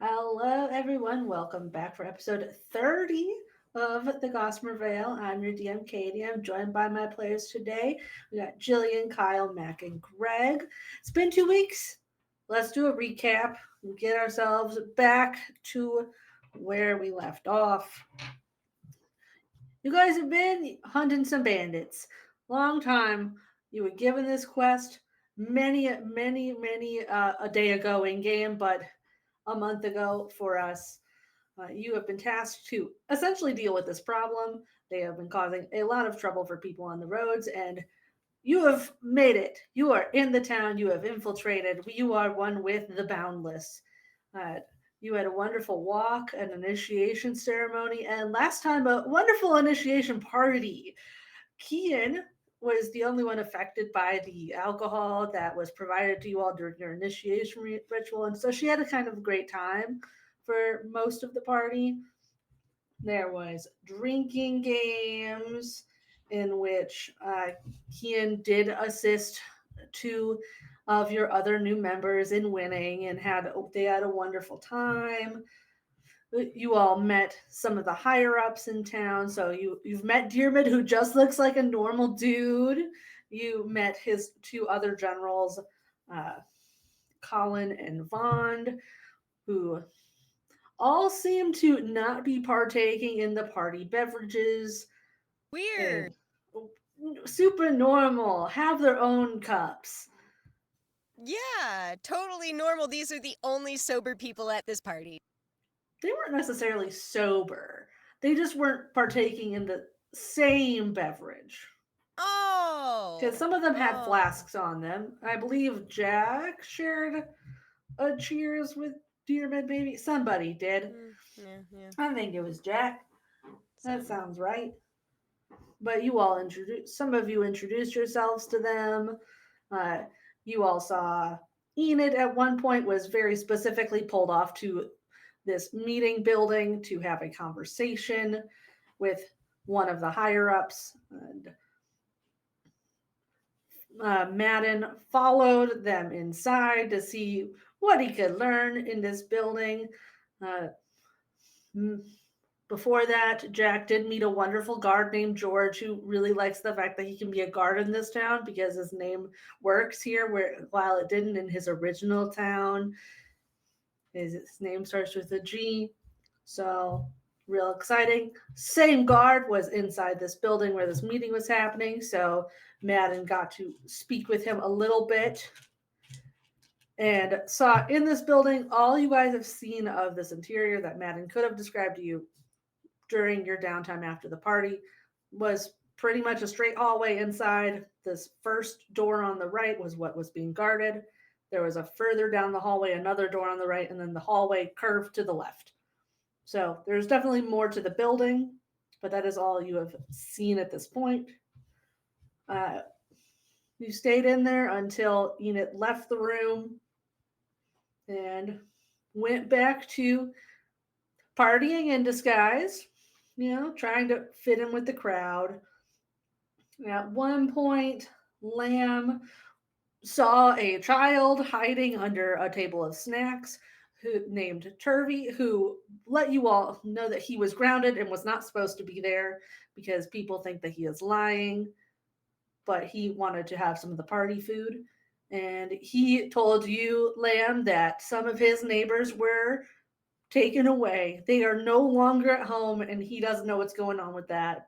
Hello, everyone. Welcome back for episode 30 of the Gossamer Veil. I'm your DM, Katie. I'm joined by my players today. We got Jillian, Kyle, Mac, and Greg. It's been 2 weeks. Let's do a recap and get ourselves back to where we left off. You guys have been hunting some bandits. Long time. You were given this quest many a day ago in game, but a month ago for us. You have been tasked to essentially deal with this problem. They have been causing a lot of trouble for people on the roads, and you have made it. You are in the town. You have infiltrated. You are one with the boundless. Uh, you had a wonderful walk, an initiation ceremony, and last time a wonderful initiation party. Kian was the only one affected by the alcohol that was provided to you all during your initiation ritual, and so she had a kind of great time for most of the party. There was drinking games in which Kian did assist two of your other new members in winning, and they had a wonderful time. You all met some of the higher ups in town. So you've met Dearmid, who just looks like a normal dude. You met his two other generals, uh, Colin and Vond, who all seem to not be partaking in the party beverages Weird. and super normal, have their own cups. Yeah, totally normal. These are the only sober people at this party. They weren't necessarily sober, they just weren't partaking in the same beverage. Because Oh. some of them had Oh. flasks on them. I believe Jack shared a cheers with Dearmid, maybe. Somebody did. Yeah. I think it was Jack. That Some. sounds right. But you all introduced, some of you introduced yourselves to them. Uh, you all saw Enid at one point was very specifically pulled off to this meeting building to have a conversation with one of the higher ups. And Madden followed them inside to see what he could learn in this building. Uh, Before that, Jack did meet a wonderful guard named George who really likes the fact that he can be a guard in this town because his name works here, where while it didn't in his original town. His name starts with a G, so real exciting. Same guard was inside this building where this meeting was happening, so Madden got to speak with him a little bit and saw in this building all you guys have seen of this interior that Madden could have described to you during your downtime after the party was pretty much a straight hallway inside. This first door on the right was what was being guarded. There was a further down the hallway, another door on the right, and then the hallway curved to the left. So there's definitely more to the building, but that is all you have seen at this point. Uh, you stayed in there until Enid left the room and went back to partying in disguise, trying to fit in with the crowd. At one point, Lamb saw a child hiding under a table of snacks named Turvy, who let you all know that he was grounded and was not supposed to be there because people think that he is lying, but he wanted to have some of the party food. And he told you, Lamb, that some of his neighbors were taken away. They are no longer at home, and he doesn't know what's going on with that.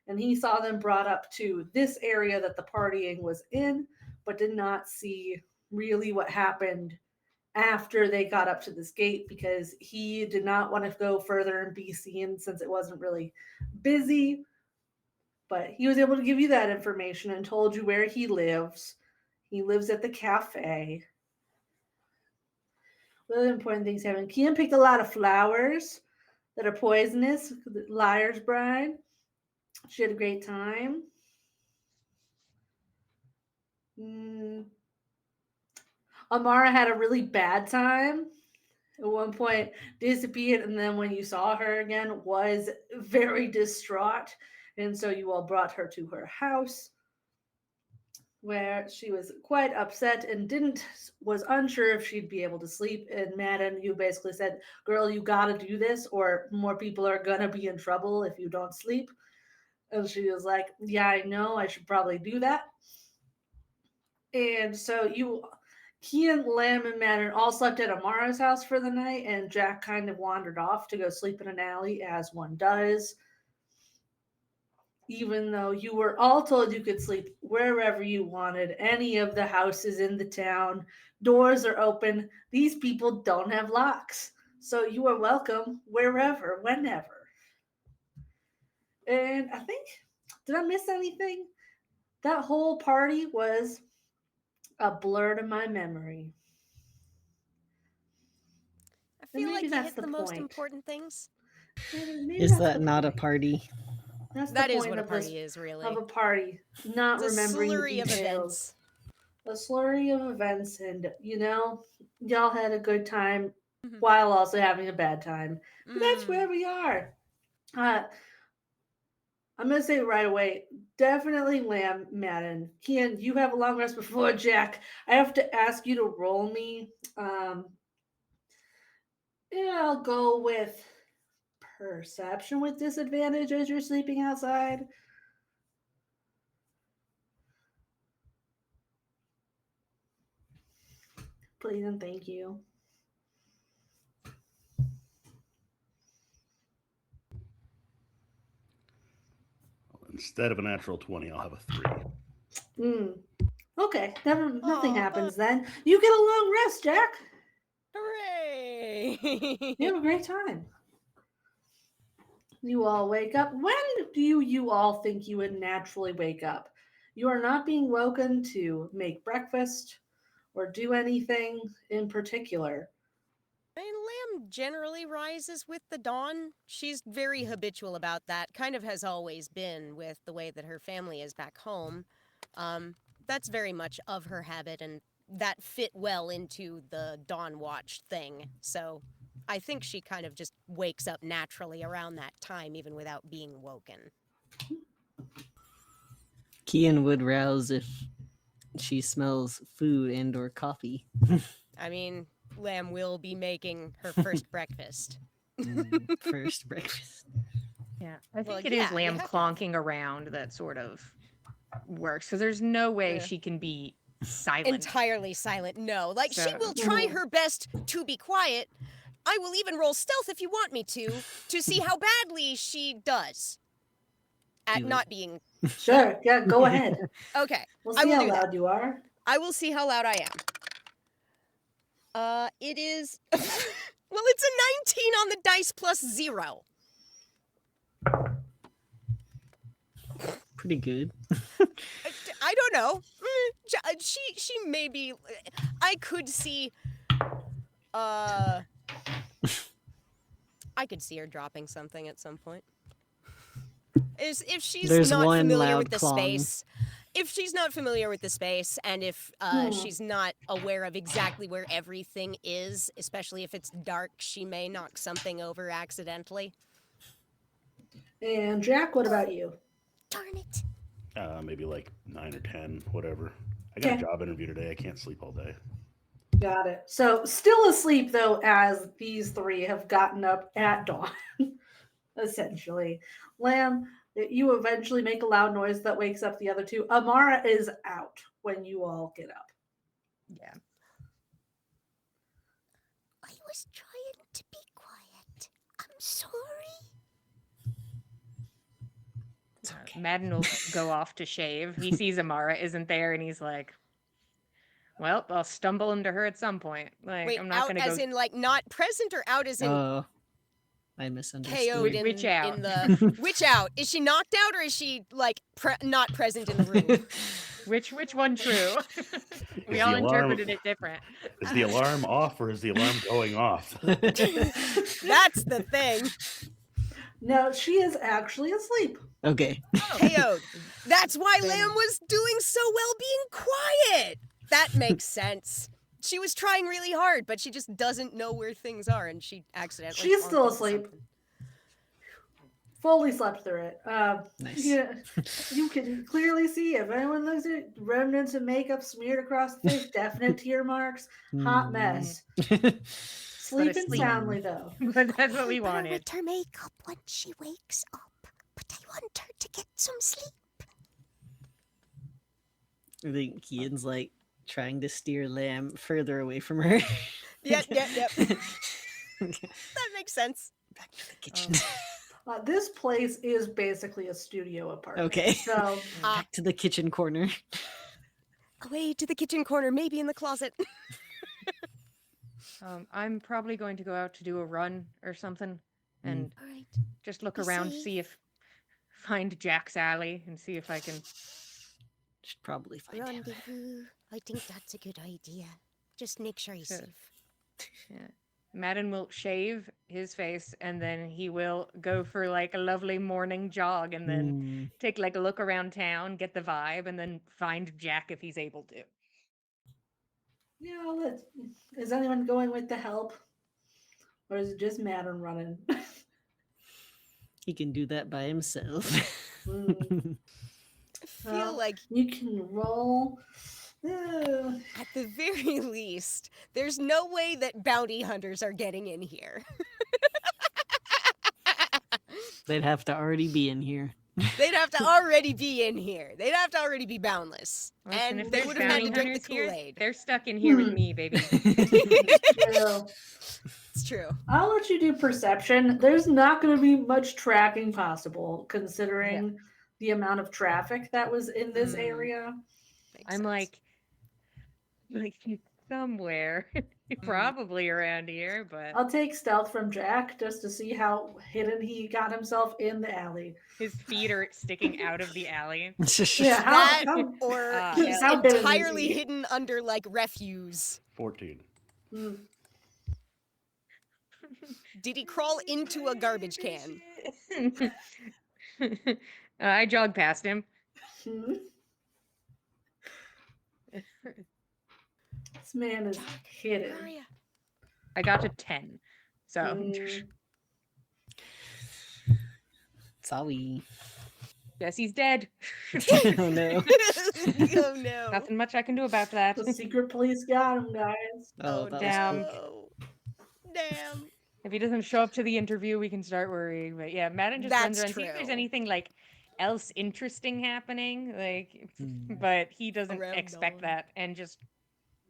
And he saw them brought up to this area that the partying was in, but did not see really what happened after they got up to this gate because he did not want to go further and be seen since it wasn't really busy. But he was able to give you that information and told you where he lives. He lives at the cafe. Really important things happen. Kian picked a lot of flowers that are poisonous, the liar's bride. She had a great time. Mm. Amara had a really bad time. At one point, disappeared, and then when you saw her again, was very distraught. And so you all brought her to her house. where she was quite upset and didn't was unsure if she'd be able to sleep. And Madden, you basically said, "Girl, you gotta do this, or more people are gonna be in trouble if you don't sleep." And she was like, "Yeah, I know. I should probably do that." And so Kian, Lamb, and Madden all slept at Amara's house for the night, and Jack kind of wandered off to go sleep in an alley, as one does. Even though you were all told you could sleep wherever you wanted, any of the houses in the town, doors are open. These people don't have locks. So you are welcome wherever, whenever. And I think, did I miss anything? That whole party was a blur to my memory. I And feel maybe like you that's hit the the most point. important things. Maybe Is that's that the not a point. party? That's the That is point what a of this party is, of really. a party. Not It's a remembering the slurry of details. events. A slurry of events, and y'all had a good time Mhm. while also having a bad time. But that's where Mm. we are. Uh, I'm gonna say right away, definitely Lamb Madden. Kian, you have a long rest before Jack. I have to ask you to roll me. Yeah, I'll go with perception with disadvantage as you're sleeping outside. Please and thank you. Instead of a natural 20, I'll have a 3. Mm. Okay, nothing Aw, happens then. You get a long rest, Jack. hooray! You have a great time. You all wake up. When do you all think you would naturally wake up? You are not being woken to make breakfast or do anything in particular. I mean, Lamb generally rises with the dawn. She's very habitual about that, kind of has always been with the way that her family is back home. Um, that's very much of her habit, and that fit well into the dawn watch thing. So I think she kind of just wakes up naturally around that time, even without being woken. Kian would rouse if she smells food and or coffee. I mean, Lamb will be making her first breakfast. First breakfast. Yeah, I Well, think it yeah, is you Lamb have to have clonking around that sort of works because there's no way Yeah. she can be silent. Entirely silent. No. Like, she So- will try her best to be quiet. I will even roll stealth if you want me to see how badly she does at Do it. not being. Sure, yeah, go ahead. Okay, We'll I see will how do that. loud you are. I will see how loud I am. It is. Well, it's a 19 on the dice plus 0. Pretty good. I don't know. She may be. I could see. I could see her dropping something at some point. If she's There's not one familiar loud with the clong. space, if she's not familiar with the space, and if she's not aware of exactly where everything is, especially if it's dark, she may knock something over accidentally. And Jack, what about you? Darn it. Maybe like 9 or 10, whatever. I got Okay. a job interview today. I can't sleep all day. Got it. So, still asleep though, as these three have gotten up at dawn, essentially. Lamb, you eventually make a loud noise that wakes up the other two. Amara is out when you all get up. Yeah. I was trying to be quiet. I'm sorry. Madden will go off to shave. He sees Amara isn't there, and he's like, "Well, I'll stumble into her at some point. Like, Wait, I'm not out gonna as go in like not present or out as in Oh, I misunderstood. KO'd in, Witch out. in the witch out? Is she knocked out or is she like not present in the room? which one true." We Is all the alarm- interpreted it different. Is the alarm off or is the alarm going off? That's the thing. No, she is actually asleep. Okay. KO'd. That's why Then- Lamb was doing so well being quiet. That makes sense. She was trying really hard, but she just doesn't know where things are, and she accidentally. She's clonked still into asleep. something. fully slept through it. Nice. Yeah, you can clearly see if anyone looks at it, remnants of makeup smeared across the face, definite tear marks, hot mess. Sleeping asleep. soundly though. But that's what we Help her wanted. with her makeup when she wakes up, but I want her to get some sleep. I think Kian's like trying to steer Lamb further away from her. Yep. That makes sense. Back to the kitchen. This place is basically a studio apartment. Okay. So Back to the kitchen corner. Away to the kitchen corner, maybe in the closet. I'm probably going to go out to do a run or something and All right. just look Be around, safe. see if find Jack's alley and see if I can. Should probably find him. Rendezvous. I think that's a good idea. Just make sure he's Sure. safe. Yeah. Madden will shave his face and then he will go for like a lovely morning jog and then take like a look around town, get the vibe, and then find Jack if he's able to. yeah, is anyone going with the help? Or is it just Madden running? He can do that by himself. Mm. I feel like You can roll. at the very least, there's no way that bounty hunters are getting in here. They'd have to already be in here. They'd have to already be in here. They'd have to already be boundless. Listen, And if they there's would have had to bounty drink the hunters here, Kool-Aid. they're stuck in here with me, baby. True. It's true. I'll let you do perception. There's not going to be much tracking possible considering the amount of traffic that was in this area. Makes I'm sense. like he's somewhere, probably around here, but I'll take stealth from Jack just to see how hidden he got himself in the alley. his feet are sticking out of the alley. Yeah, That how or He's he's how hidden is entirely he? hidden under like refuse. 14. Hmm. Did he crawl into a garbage can? I jogged past him. Hmm. This man is hidden. Where are ya? I got to 10. So Mm. Sorry. Jesse's dead. Oh no. Oh no. Nothing much I can do about that. The secret police got him, guys. Oh, that damn. was quick. no. Damn. If he doesn't show up to the interview, we can start worrying. But yeah, Madden just runs That's around. See if there's true. anything like else interesting happening. Like, Hmm. but he doesn't Around expect dawn. that, and just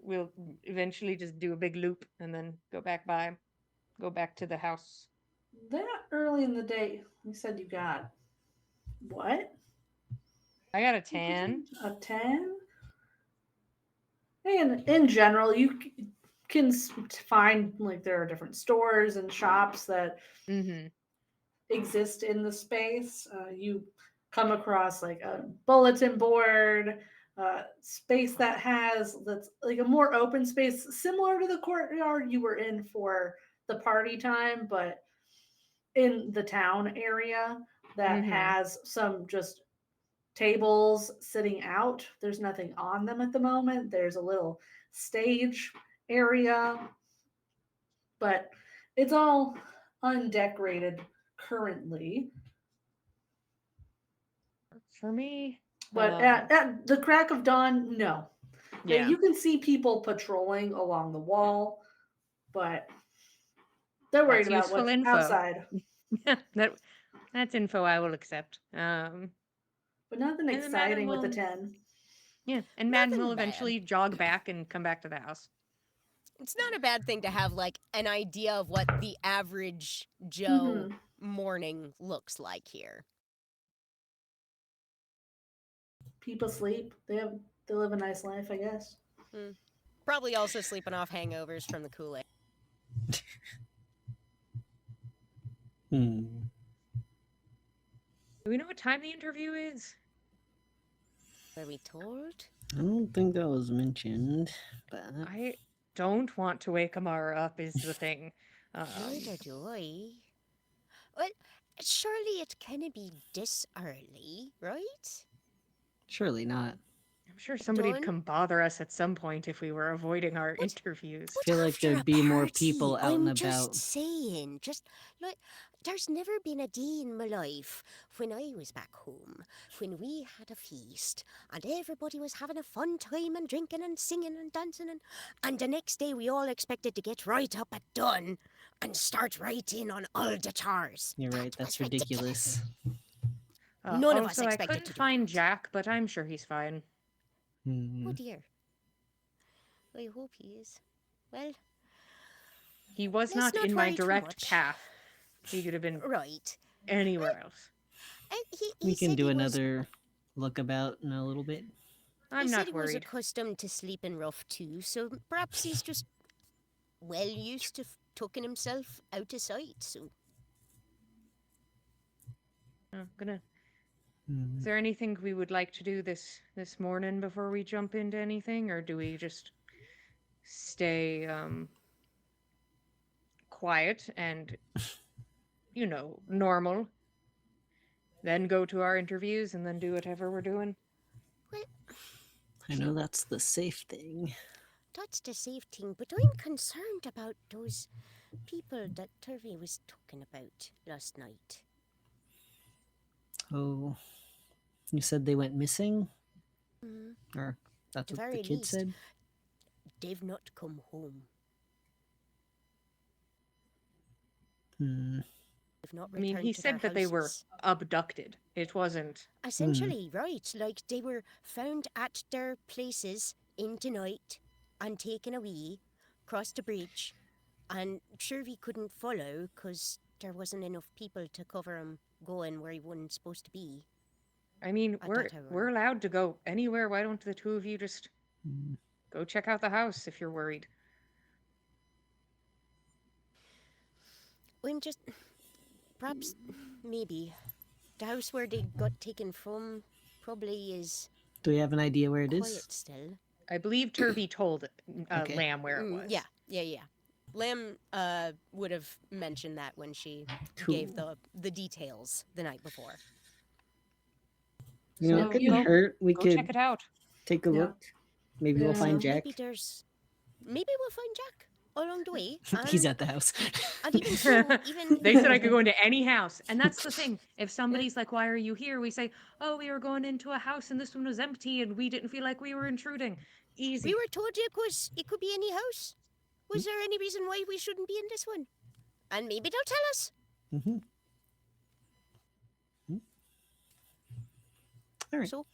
we'll eventually just do a big loop and then go back to the house. That early in the day, you said you got what? I got a 10. A 10? And in general, you can find like there are different stores and shops that Mm-hmm. exist in the space. You come across like a bulletin board, space that's like a more open space, similar to the courtyard you were in for the party time, but in the town area that Mhm. has some just tables sitting out. There's nothing on them at the moment. There's a little stage area, but it's all undecorated currently. For me, But at the crack of dawn, no. yeah, You can see people patrolling along the wall, but they're worried That's about what's useful info. outside. that's info I will accept. But nothing And then Madden exciting with the will- 10. Yeah, and Madden Nothing will bad. eventually jog back and come back to the house. It's not a bad thing to have like an idea of what the average Joe Mhm. morning looks like here. People sleep. They live a nice life, I guess. Probably also sleeping off hangovers from the Kool-Aid. Hmm. Do we know what time the interview is? Were we told? I don't think that was mentioned, but I don't want to wake Amara up is the thing. Neither do I. Well, surely it can't be this early, right? surely not. I'm sure somebody'd Dawn? come bother us at some point if we were avoiding our interviews. feel like after there'd a be more party, people out and I'm just about. saying, just like There's never been a day in my life when I was back home when we had a feast and everybody was having a fun time and drinking and singing and dancing and the next day we all expected to get right up at dawn and start right in on all the chores. You're right. That That's was ridiculous. None of us Also, I expected couldn't to do find that. Jack, but I'm sure he's fine. Hmm. Oh dear. I hope he is. Well, He was let's not not in my worry too direct much. path. He could have been Right. anywhere else. We can said do he was- another look about in a little bit. I'm he said not he was worried. accustomed to sleeping rough too, so perhaps he's just well used to tucking himself out of sight. So Gonna. Hmm. Is there anything we would like to do this morning before we jump into anything, or do we just stay quiet and normal, then go to our interviews and then do whatever we're doing? I know that's the safe thing. that's the safe thing, but I'm concerned about those people that Turvey was talking about last night. Oh, you said they went missing? Mm, Or that's At the what the very kid least. said? they've not come home. Hmm. They've not I mean, returned he to their said that they were houses. abducted. It wasn't. Essentially, right. Like they were found at their places in the night and taken away, crossed the bridge, and Turvey couldn't follow because there wasn't enough people to cover him going where he wasn't supposed to be. I mean, At we're that hour. we're allowed to go anywhere. Why don't the two of you just Hmm. go check out the house if you're worried? I'm just. Perhaps, maybe. The house where they got taken from probably is Do we have an idea where it quiet is? still. I believe Turvey told Okay. Lamb where it was. Yeah. Lamb would have mentioned that when she gave Cool. the details the night before. You know, So it couldn't you- hurt. We Go could check it out. take a Yeah. look. Maybe we'll Yeah. find So Jack. maybe we'll find Jack along the way. He's and- at the house. And even so, They said I could go into any house. And that's the thing. If somebody's like, why are you here? We say, oh, we were going into a house and this one was empty and we didn't feel like we were intruding. Easy. we were told it could be any house. Was there any reason why we shouldn't be in this one? And maybe they'll tell us. Mm-hmm. All right. So,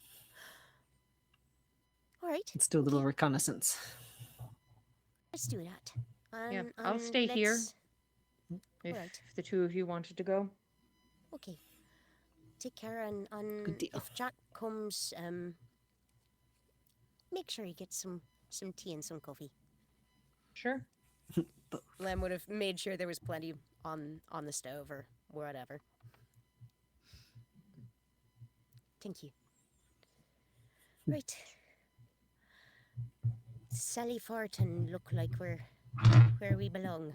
all right, Let's do a little reconnaissance. let's do that. Yeah, And- I'll and stay here. let's- if Alright. the two of you wanted to go. Okay. Take care and Good deal. if Jack comes, make sure he gets some tea and some coffee. Sure. Lamb would have made sure there was plenty on the stove or whatever. Thank you. Right. Sally Farton look like we're where we belong.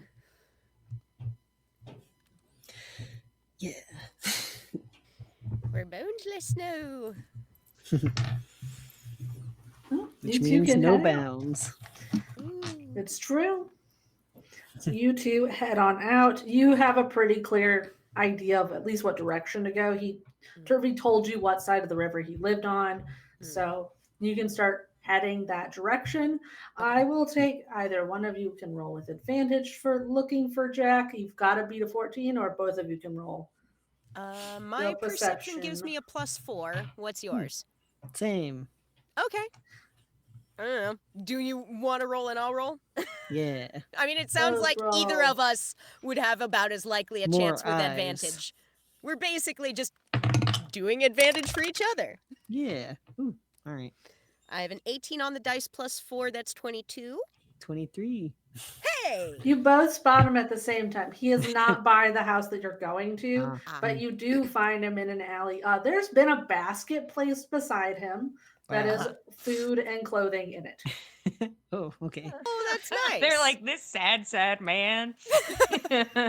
Yeah. We're boundless now. Which You two means can no head out. bounds. Ooh. It's true. So you two head on out. You have a pretty clear idea of at least what direction to go. Turvey told you what side of the river he lived on, so you can start heading that direction. I will take either one of you can roll with advantage for looking for Jack. You've got to beat a 14, or both of you can roll. My Your perception gives perception. me a +4. What's yours? Same. Okay. I don't know. Do you want to roll and I'll roll? Yeah. I mean, it sounds Both like either roll. of us would have about as likely a More chance with eyes. advantage. We're basically just doing advantage for each other. Yeah. Ooh. All right. I have an 18 on the dice +4. That's 22. 23. Hey! You both spot him at the same time. He is not by the house that you're going to, Ah, but you do find him in an alley. There's been a basket placed beside him that is wow. food and clothing in it. Oh, okay. Oh, that's nice. They're like, this sad man.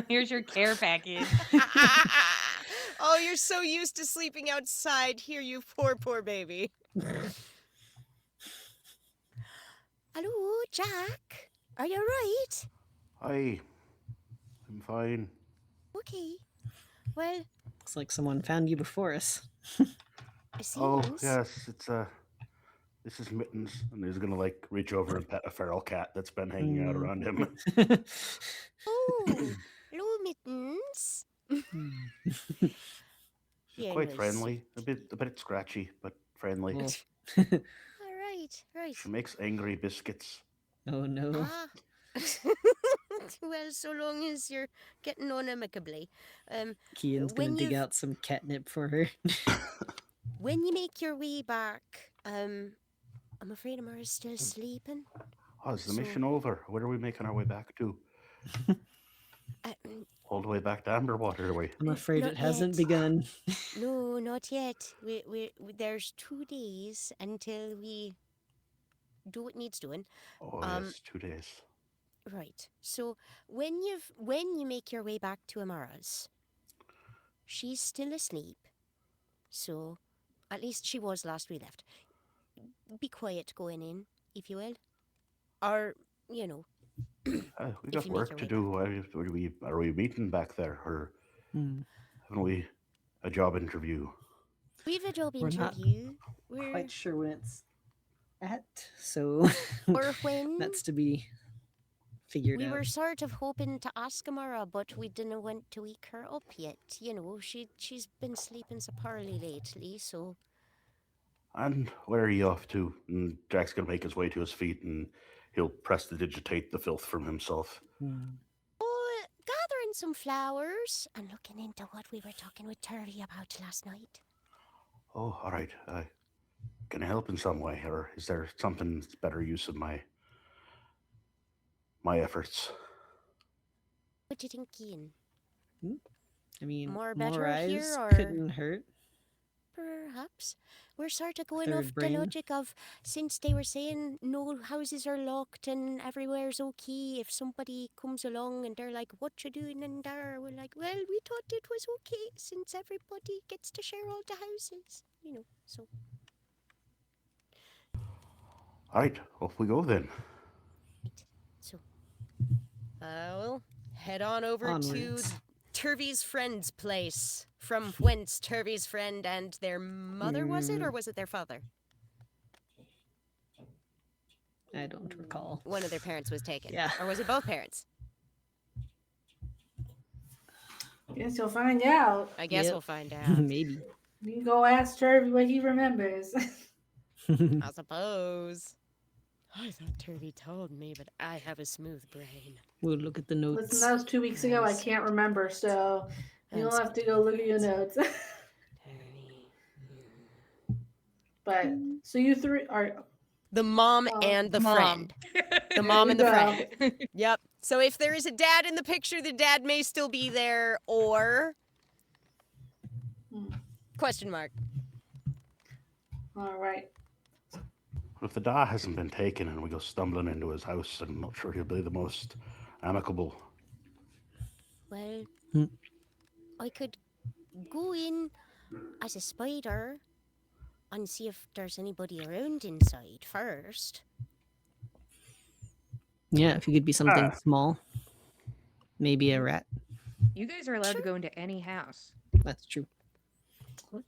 Here's your care package. Oh, you're so used to sleeping outside. Here, you poor baby. Hello, Jack. Are you right? I'm fine. Okay. Well, Looks like someone found you before us. it Oh seems. yes, it's this is Mittens, and he's gonna like reach over and pet a feral cat that's been hanging out Hmm. around him. Oh, hello, Mittens. She's Yeah, quite nice. friendly, a bit scratchy, but friendly. Well, All right, right. She makes angry biscuits. oh no. Ah. Well, so long as you're getting on amicably. Kian's gonna when dig you've- out some catnip for her. When you make your way back, I'm afraid Amara's still sleeping. Oh, is the So- mission over? Where are we making our way back to? Uh, All the way back to Amberwater, are we? I'm afraid Not it hasn't yet. begun. no, not yet. There's 2 days until we do what needs doing. Oh yes, 2 days. Right. So when you make your way back to Amara's, she's still asleep. So at least she was last we left. Be quiet going in, if you will. Or, We If got you make work your to way do. Are we meeting back there, or Hmm. haven't we a job interview? we've a job We're not interview. We're Quite sure when it's at, so or when that's to be figured we out. were sort of hoping to ask Amara, but we didn't want to wake her up yet. She's been sleeping so poorly lately, so And where are you off to? And Jack's gonna make his way to his feet, and he'll prestidigitate the filth from himself. Hmm. gathering some flowers and looking into what we were talking with Turvy about last night. Oh, all right. Can I help in some way, or is there something that's better use of my efforts? What you think, Ian? I mean, More more better eyes here, or- couldn't hurt. Perhaps. We're sort of going Third off brain. the logic of, since they were saying no houses are locked and everywhere's okay, if somebody comes along and they're like, what you doing in there? We're like, well, we thought it was okay since everybody gets to share all the houses. So. All right, off we go then. So. We'll head on over Onwards. to Turvy's friend's place, from whence Turvy's friend and their mother, was it, or was it their father? I don't recall. One of their parents was taken. Yeah. Or was it both parents? Guess you'll find out. I guess Yep. we'll find out. Maybe. You can go ask Turvy what he remembers. I suppose. I thought Turvy told me, but I have a smooth brain. We'll look at the notes. Listen, that was 2 weeks ago. I Nice. can't remember, so you'll That's have to go look at your notes. Turvy. But so you three are The mom Oh, and the Mom. friend. The There mom you and the go. friend. Yep. So if there is a dad in the picture, the dad may still be there, or... Hmm. Question mark. All right. If the da hasn't been taken and we go stumbling into his house, I'm not sure he'll be the most amicable. Well, Hmm. I could go in as a spider and see if there's anybody around inside first. Yeah, if you could be something Ah. small. Maybe a rat. You guys are allowed to go into any house. That's true.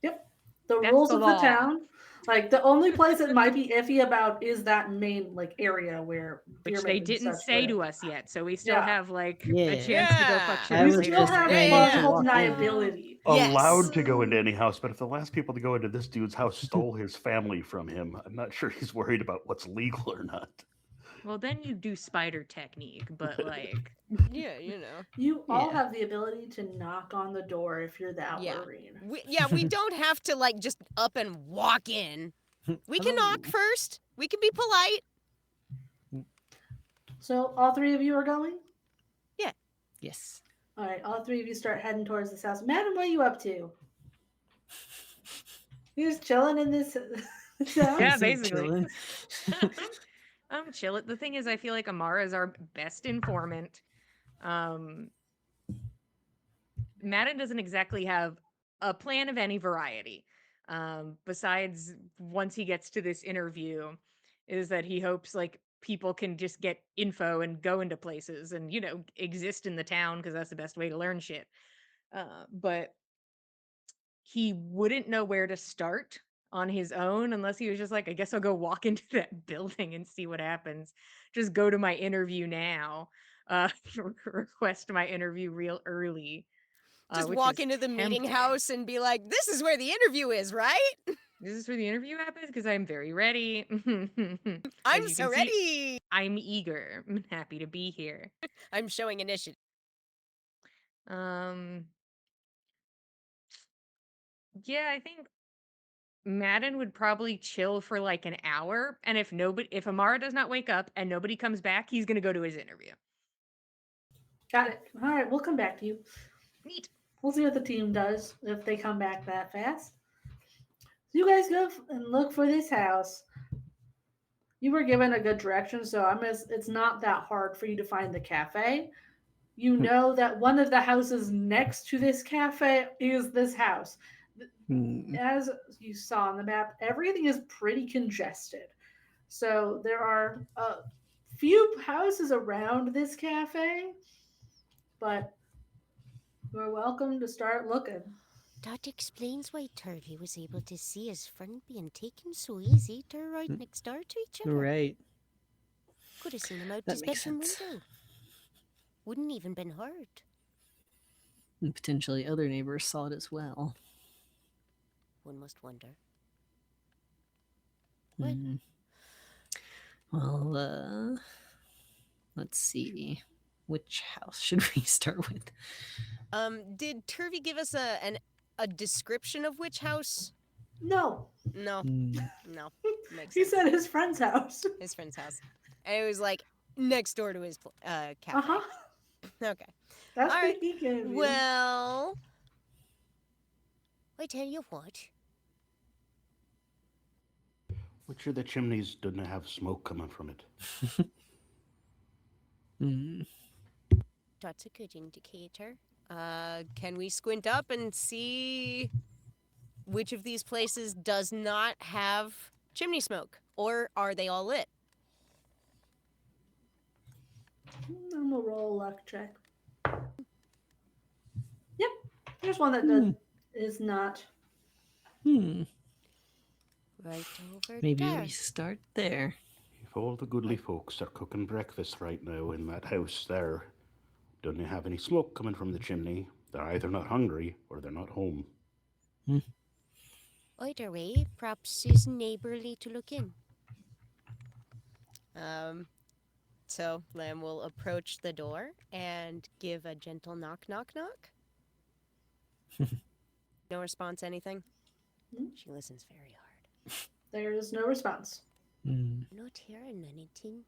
Yep. The That's rules the of law. the town. Like the only place it might be iffy about is that main area where Which Beer they Maid and didn't such say live. to us yet, so we still Yeah. have like Yeah. a chance to go Yeah. fuck shit I up You was still just have ready to plausible walk in. deniability. Yes. Allowed to go into any house, but if the last people to go into this dude's house stole his family from him, I'm not sure he's worried about what's legal or not. Well, then you do spider technique, but like, Yeah, You all Yeah. have the ability to knock on the door if you're that Yeah. worried. We don't have to like just up and walk in. We can knock Hello. first. We can be polite. So all three of you are going? Yes. All right, all three of you start heading towards this house. Madam, what are you up to? You just chilling in this house? Yeah, Some basically. chillin'. I'm chill. The thing is, I feel like Amara is our best informant. Madden doesn't exactly have a plan of any variety. Besides, once he gets to this interview, is that he hopes like people can just get info and go into places and exist in the town because that's the best way to learn shit. but he wouldn't know where to start on his own unless he was just like, I guess I'll go walk into that building and see what happens. Just go to my interview now. Request my interview real early. Just which walk is into the meeting tempting. house and be like, this is where the interview is, right? This is where the interview happens because I'm very ready. I'm As you so can see, ready. I'm eager. I'm happy to be here. I'm showing initiative. Yeah, I think Madden would probably chill for like an hour, and if Amara does not wake up and nobody comes back, he's gonna go to his interview. Got it. All right, we'll come back to you. Neat. We'll see what the team does if they come back that fast. So you guys go and look for this house. You were given a good direction, so it's not that hard for you to find the cafe. You know that one of the houses next to this cafe is this house. As you saw on the map, everything is pretty congested. So there are a few houses around this cafe, but you're welcome to start looking. That explains why Turvey was able to see his friend being taken so easy. They're right next door to each other. Right. Could have seen him out That his makes bedroom sense. window. Wouldn't even been heard. And potentially other neighbors saw it as well. One must wonder. Mm. Well, let's see. Which house should we start with? Did Turvey give us a description of which house? No, No, Mm. no. Makes he sense. said his friend's house. His friend's house. And it was like next door to his cafe. Uh-huh. Okay. That's All what right. he gave you. Well, I tell you what. Which of the chimneys doesn't have smoke coming from it? Mm. That's a good indicator. can we squint up and see which of these places does not have chimney smoke? Or are they all lit? I'm gonna roll a luck check. Yep, there's one that is not. Right over Maybe there. we start there. If all the goodly folks are cooking breakfast right now in that house there, don't they have any smoke coming from the chimney? They're either not hungry or they're not home. Either way, perhaps is neighborly to look in. So Lamb will approach the door and give a gentle knock, knock, knock. No response, anything? She listens very hard. There is no response. Not hearing anything.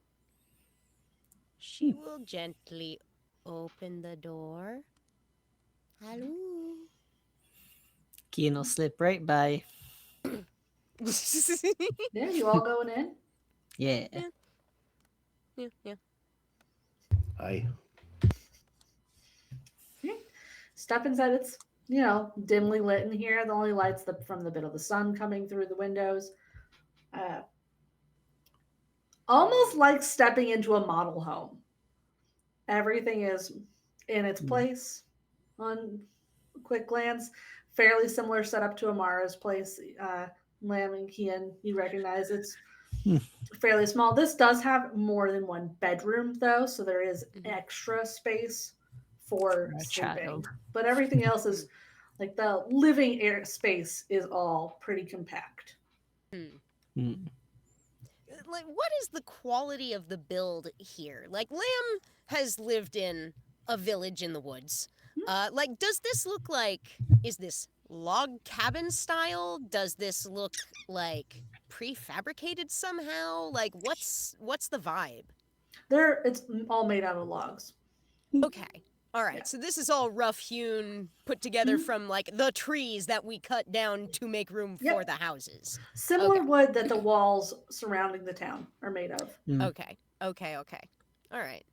She will gently open the door. Hello. Keen will slip right by. Yeah, you all going in? Yeah. Yeah. Aye. Step inside. It's, dimly lit in here. The only lights from the bit of the sun coming through the windows. Almost like stepping into a model home. Everything is in its place on a quick glance. Fairly similar setup to Amara's place. Lamb and Kian, you recognize it's fairly small. This does have more than one bedroom, though, so there is extra space for A sleeping. child. But everything else is like the living air space is all pretty compact. Like, what is the quality of the build here? Like, Lamb has lived in a village in the woods. Like, does this look like, is this log cabin style? Does this look like prefabricated somehow? Like, what's the vibe? It's all made out of logs. Okay. All right. Yeah. So this is all rough hewn, put together from like the trees that we cut down to make room for the houses. Similar Okay. wood that the walls surrounding the town are made of. Okay. All right.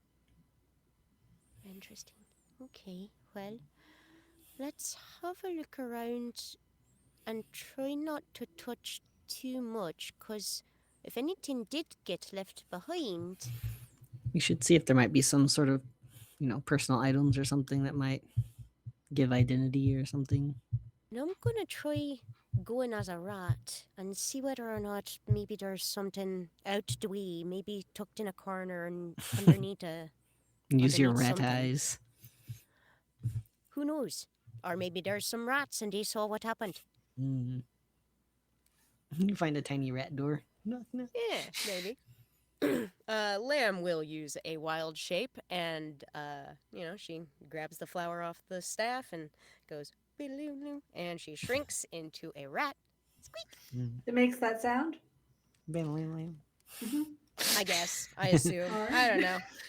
Interesting. Okay, well, let's have a look around and try not to touch too much, because if anything did get left behind... We should see if there might be some sort of, personal items or something that might give identity or something. Now I'm gonna try going as a rat and see whether or not maybe there's something out the way, maybe tucked in a corner and underneath a. Use your Underneath rat something. eyes. Who knows? Or maybe there's some rats and they saw what happened. Mm. You find a tiny rat door. Knock, knock. Yeah, maybe. Lamb will use a wild shape, and she grabs the flower off the staff and goes "Beeloo-loo," and she shrinks into a rat. Squeak! It makes that sound. Bam. I guess. I assume. All I don't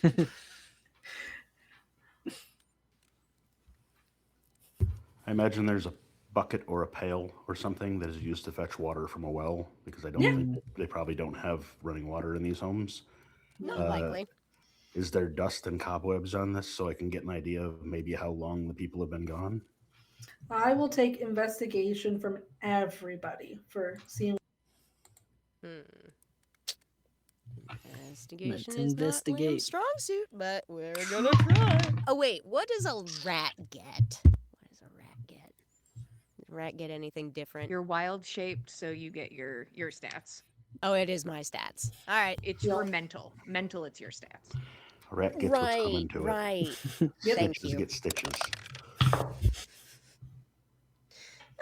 right. know. I imagine there's a bucket or a pail or something that is used to fetch water from a well, because I don't Yeah. think they probably don't have running water in these homes. Not Uh, likely. Is there dust and cobwebs on this so I can get an idea of maybe how long the people have been gone? I will take investigation from everybody for seeing. Investigation Let's is not investigate. Liam's strong suit, but we're gonna try. Oh wait, what does a rat get? What does a rat get? Does a rat get anything different? You're wild shaped, so you get your stats. Oh, it is my stats. All right. It's Yeah. for mental. Mental, it's your stats. A rat gets what's coming to it. Right. Yep. Thank Stitches you. get stitches.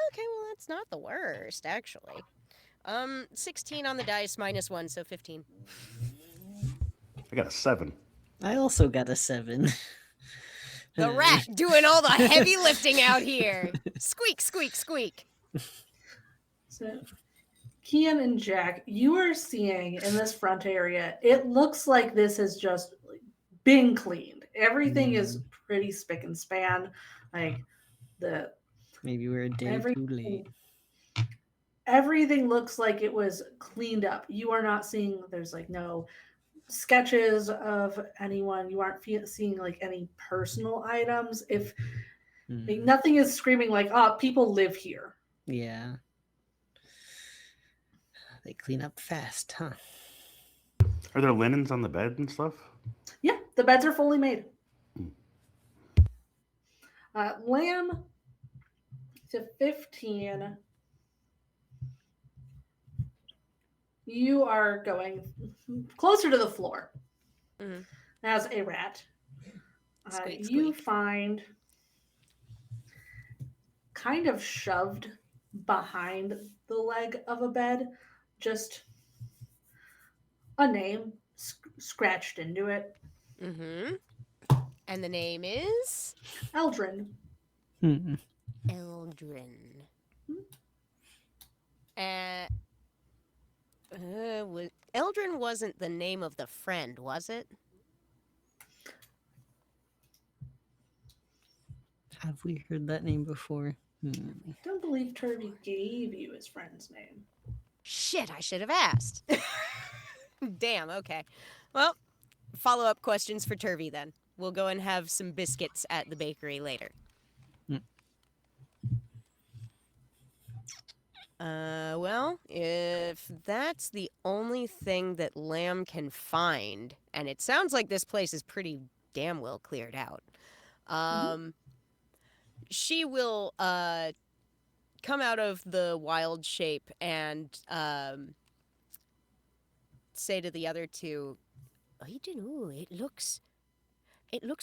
Okay, well that's not the worst, actually. 16 on the dice, -1, so 15. I got a 7. I also got a 7. The rat doing all the heavy lifting out here. Squeak, squeak, squeak. So, Kian and Jack, you are seeing in this front area, it looks like this has just been cleaned. Everything is pretty spick and span. Like the Maybe we're a day too late. everything looks like it was cleaned up. You are not seeing there's like no sketches of anyone. You aren't seeing like any personal items. If like, nothing is screaming like, "Oh, people live here." Yeah. They clean up fast, huh? Are there linens on the bed and stuff? Yeah, the beds are fully made. Hmm. Lamb to 15. You are going closer to the floor Mhm. as a rat. Squeak, You squeak. find kind of shoved behind the leg of a bed, just a name scratched into it. Mm-hmm. And the name is Eldrin. Hmm. Eldrin. Eldrin wasn't the name of the friend, was it? Have we heard that name before? I don't believe Turvey gave you his friend's name. Shit, I should have asked. Damn, okay. Well, follow-up questions for Turvey then. We'll go and have some biscuits at the bakery later. Well, if that's the only thing that Lamb can find, and it sounds like this place is pretty damn well cleared out, she will come out of the wild shape and say to the other two, I don't know. It looks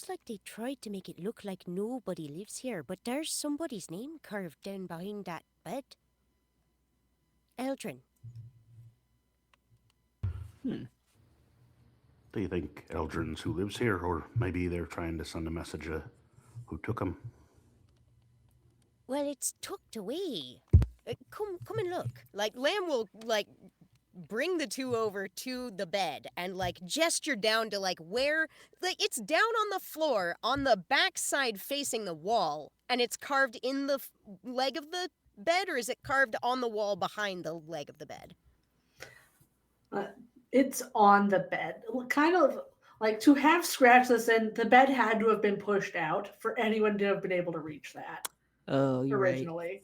like they tried to make it look like nobody lives here, but there's somebody's name carved down behind that bed. Eldrin. Do you think Eldrin's who lives here, or maybe they're trying to send a message of who took him? Well, it's tucked away. Come and look. like, Lamb will, like, bring the two over to the bed and, like, gesture down to, like, where, like, it's down on the floor on the back side facing the wall, and it's carved in the leg of the bed, or is it carved on the wall behind the leg of the bed? It's on the bed. Kind of like to have scratched this in, the bed had to have been pushed out for anyone to have been able to reach that Oh, you're right. originally.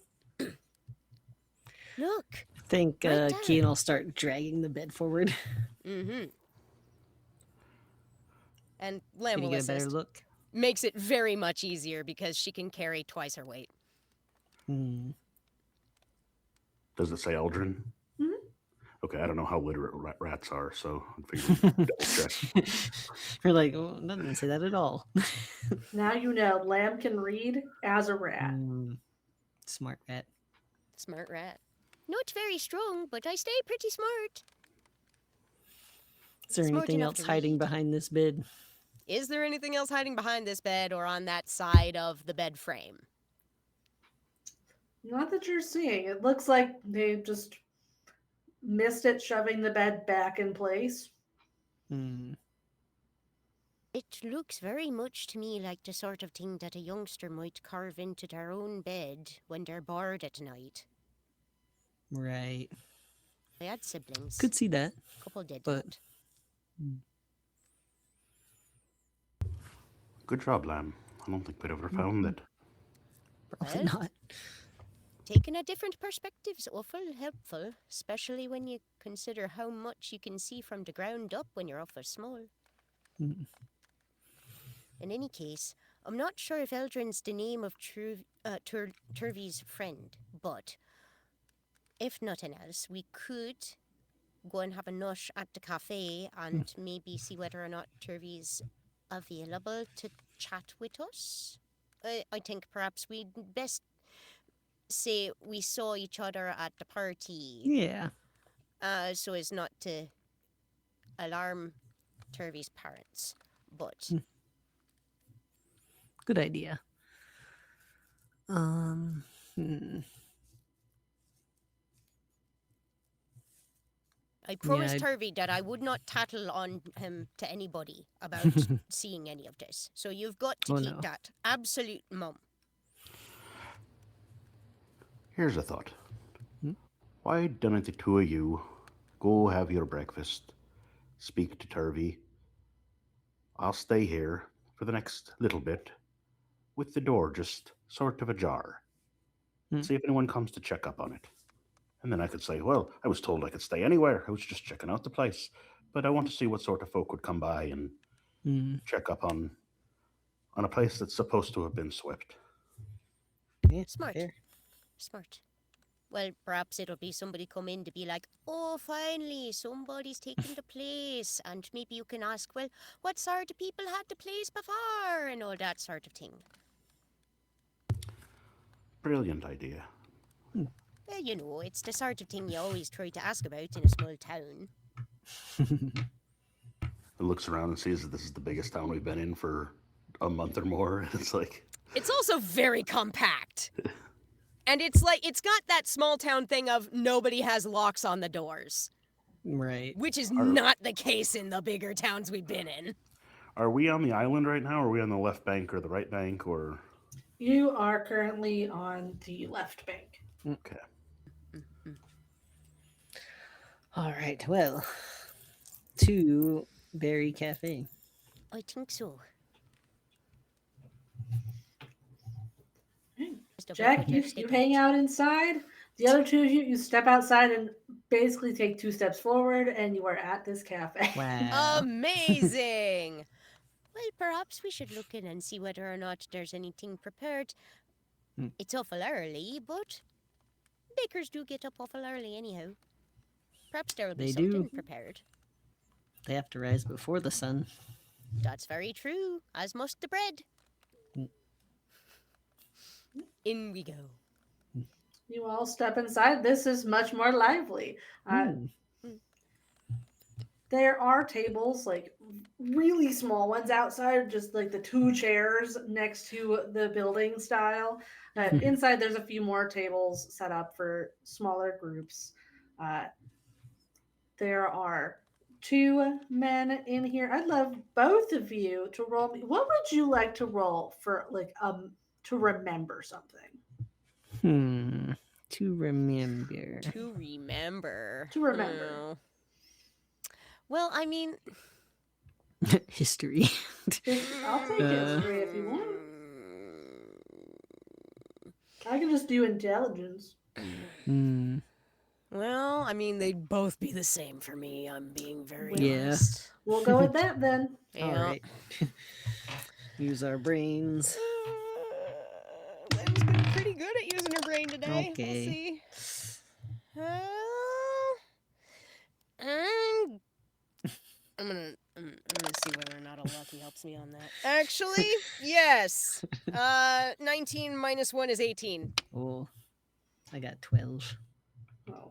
Look. I think Right there. Keen will start dragging the bed forward. Mm-hmm. And Lamb Can you will get a assist. better look? makes it very much easier because she can carry twice her weight. Hmm. Does it say Eldrin? Mhm. Okay, I don't know how literate rats are, so I figured we'd double check. We're like, oh, that doesn't say that at all. Now you know Lamb can read as a rat. Smart rat. Smart rat. Not very strong, but I stay pretty smart. Is there Smart anything enough else to hiding read. behind this bed? Is there anything else hiding behind this bed or on that side of the bed frame? Not that you're seeing. It looks like they just missed it shoving the bed back in place. Hmm. It looks very much to me like the sort of thing that a youngster might carve into their own bed when they're bored at night. Right. I had siblings. Could see that. Couple did but- that. Good job, Lamb. I don't think we'd ever found it. Probably Well, not. Taking a different perspective's awful helpful, especially when you consider how much you can see from the ground up when you're awful small. Hmm. In any case, I'm not sure if Eldrin's the name of Turvey's friend, but if nothing else, we could go and have a nut at the cafe and maybe see whether or not Turvey's available to chat with us. I think perhaps we'd best say we saw each other at the party, Yeah. so as not to alarm Turvey's parents. But Good idea. Hmm. I promised I'd- Turvey that I would not tattle on him to anybody about seeing any of this. So you've got to Oh, keep no. that absolute mum. Here's a thought. Hmm? Why don't the two of you go have your breakfast, speak to Turvey? I'll stay here for the next little bit with the door just sort of ajar. Hmm. See if anyone comes to check up on it. And then I could say, well, I was told I could stay anywhere. I was just checking out the place. But I want to see what sort of folk would come by and Hmm. check up on a place that's supposed to have been swept. Yeah, Smart. fair. Smart. Well, perhaps it'll be somebody come in to be like, oh, finally, somebody's taken the place. And maybe you can ask, well, what sort of people had the place before? And all that sort of thing. Brilliant idea. Well, you know, it's the sort of thing you always try to ask about in a small town. It looks around and sees that this is the biggest town we've been in for a month or more. And it's like, It's also very compact. And it's like, it's got that small town thing of nobody has locks on the doors, Right. which is not the case in the bigger towns we've been in. are we on the island right now? Or are we on the left bank or the right bank? Or You are currently on the left bank. okay. All right. Well, to Berry Cafe. I think so. Just double Jack, check you stick hang it. out inside. The other two of you, you step outside and basically take 2 steps forward, and you are at this cafe. Wow. Amazing. Well, perhaps we should look in and see whether or not there's anything prepared. Hmm. It's awful early, but bakers do get up awful early anyhow. Perhaps there'll be They something do. prepared. They have to rise before the sun. That's very true, as must the bread. In we go. You all step inside. This is much more lively. Hmm. There are tables, like really small ones outside, just like the 2 chairs next to the building style. Inside, there's a few more tables set up for smaller groups. There are 2 men in here. I'd love both of you to roll me. What would you like to roll for, like, to remember something? To remember. To remember. To remember. Oh. Well, I mean, History. I'll take history if you want. I can just do intelligence. Hmm. well, I mean, they'd both be the same for me. I'm being very Yeah. honest. We'll go with that then. Yeah. All right. Use our brains. Lem's been pretty good at using her brain today. Okay. We'll see. I'm gonna see whether or not a lucky helps me on that. Actually, yes. 19 minus 1 is 18. Oh, I got 12. Oh.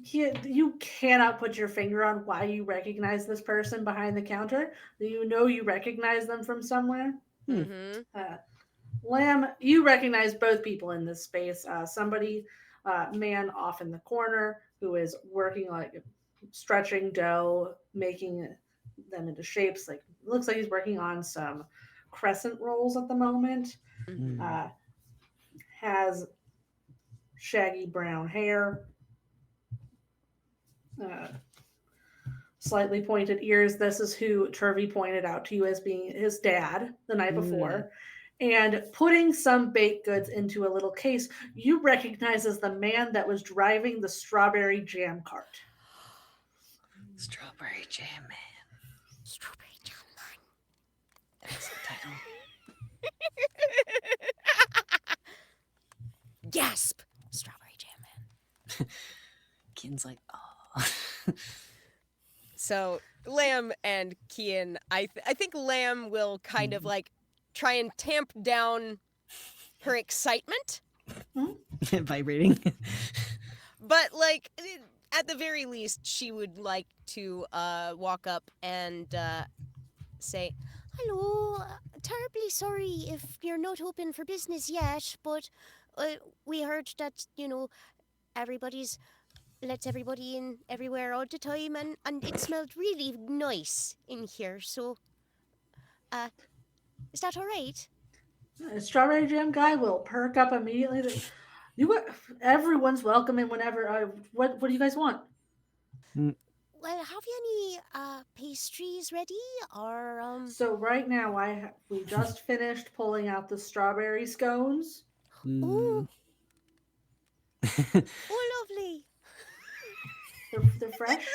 You cannot put your finger on why you recognize this person behind the counter. You know you recognize them from somewhere. Mm-hmm. Lamb, you recognize both people in this space. Somebody, man off in the corner who is working like stretching dough, making them into shapes. Like looks like he's working on some crescent rolls at the moment. Mm-hmm. Has shaggy brown hair, slightly pointed ears. This is who Turvey pointed out to you as being his dad the night before. And putting some baked goods into a little case, you recognize as the man that was driving the strawberry jam cart. Strawberry Jam Man. Strawberry jam man. That's the title. Gasp! Strawberry jam man. Kian's like, oh. So Lamb and Kian, I think Lamb will kind of like try and tamp down her excitement, Vibrating. but like at the very least, she would like to walk up and say, Hello. Terribly sorry if you're not open for business yet, but we heard that, everybody's lets everybody in everywhere all the time, and it smelled really nice in here, so is that all right? The strawberry jam guy will perk up immediately. Everyone's welcome in whenever. What do you guys want? Well, have you any pastries ready, or So right now, we just finished pulling out the strawberry scones. Oh, lovely. They're fresh.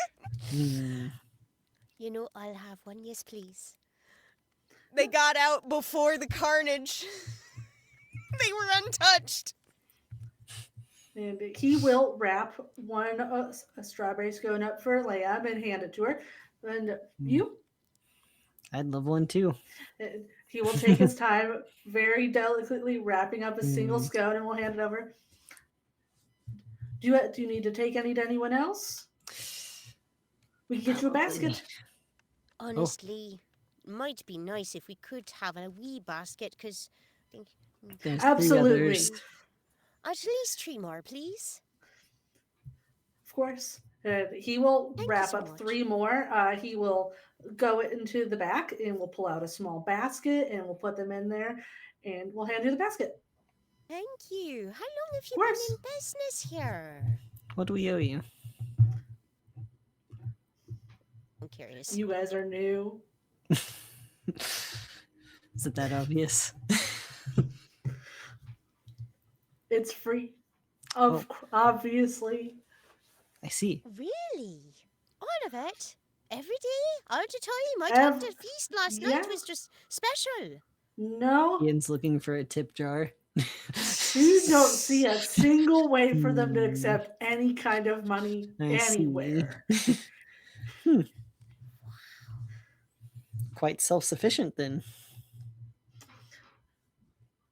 I'll have one, yes, please. they got out before the carnage. They were untouched. And he will wrap one a strawberry scone up for Lamb and hand it to her. And you? I'd love one too. He will take his time, very delicately wrapping up a single scone, and we'll hand it over. Do you need to take any to anyone else? We can get you a basket. Honestly, might be nice if we could have a wee basket, because I think There's 3 Absolutely. others. at least 3 more, please. Of course. He will Thank you wrap so up much. 3 more. He will go into the back and we'll pull out a small basket and we'll put them in there and we'll hand you the basket. Thank you. How long have you course. been in business here? What do we owe you? I'm curious. You guys are new. Is it that obvious? It's free. Obviously. I see. Really? All of it? Every day? All the time? I thought the feast last night yeah. was just special. No. Ian's looking for a tip jar. You don't see a single way for them to accept any kind of money I see. anywhere. Quite self-sufficient then.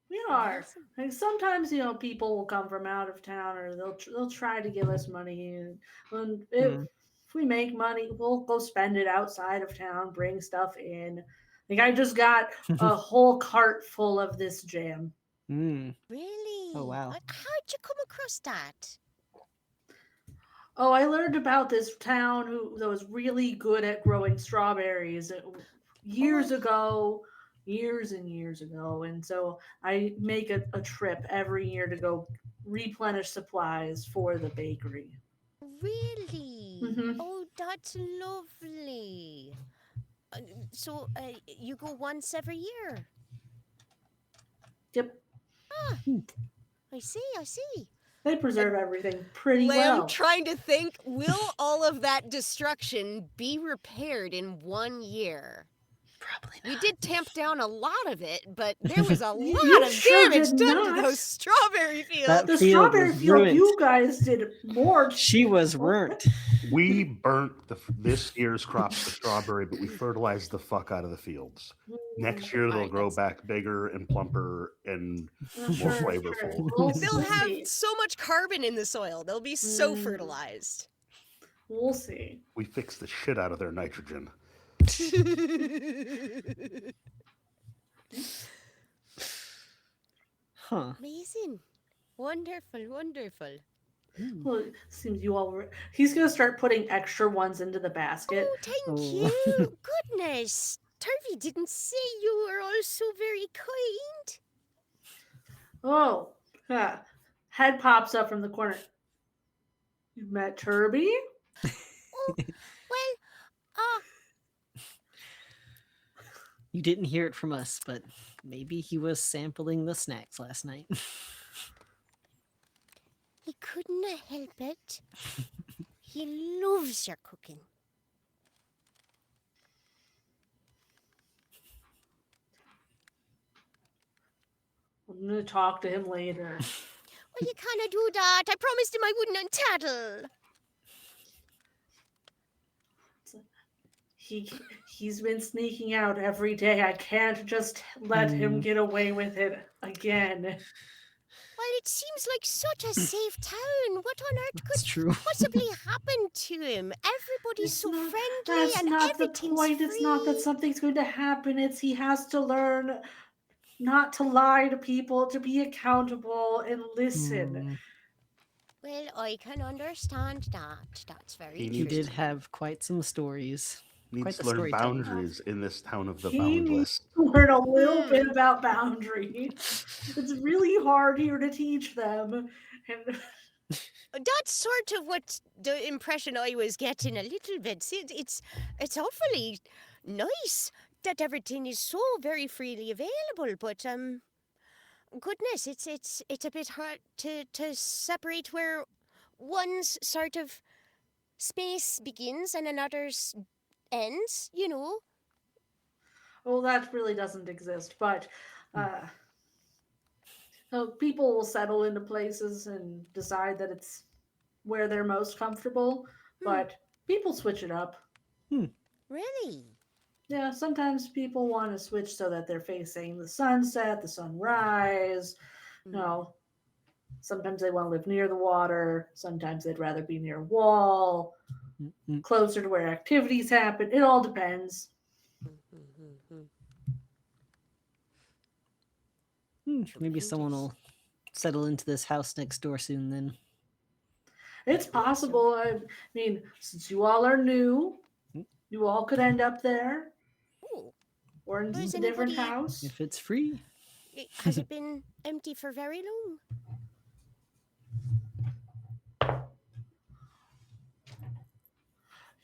We are. Awesome. Like sometimes, people will come from out of town, or they'll try to give us money, and if we make money, we'll go spend it outside of town, bring stuff in. Like I just got a whole cart full of this jam. Really? Oh, wow. How'd you come across that? Oh, I learned about this town that was really good at growing strawberries years ago. Years and years ago, and so I make a trip every year to go replenish supplies for the bakery. Really? Mhm. Oh, that's lovely. So you go once every year? Yep, I see. they preserve everything pretty Lamb well. trying to think, will all of that destruction be repaired in 1 year? We did tamp down a lot of it, but there was a You lot of sure damage did done to not. those strawberry fields. That The field strawberry was field, ruined. you guys did more. She was burnt. We burnt this year's crops of strawberry, but we fertilized the fuck out of the fields. Next year, they'll Fine, grow that's- back bigger and plumper and I'm more sure. flavorful. They'll We'll have see. so much carbon in the soil. They'll be so Mm. fertilized. We'll see. We fixed the shit out of their nitrogen. Huh. Amazing. Wonderful, wonderful. Well, it seems you all were. He's gonna start putting extra ones into the basket. Oh, thank Oh. you. Goodness. Turvy didn't say you were all so very kind. Oh, head pops up from the corner. You met Turby? Oh, well, You didn't hear it from us, but maybe he was sampling the snacks last night. he couldn't help it. He loves your cooking. I'm gonna talk to him later. Well, you can't do that. I promised him I wouldn't untattle. He's been sneaking out every day. I can't just let him get away with it again. Well, it seems like such a safe town. What on earth That's could true. possibly happen to him? Everybody's so friendly That's and not the everything's point. It's not that free. something's going to happen. It's he has to learn not to lie to people, to be accountable and listen. Well, I can understand that. That's very He true. He did have quite some stories. Needs Quite to the learn storyteller. boundaries in this town of the He boundless. needs to learn a little bit about boundaries. It's really hard here to teach them. And That's sort of what the impression I was getting a little bit. See, it's awfully nice that everything is so very freely available, but goodness, it's a bit hard to separate where one's sort of space begins and another's ends, you know. well, that really doesn't exist, but so people will settle into places and decide that it's where they're most comfortable, but people switch it up. Really? Yeah, sometimes people want to switch so that they're facing the sunset, the sunrise. No, sometimes they want to live near the water. Sometimes they'd rather be near a wall, closer to where activities happen. It all depends. Maybe someone will settle into this house next door soon then. It's possible. I mean, since you all are new, you all could end up there Oh, or in Where's a different anybody- house. If it's free. has it been empty for very long?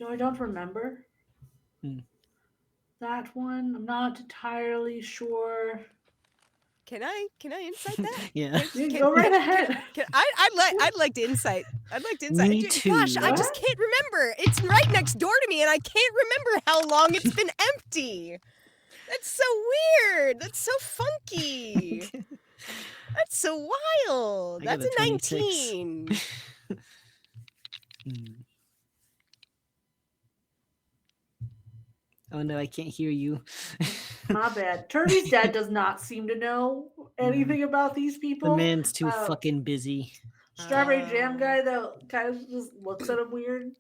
I don't remember that one. I'm not entirely sure. Can I insight that? Yeah. You go right ahead. I'd like to insight. I'd like to insight. Me Gosh, I too. just can't remember. It's right next door to me, and I can't remember how long it's been empty. That's so weird. That's so funky. That's so wild. I got That's a a 26. 19. Oh no, I can't hear you. My bad. Turby's dad does not seem to know anything about these The people. man's too Oh. fucking busy. Strawberry Jam Oh. guy, though, kind of just looks at him weird.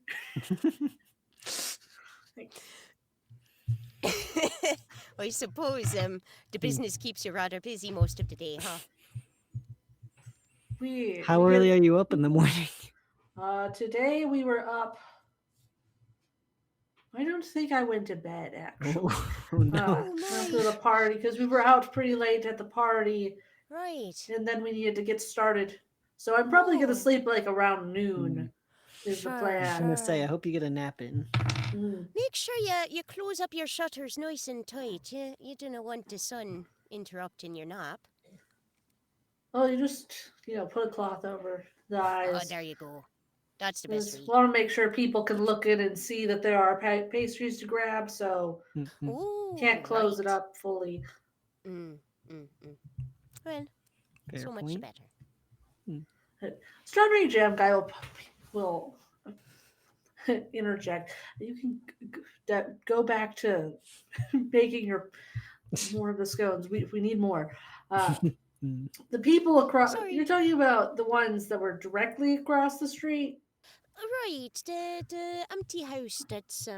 I suppose the business keeps you rather busy most of the day, huh? How early are you up in the morning? Today we were up. I don't think I went to bed actually. Oh no. After the party, because we were out pretty late at the party, Right. and then we needed to get started. So I'm probably Oh. gonna sleep like around noon. Is the Sure, I was plan. gonna say, I hope you get a nap in. Make sure you close up your shutters nice and tight. You don't want the sun interrupting your nap. Oh, you just put a cloth over the eyes. Oh, there you go. That's the best Just way. want to make sure people can look in and see that there are pastries to grab, so Mhm. Oh, can't close it right. up fully. Mm, mm, mm. Well, Fair so much the point. better. Strawberry jam guy will interject. You can go back to making your more of the scones. We need more. Uh, Mm. the people across. Sorry. You're talking about the ones that were directly across the street. Right, the empty house that's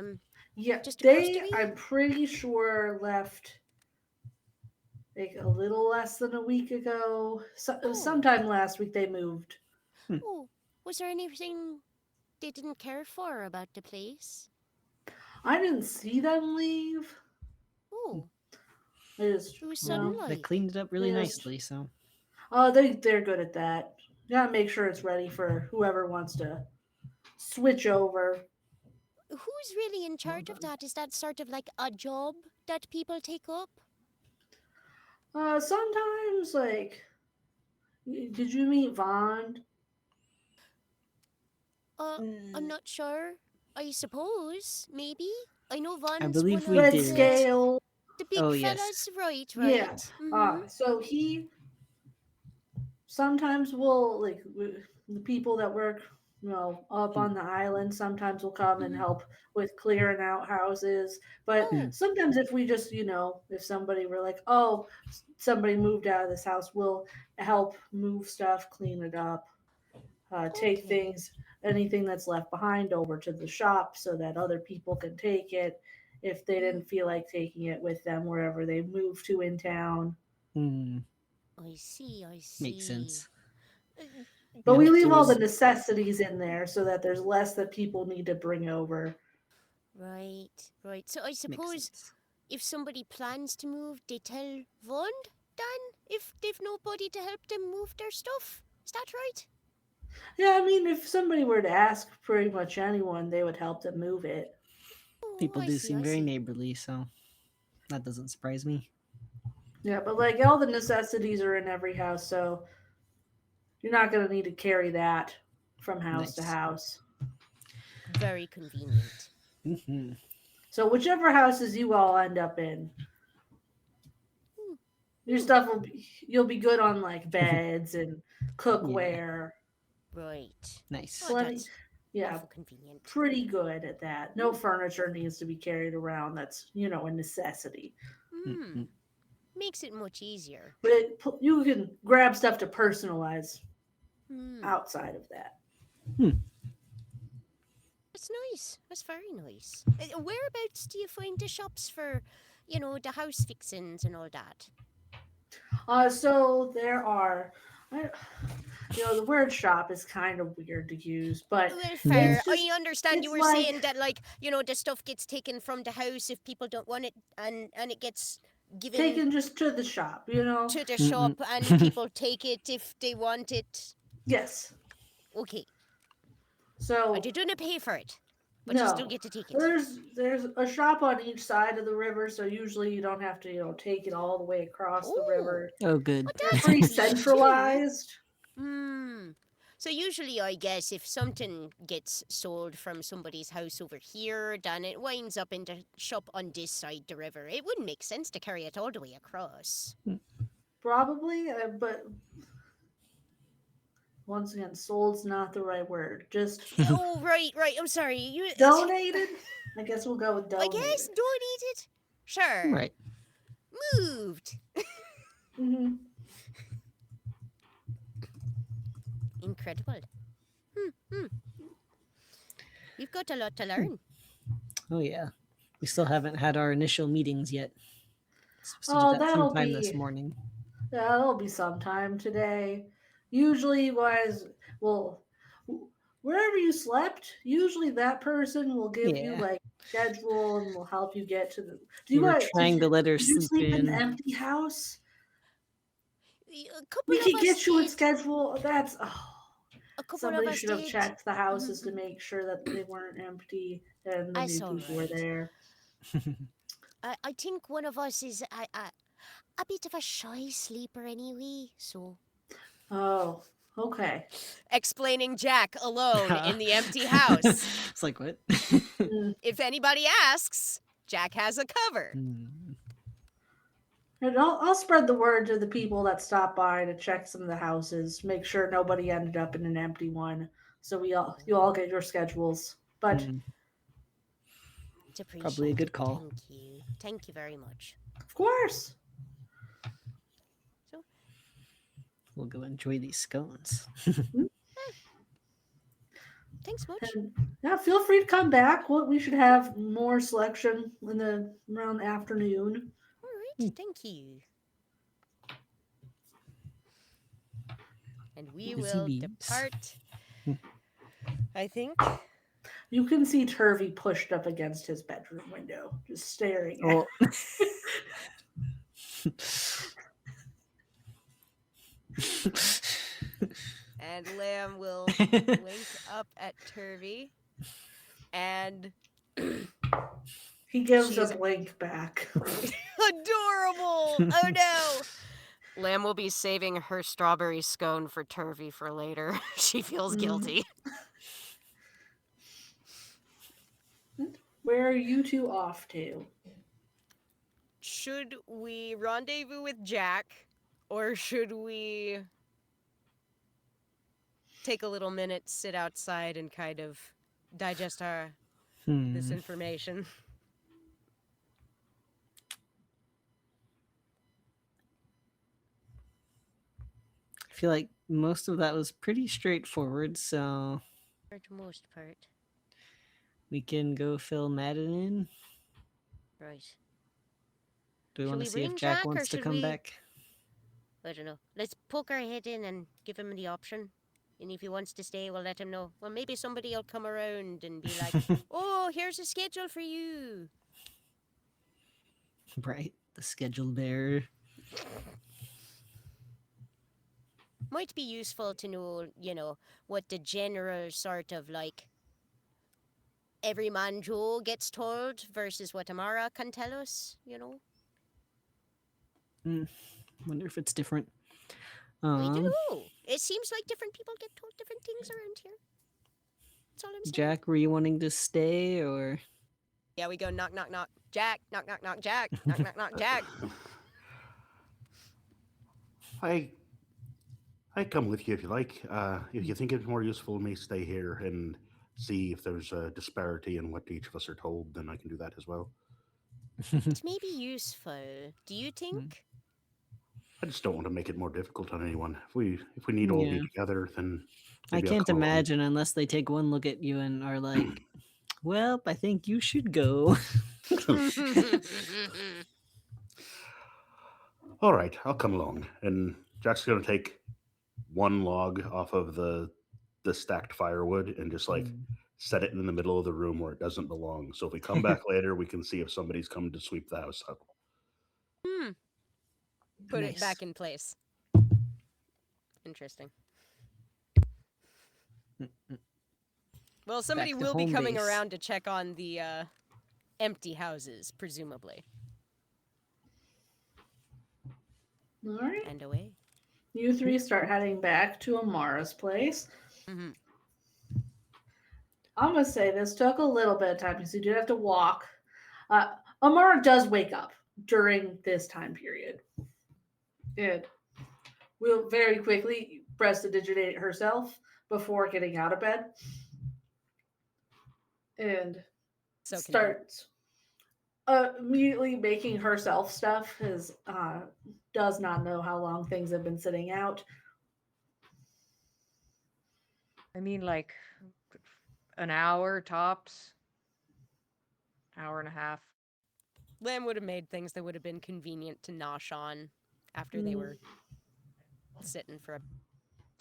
Yeah, just across the they. way. I'm pretty sure left like a little less than a week ago. It was Oh, sometime last week they moved. oh. Was there anything they didn't care for about the place? I didn't see them leave. Oh, They just, it was you sudden Well, know, they like. cleaned it up really they just. nicely, so Oh, they're good at that. You gotta make sure it's ready for whoever wants to switch over. Who's really in charge of that? Is that sort of like a job that people take up? Sometimes like, did you meet Vaughn? Uh, I'm Mm, not sure. I suppose, maybe. I know I Vaughn's one believe we of Red did. Scale. the big Oh yes. fellas, right, Yeah. right. Mm-hmm. So he sometimes will the people that work, up Mm, on the island. Sometimes will come and Mm-hmm. help with clearing out houses. But mm, Oh, sometimes if we just, if somebody were like, oh, somebody moved out of this house, we'll help move stuff, clean it up, take okay. things, anything that's left behind over to the shop so that other people can take it if they Mm, didn't feel like taking it with them wherever they moved to in town. mm, I see, I makes see. sense. Uh, But And we if leave there all the was necessities in there so that there's less that people need to bring over. right, right. So I makes suppose sense. if somebody plans to move, they tell Vaughn then if they've nobody to help them move their stuff. Is that right? Yeah, I mean, if somebody were to ask pretty much anyone, they would help them move it. Oh, People I do see, seem I very see. neighborly, so that doesn't surprise me. Yeah, but like all the necessities are in every house, so you're not going to need to carry that from house to Nice. house. Very convenient. Hmm. So whichever houses you all end up in, Hmm, your hmm. stuff you'll be good on like beds and Yeah. cookware. Right. Nice. Oh, Plenty, that's yeah, awful convenient. pretty good at that. No Hmm. furniture needs to be carried around. That's a necessity. Hmm. Mm-mm. Makes it much easier. But you can grab stuff to personalize Hmm. outside of that. That's nice. That's very nice. Whereabouts do you find the shops for, the house fixings and all that? So there are, I, the word shop is kind of weird to use, but Well, Mm. fair. it's just I understand you it's were like saying that, like, the stuff gets taken from the house if people don't want it, and it gets given taken just to the shop. to the Mm-mm. shop, and people take it if they want it. Yes. Okay. And So you don't pay for it, but you still no, get to take it. there's a shop on each side of the river, so usually you don't have to take it all the way across the Oh, river. Oh, good. well, They're that's pretty handy too. centralized. Hmm. So usually, I guess if something gets sold from somebody's house over here, then it winds up in the shop on this side the river. It wouldn't make sense to carry it all the way across. Probably, but once again, sold's not the right word. Just Oh, right, right. I'm sorry. donated. I guess we'll go with I guess donated. donated. Sure. Right. Moved. Hmm. Incredible. Hmm. We've got a lot to learn. Oh yeah. We still haven't had our initial meetings yet. Supposed to do Oh, that sometime this morning. that'll be sometime today. Usually, you guys will wherever you slept. Usually, that person will give you Yeah. like schedule and will help you get to the. Do We you were guys trying to let her did you sleep sleep in the in. empty house? A couple We of could us get you a did. schedule. A couple of Somebody us should have did. checked the houses to make sure that they weren't empty and the That's new all people were right. there. I think one of us is a bit of a shy sleeper anyway, so. Oh, Okay. Explaining Jack alone in the empty house. It's like, what? Mm. If anybody asks, Jack has a cover. And I'll spread the word to the people that stop by to check some of the houses, make sure nobody ended up in an empty one. So you all get your schedules. But It's appreciated. Probably a good call. Thank you. Thank you very much. of course. We'll go enjoy these scones. Thanks much. And yeah, feel free to come back. We should have more selection in the around afternoon. All right. Thank you. And we Busy will bees. depart. I think. You can see Turvey pushed up against his bedroom window, just staring at Oh. And Lamb will wink up at Turvey. And He gives She's- a blink back. adorable! Oh no! Lamb will be saving her strawberry scone for Turvey for later. She feels guilty. Where are you two off to? Should we rendezvous with Jack, or should we take a little minute, sit outside, and kind of digest this information? I feel like most of that was pretty straightforward, so For the most part. we can go fill Madden in. Right. Do we Shall want we to see bring if Jack Jack, or wants to should come we- back? I don't know. Let's poke our head in and give him the option. And if he wants to stay, we'll let him know. Well, maybe somebody will come around and be like, oh, here's a schedule for you. Right, the schedule bearer. Might be useful to know, what the general sort of like every man Joe gets told versus what Amara can tell us, Wonder if it's different. We don't know. It seems like different people get told different things around here. That's all I'm saying. Jack, were you wanting to stay or? Yeah, we go knock, knock, knock. Jack, knock, knock, knock, Jack. Knock, knock, knock, Jack. I come with you if you like. If you think it's more useful, me stay here and see if there's a disparity in what each of us are told. Then I can do that as well. It may be useful. Do you think? I just don't want to make it more difficult on anyone. If we need all be Yeah. together, then I maybe I'll can't come along. imagine unless they take one look at you and are like, well, I think you should go. All right, I'll come along. And Jack's gonna take one log off of the stacked firewood and just like set it in the middle of the room where it doesn't belong. So if we come back later, we can see if somebody's come to sweep the house up. Put Nice. it back in place. Interesting. Well, somebody Back to will be home coming base. around to check on the empty houses, presumably. All right. And away. You three start heading back to Amara's place. Mhm. I'm gonna say this took a little bit of time because you did have to walk. Amara does wake up during this time period, and will very quickly prestidigitate herself before getting out of bed, and So starts immediately making herself stuff. Because does not know how long things have been sitting out. I mean, like an hour tops, hour and a half. Lamb would have made things that would have been convenient to nosh on after they were sitting for a...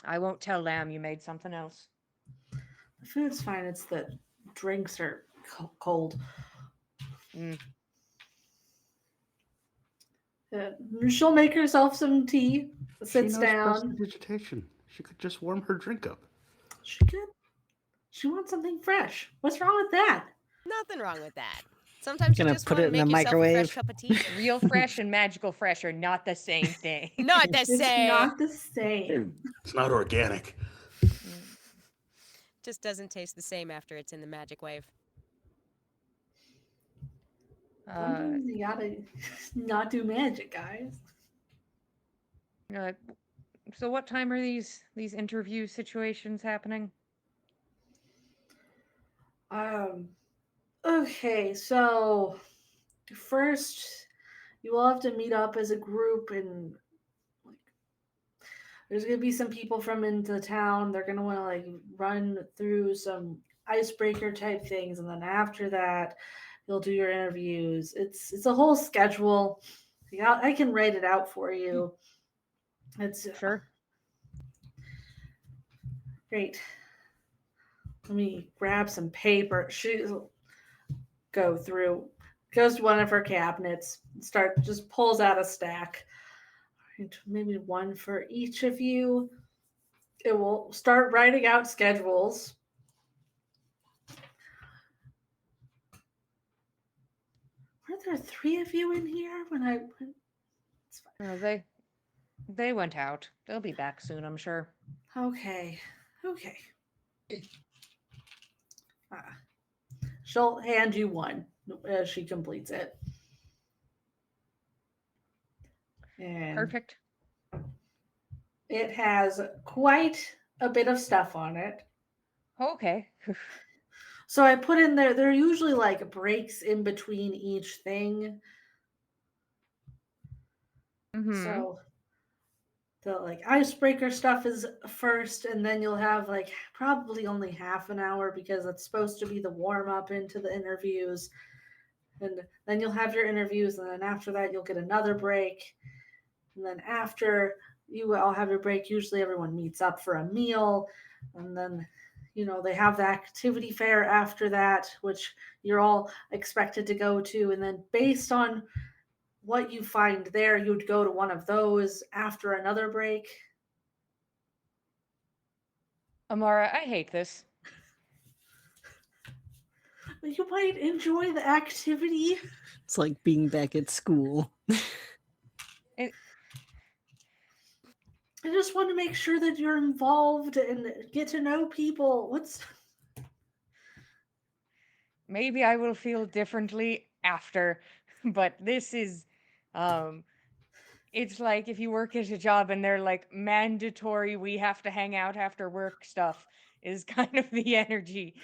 I won't tell Lamb you made something else. The food's fine. It's the drinks are cold. She'll make herself some tea. Sits she knows down. prestidigitation. She could just warm her drink up. She could. She wants something fresh. What's wrong with that? Nothing wrong with that. Sometimes you Gonna just put want it to in make the yourself a fresh microwave. cup of tea. Real fresh and magical fresh are not the same thing. Not the It's same. not the same. It's not organic. Mm. Just doesn't taste the same after it's in the magic wave. Uh, Sometimes you gotta not do magic, guys. uh, so what time are these interview situations happening? Okay, so first you all have to meet up as a group, and like there's gonna be some people from into the town. They're gonna want to like run through some icebreaker type things, and then after that, you'll do your interviews. It's a whole schedule. Yeah, I can write it out for you. It's Sure. great. Let me grab some paper. She'll go through, goes to one of her cabinets, just pulls out a stack. Maybe one for each of you. It will start writing out schedules. Were there 3 of you in here when I went? It's fine. They went out. They'll be back soon, I'm sure. Okay. Okay. She'll hand you one as she completes it. And Perfect. it has quite a bit of stuff on it. Okay. So I put in there, there are usually like breaks in between each thing. Mm-hmm. So the like icebreaker stuff is first, and then you'll have like probably only half an hour because it's supposed to be the warm up into the interviews. And then you'll have your interviews, and then after that, you'll get another break. And then after you all have your break, usually everyone meets up for a meal. And then, they have the activity fair after that, which you're all expected to go to. And then based on what you find there, you'd go to one of those after another break. Amara, I hate this. You might enjoy the activity. It's like being back at school. It, I just want to make sure that you're involved and get to know people. maybe I will feel differently after, but this is it's like if you work at a job and they're like mandatory, we have to hang out after work stuff is kind of the energy.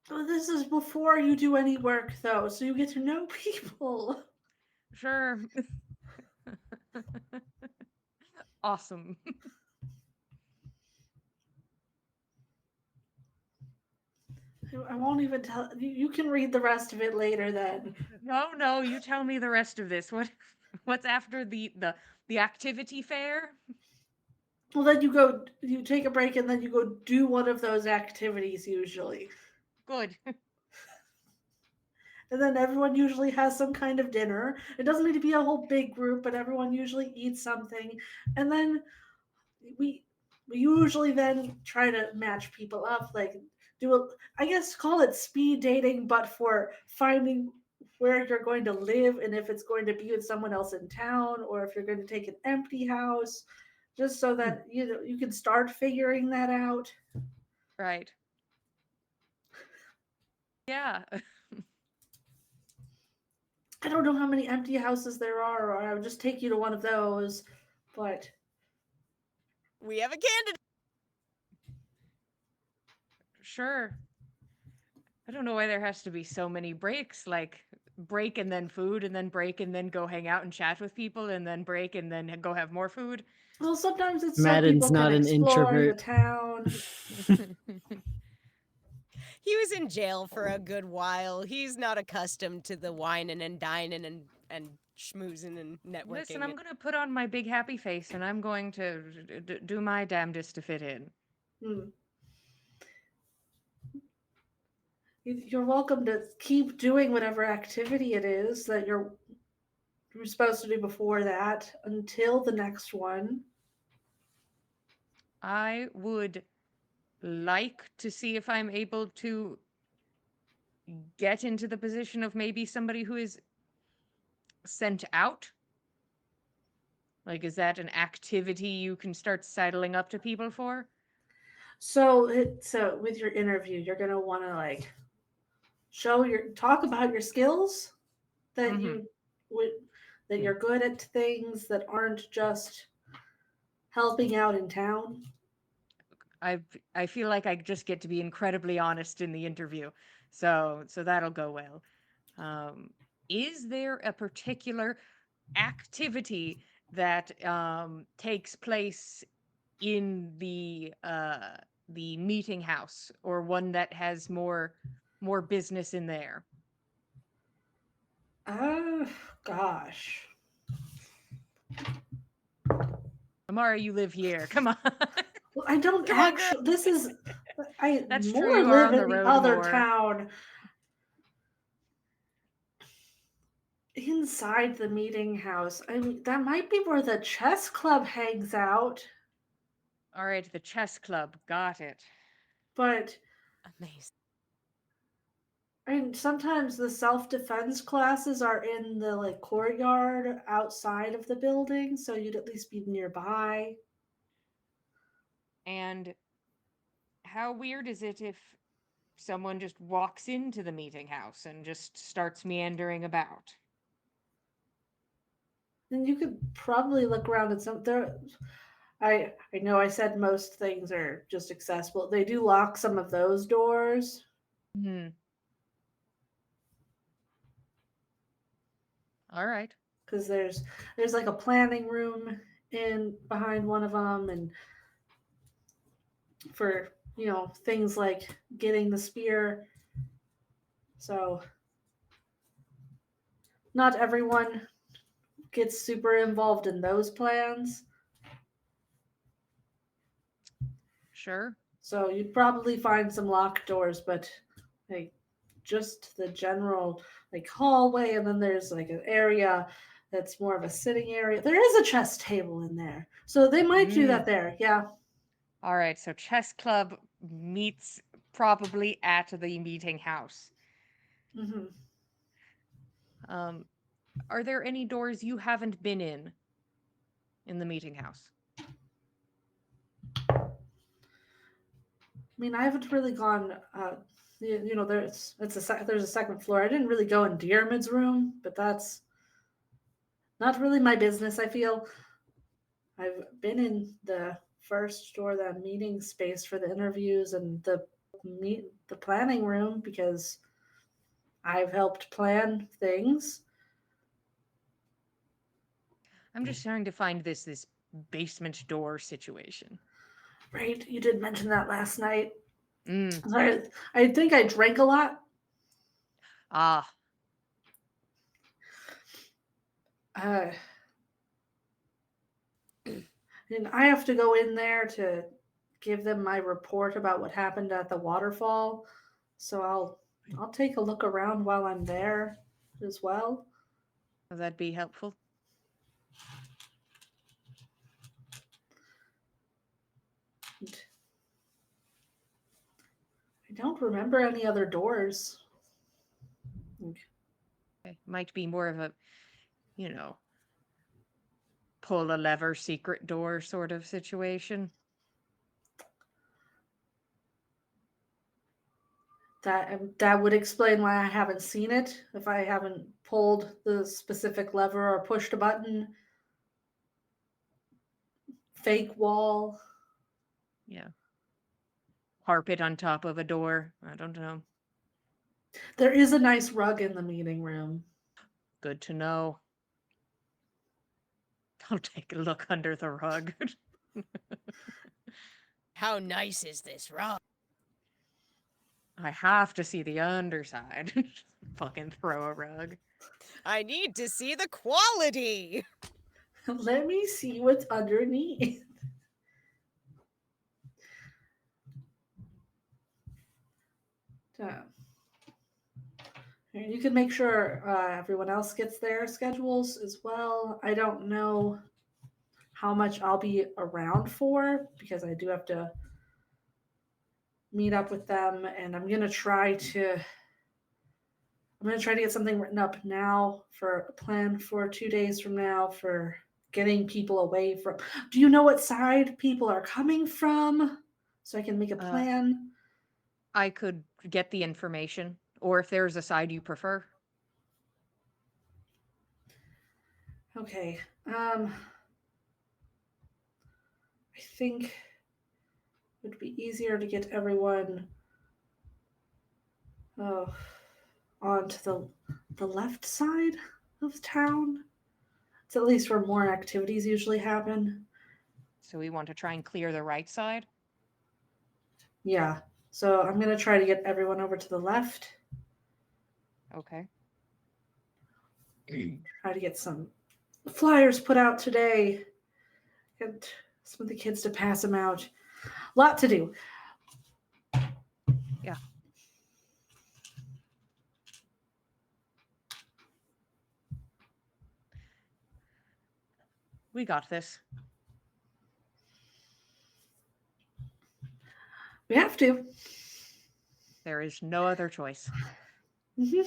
Well, this is before you do any work, though, so you get to know people. Sure. Awesome. I won't even tell you. You can read the rest of it later then. No, you tell me the rest of this. What's after the activity fair? Well, then you take a break, and then you go do one of those activities usually. Good. And then everyone usually has some kind of dinner. It doesn't need to be a whole big group, but everyone usually eats something. And then we usually then try to match people up, like I guess call it speed dating, but for finding where you're going to live and if it's going to be with someone else in town or if you're going to take an empty house, just so that you can start figuring that out. Right. Yeah. I don't know how many empty houses there are, or I would just take you to one of those, but We have a candidate. Sure. I don't know why there has to be so many breaks, like break and then food and then break and then go hang out and chat with people and then break and then go have more food. well, sometimes it's so Madden's people not can an explore the introvert. town. He was in jail for a good while. He's not accustomed to the whining and dining and schmoozing and networking. Listen, I'm going to put on my big happy face and I'm going to do my damnedest to fit in. You're welcome to keep doing whatever activity it is that you're supposed to do before that until the next one. I would like to see if I'm able to get into the position of maybe somebody who is sent out. Like, is that an activity you can start sidling up to people for? So with your interview, you're gonna want to like talk about your skills that Mhm. you would that you're good at things that aren't just helping out in town. I feel like I just get to be incredibly honest in the interview, so that'll go well. Is there a particular activity that takes place in the meeting house, or one that has more business in there? Uh, gosh. Amara, you live here. Come on. Well, I don't Come on, girl. actually. This is I That's true. more You are live on the in the road other more. town inside the meeting house. I mean, that might be where the chess club hangs out, All right, the chess club. Got it. but Amazing. and sometimes the self-defense classes are in the like courtyard outside of the building, so you'd at least be nearby. And how weird is it if someone just walks into the meeting house and just starts meandering about? Then you could probably look around at some there. I know I said most things are just accessible. They do lock some of those doors Hmm. All right. because there's like a planning room in behind one of them, and for things like getting the spear. So not everyone gets super involved in those plans. Sure. So you'd probably find some locked doors, but like just the general like hallway, and then there's like an area that's more of a sitting area. There is a chess table in there, so they might do that there. Yeah. All right, so chess club meets probably at the meeting house. Hmm. Are there any doors you haven't been in the meeting house? I mean, I haven't really gone. There's a second floor. I didn't really go in Diarmid's room, but that's not really my business. I feel I've been in the first door, that meeting space for the interviews, and the planning room because I've helped plan things. I'm just trying to find this basement door situation. Right, you did mention that last night. Mm. I think I drank a lot. Ah, Uh, and I have to go in there to give them my report about what happened at the waterfall. So I'll take a look around while I'm there as well. would that be helpful? And I don't remember any other doors. Okay. Might be more of a, you know, pull a lever secret door sort of situation. That would explain why I haven't seen it. If I haven't pulled the specific lever or pushed a button, fake wall. Yeah. Carpet on top of a door. I don't know. There is a nice rug in the meeting room. Good to know. I'll take a look under the rug. How nice is this rug? I have to see the underside. Fucking throw a rug. I need to see the quality. Let me see what's underneath. And you can make sure everyone else gets their schedules as well. I don't know how much I'll be around for because I do have to meet up with them, and I'm gonna try to get something written up now for a plan for 2 days from now for getting people away from. Do you know what side people are coming from, so I can make a plan? I could get the information, or if there's a side you prefer. Okay. I think it would be easier to get everyone onto the left side of town. It's at least where more activities usually happen. So we want to try and clear the right side. Yeah. So I'm gonna try to get everyone over to the left. Okay. Try to get some flyers put out today. Get some of the kids to pass them out. Lot to do. Yeah. We got this. We have to. There is no other choice. Mm-hmm.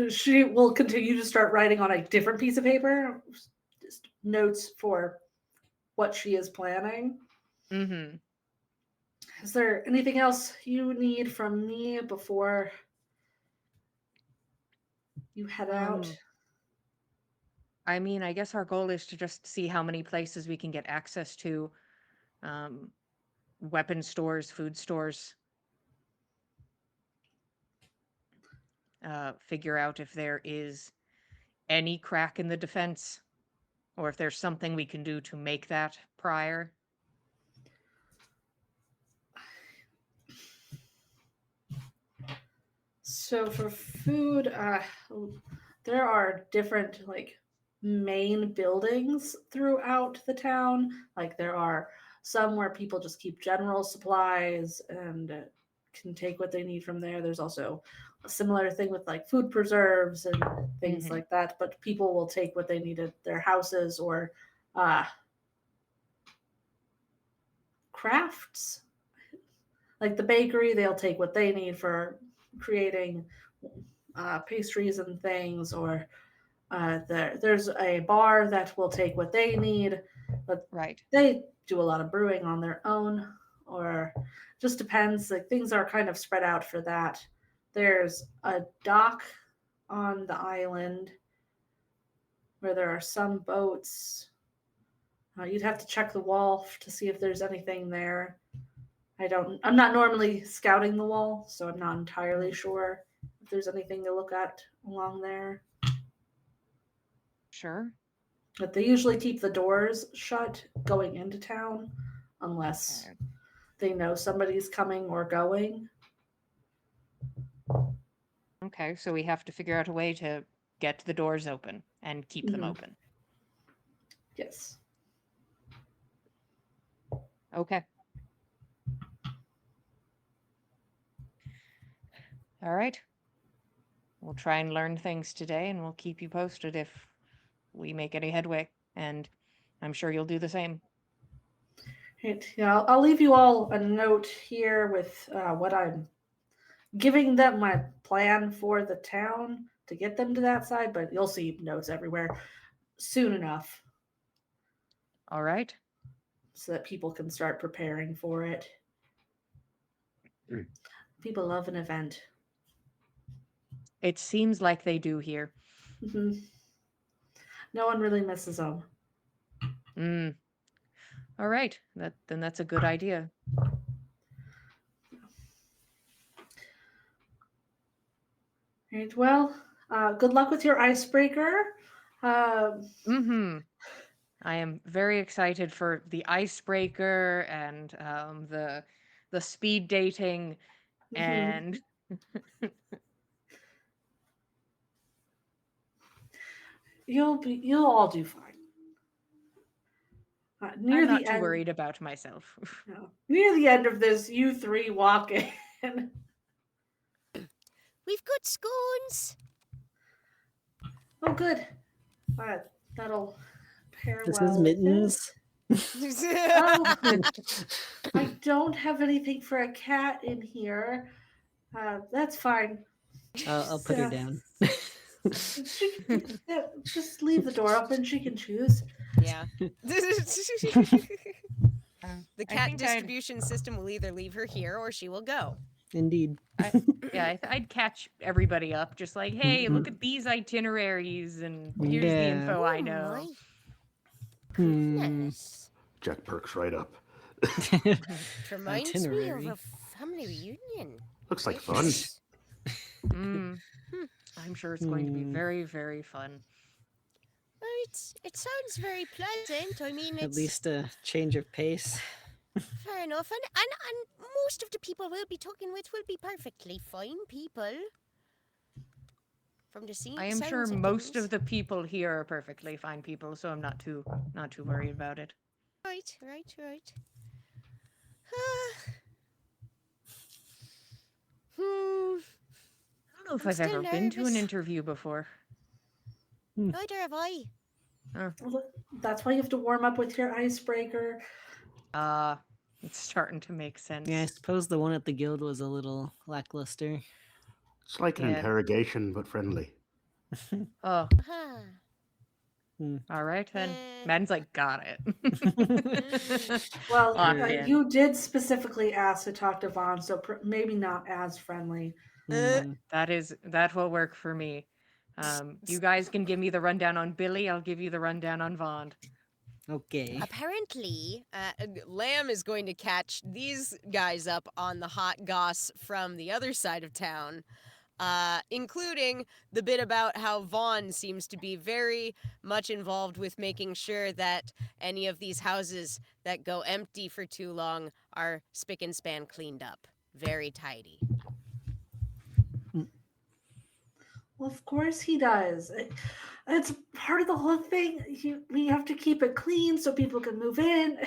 She will continue to start writing on a different piece of paper, just notes for what she is planning. Mm-hmm. Is there anything else you need from me before you head out? I mean, I guess our goal is to just see how many places we can get access to. Weapon stores, food stores. Figure out if there is any crack in the defense, or if there's something we can do to make that prior. So for food, there are different main buildings throughout the town. Like there are some where people just keep general supplies and can take what they need from there. There's also a similar thing with like food preserves and things like that. But people will take what they need at their houses or crafts. Like the bakery, they'll take what they need for creating pastries and things, or there's a bar that will take what they need, but they do a lot of brewing on their own, or just depends. Like things are kind of spread out for that. There's a dock on the island where there are some boats. You'd have to check the wall to see if there's anything there. I'm not normally scouting the wall, so I'm not entirely sure if there's anything to look at along there. Sure. But they usually keep the doors shut going into town unless they know somebody's coming or going. Okay, so we have to figure out a way to get the doors open and keep them open. Yes. Okay. All right. We'll try and learn things today, and we'll keep you posted if we make any headway. And I'm sure you'll do the same. Right. Yeah, I'll leave you all a note here with what I'm giving them, my plan for the town to get them to that side, but you'll see notes everywhere soon enough. All right. So that people can start preparing for it. People love an event. It seems like they do here. Mm-hmm. No one really misses them. All right. Then that's a good idea. Right. Well, good luck with your icebreaker. I am very excited for the icebreaker and the speed dating and you'll all do fine. Near I'm not the too end, worried about myself. no, near the end of this, you three walk in. We've got scones. Oh, good. That'll pair This well is with Mittens. I don't have anything for a cat in here. That's fine. I'll put her down. Yeah, just leave the door open. She can choose. Yeah. The I cat think distribution system will either leave her here or she will go. Indeed. I'd catch everybody up, just like, hey, look at these itineraries, and here's the Yeah. info I Oh know. my Hmm. goodness. Jack perks right up. It reminds me of Itinerary. a family reunion. Looks like It fun. does. Mm. I'm sure it's going to be very, very fun. Well, it sounds very pleasant. I mean, At it's least a change of pace. fair enough. And most of the people we'll be talking with will be perfectly fine people. From the scene, I am sure sounds of most things. of the people here are perfectly fine people, so I'm not too worried about it. Right. Hmm. I don't know if I'm I've still ever been to an nervous. interview before. Neither have I. Well, that's why you have to warm up with your icebreaker. It's starting to make sense. Yeah, I suppose the one at the guild was a little lackluster. It's like an Yeah. interrogation, but friendly. Oh, Aha. all right then. Eh. Madden's like, got it. Well, Locked in. you did specifically ask to talk to Vaughn, so maybe not as friendly. That will work for me. You guys can give me the rundown on Billy. I'll give you the rundown on Vaughn. Okay. Apparently, Lamb is going to catch these guys up on the hot goss from the other side of town, including the bit about how Vaughn seems to be very much involved with making sure that any of these houses that go empty for too long are spick and span cleaned up. Very tidy. Well, of course he does. It's part of the whole thing. We have to keep it clean so people can move in.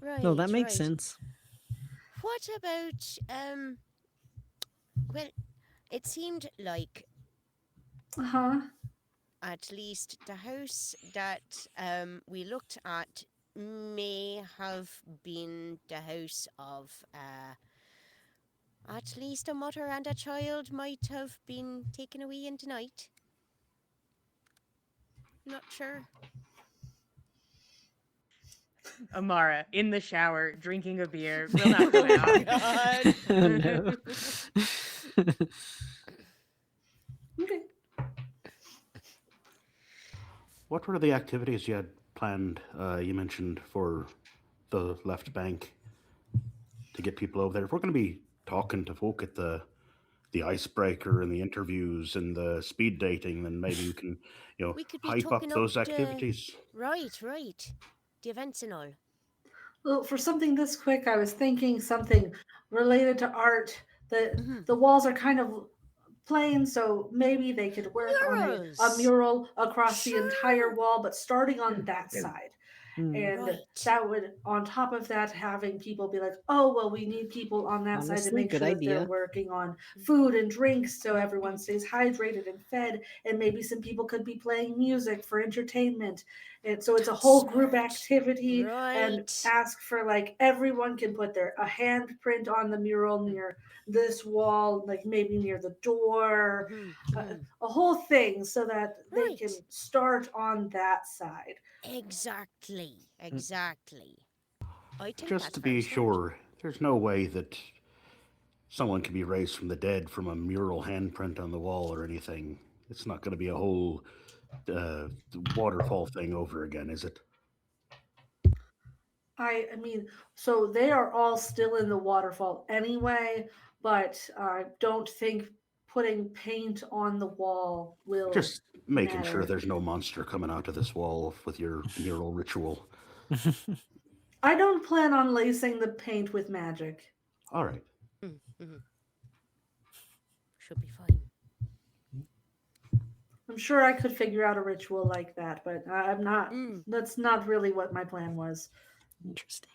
right. No, that makes right. sense. What about well, it seemed like Uh-huh. at least the house that we looked at may have been the house of at least a mother and a child might have been taken away in the night. Not sure. Amara in the shower drinking a beer. Will not go out. God. No. Okay. What were the activities you had planned? You mentioned for the left bank to get people over there. If we're going to be talking to folk at the icebreaker and the interviews and the speed dating, then maybe we can, We could be hype up talking up those the- activities. Right. The events and all. Well, for something this quick, I was thinking something related to art. Mhm. The walls are kind of plain, so maybe they could work on a Murals. mural across the Sure. entire wall, but starting on that Yeah. side. Hmm. And Right. that would, on top of that, having people be like, oh, well, we need people on that side to Honestly, make good sure that they're idea. working on food and drinks so everyone stays hydrated and fed. And maybe some people could be playing music for entertainment. And so it's a That's whole group smart. activity. And Right. ask for like everyone can put a handprint on the mural near this wall, like maybe near the door, Mhm, a, mhm. a whole thing so that they can Right. start on that side. Exactly. I think Just that's to very be smart. sure, there's no way that someone can be raised from the dead from a mural handprint on the wall or anything. It's not going to be a whole waterfall thing over again, is it? I mean, so they are all still in the waterfall anyway, but I don't think putting paint on the wall will Just making sure matter. there's no monster coming out of this wall with your mural ritual. I don't plan on lacing the paint with magic. All right. Mhm. Should be fine. I'm sure I could figure out a ritual like that, but I'm not. Mm. That's not really what my plan was. Interesting.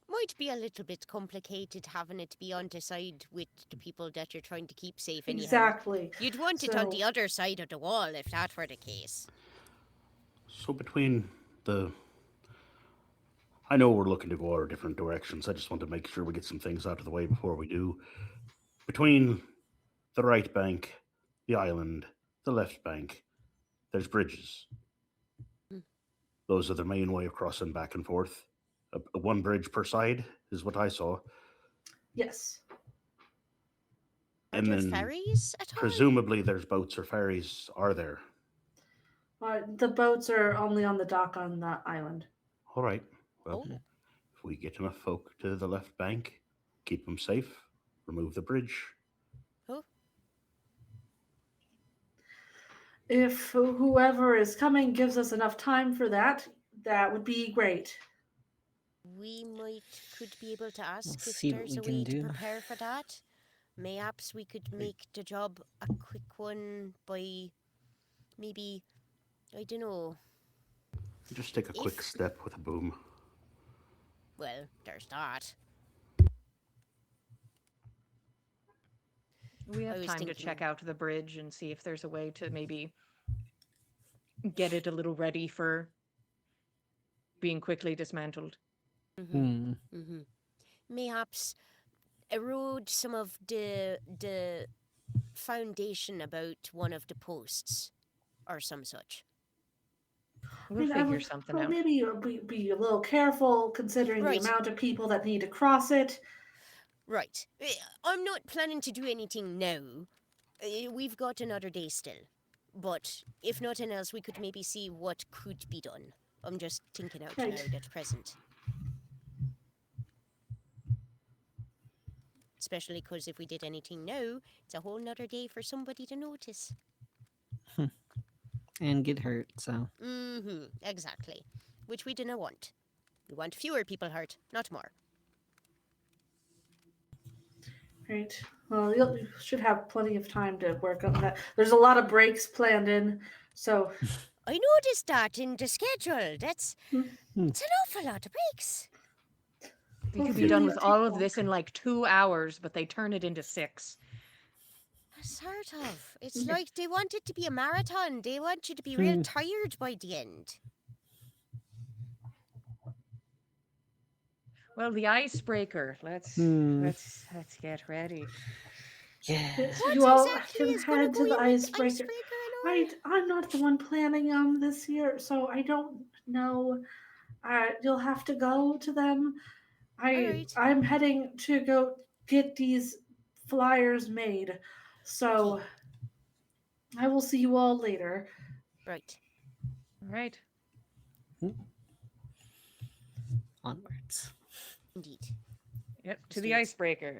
Might be a little bit complicated having it be on the side with the people that you're trying to keep safe anyhow. Exactly. You'd want it on So- the other side of the wall if that were the case. So between the, I know we're looking to go our different directions. I just want to make sure we get some things out of the way before we do. Between the right bank, the island, the left bank, there's bridges. Hmm. Those are the main way of crossing back and forth. One bridge per side is what I saw. Yes. Are And there then ferries at all? presumably there's boats or ferries, are there? The boats are only on the dock on the island. All right. Well, Oh. if we get enough folk to the left bank, keep them safe, remove the bridge. Oh, If whoever is coming gives us enough time for that, that would be great. we could be able to ask if see what there's we a can way to do. prepare for that. Mayhaps we could make the job a quick one by maybe, I don't know. Just take a quick If- step with a boom. Well, there's that. We I have was time to thinking- check out the bridge and see if there's a way to maybe get it a little ready for being quickly dismantled. Mm-hmm. Mm-hmm. Mayhaps erode some of the foundation about one of the posts or some such. We'll I figure would- something well, out. maybe be a little careful considering Right. the amount of people that need to cross it. Right. I'm not planning to do anything now. We've got another day still. But if nothing else, we could maybe see what could be done. I'm just thinking out Right. loud at present. Especially because if we did anything now, it's a whole nother day for somebody to notice. And get hurt, so. Mm-hmm. Exactly. Which we didn't want. We want fewer people hurt, not more. Right. Well, you should have plenty of time to work on that. There's a lot of breaks planned in, so I noticed that in the schedule. That's Hmm. it's an awful lot of breaks. We Well, could be feeling done it with take all of long. this in like 2 hours, but they turn it into 6. Sort of. It's like they want it to be a marathon. They want you to be real tired by the end. Well, the icebreaker. Let's get ready. Yeah. What you all exactly can is going to head go to the in with icebreaker. icebreaker and all? I'm not the one planning this year, so I don't know. You'll have to go to them. Alright. I'm heading to go get these flyers made, so Okay. I will see you all later. Right. All right. Onwards. Indeed. Yep, to the Sweet. icebreaker.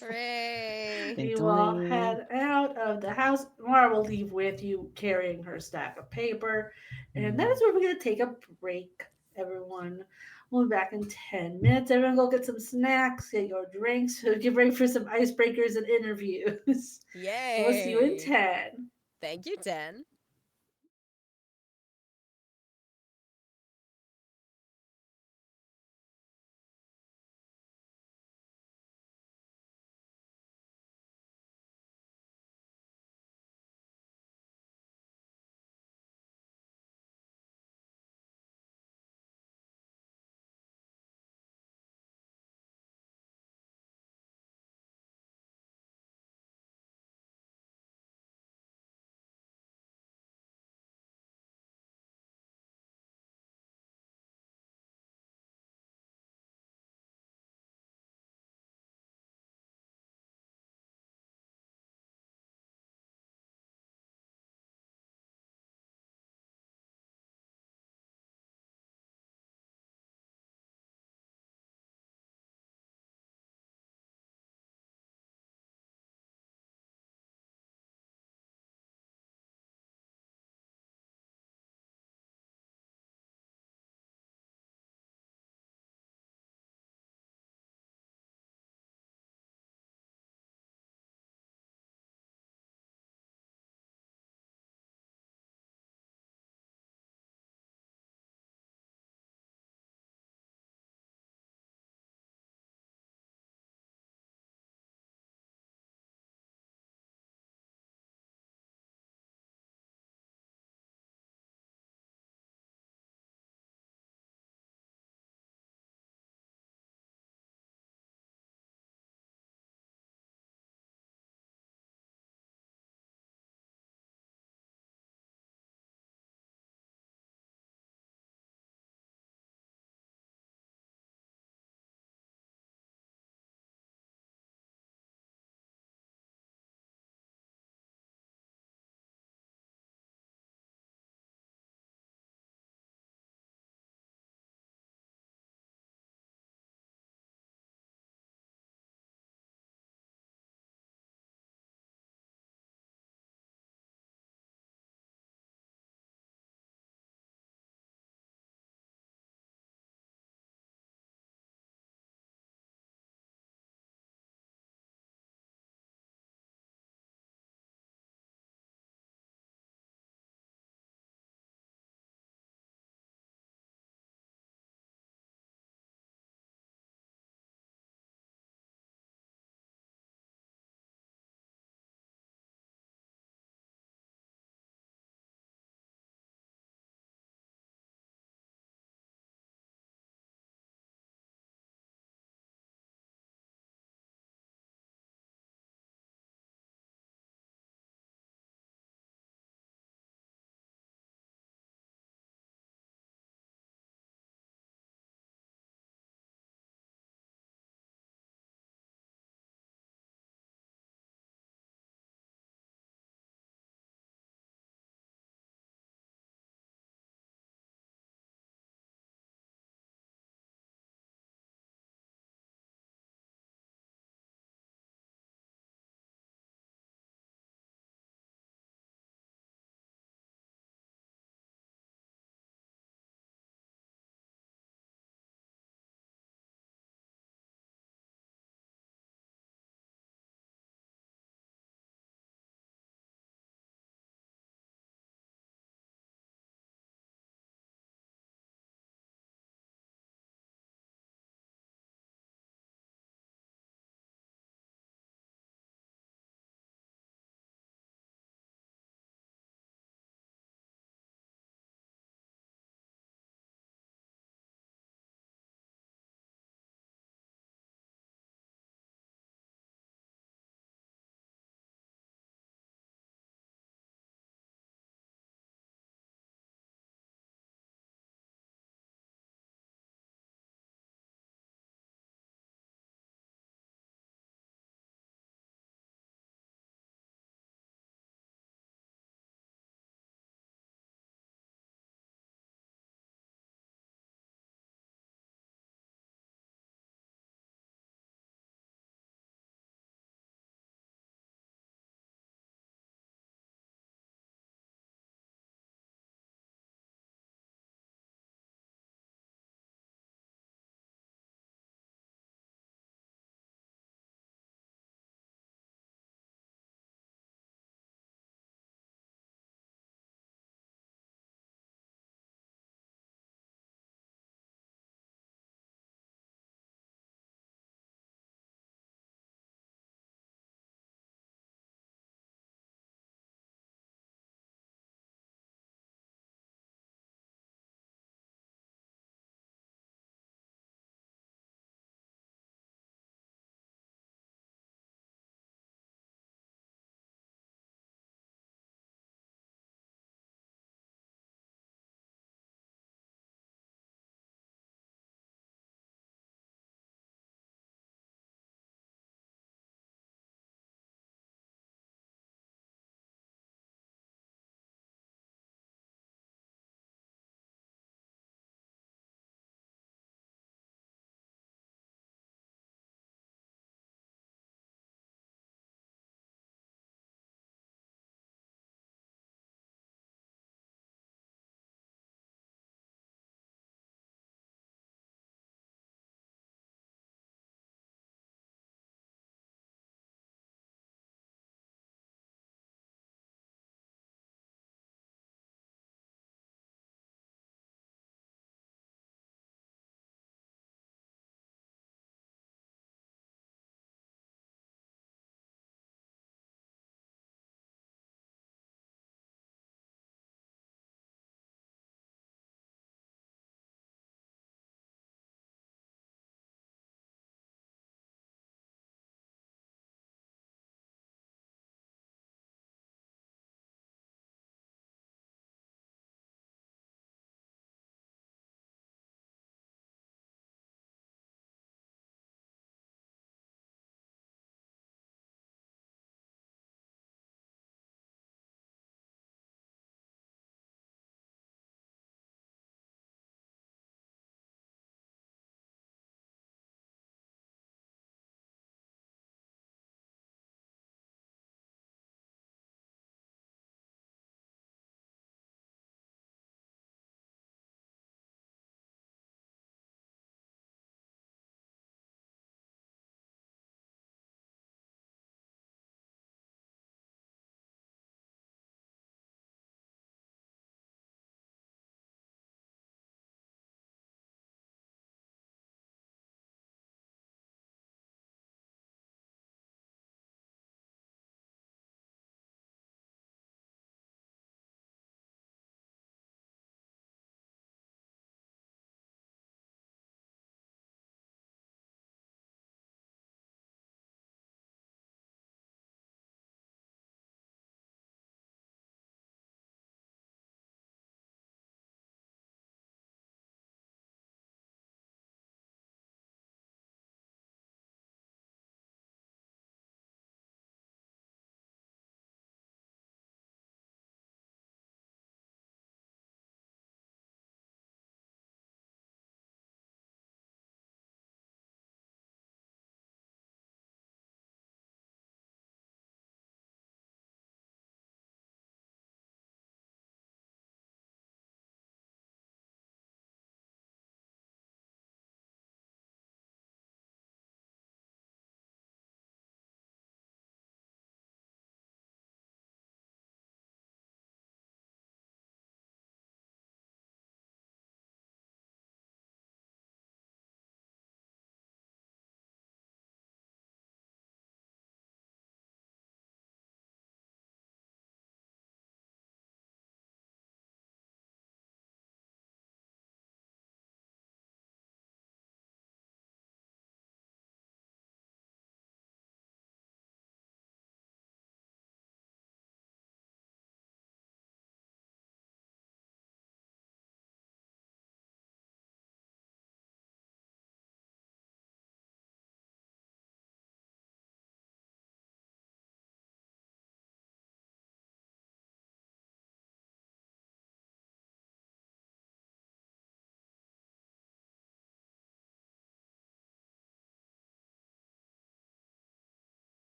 Hooray! You all Victory. head out of the house. Mara will leave with you carrying her stack of paper. And that is where we're going to take a break, everyone. We'll be back in 10 minutes. Everyone go get some snacks, get your drinks, get ready for some icebreakers and interviews. Yay! We'll see you in 10. Thank you, Dan.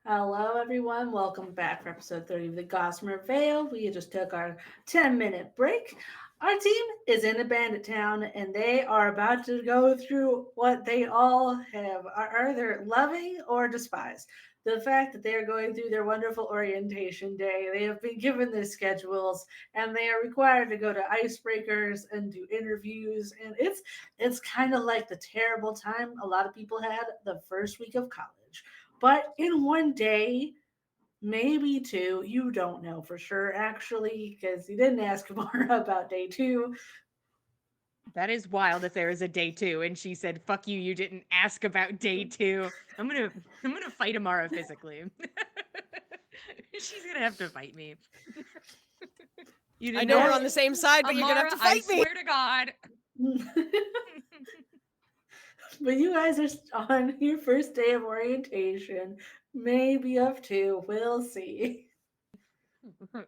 Hello, everyone. Welcome back for episode 30 of the Gossamer Veil. We just took our 10-minute break. Our team is in a bandit town, and they are about to go through what they all have are either loving or despise. The fact that they are going through their wonderful orientation day, they have been given their schedules, and they are required to go to icebreakers and do interviews. And it's kind of like the terrible time a lot of people had the first week of college. But in one day, maybe two, you don't know for sure, actually, because you didn't ask more about day two. That is wild if there is a day 2 and she said, "Fuck you, you didn't ask about day 2." I'm gonna fight Amara physically. She's gonna have to fight me. You I didn't know we're ask. on the same side, but you're gonna have to Amara, I fight me. swear to God. But you guys are on your first day of orientation, maybe of two. We'll see. I'm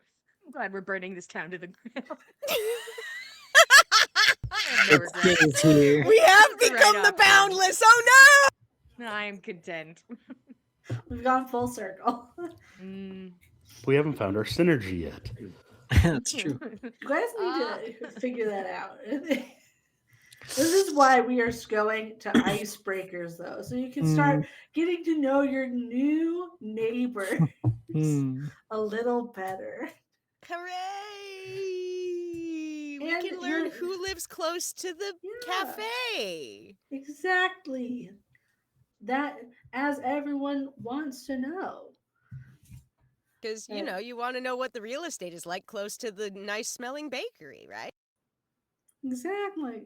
glad we're burning this town to the ground. I have no It regrets. stays here. We have It's the become right the option. boundless. Oh I am content. We've gone full circle. Mm. We haven't found our synergy yet. That's true. You guys need to figure that out. This is why we are going to icebreakers, though, so you can start getting to know your new neighbors Hmm. a little better. no! Hooray! We And can learn you're- who lives close to the Yeah. cafe. Exactly. That, as everyone wants to know. Because, you Yeah. know, you want to know what the real estate is like close to the nice smelling bakery, right? Exactly.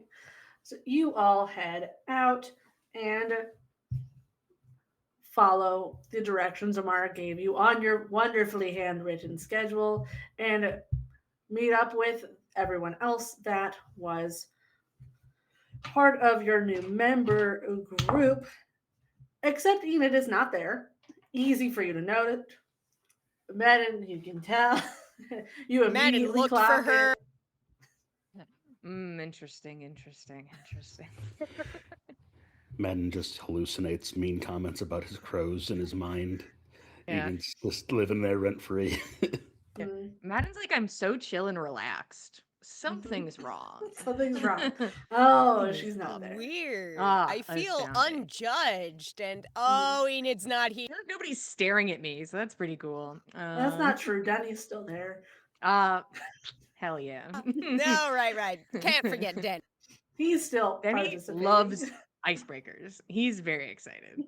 So you all head out and follow the directions Amara gave you on your wonderfully handwritten schedule and meet up with everyone else that was part of your new member group, except Enid is not there. Easy for you to note. Madden, you can tell. You Madden immediately looked for clock her. it. Interesting. Men just hallucinates mean comments about his crows in his mind. Yeah. Enid's just living there rent free. Yeah. Mm, Madden's like, I'm so chill and relaxed. Something's wrong. Something's wrong. Oh, Something she's is not there. Weird. Ah, I feel astounding. unjudged, and oh, Enid's not here. I feel like nobody's staring at me, so that's pretty cool. That's not true. Denny's still there. Hell yeah. No, right. Can't forget Den. He's still Denny participating. loves icebreakers. He's very excited.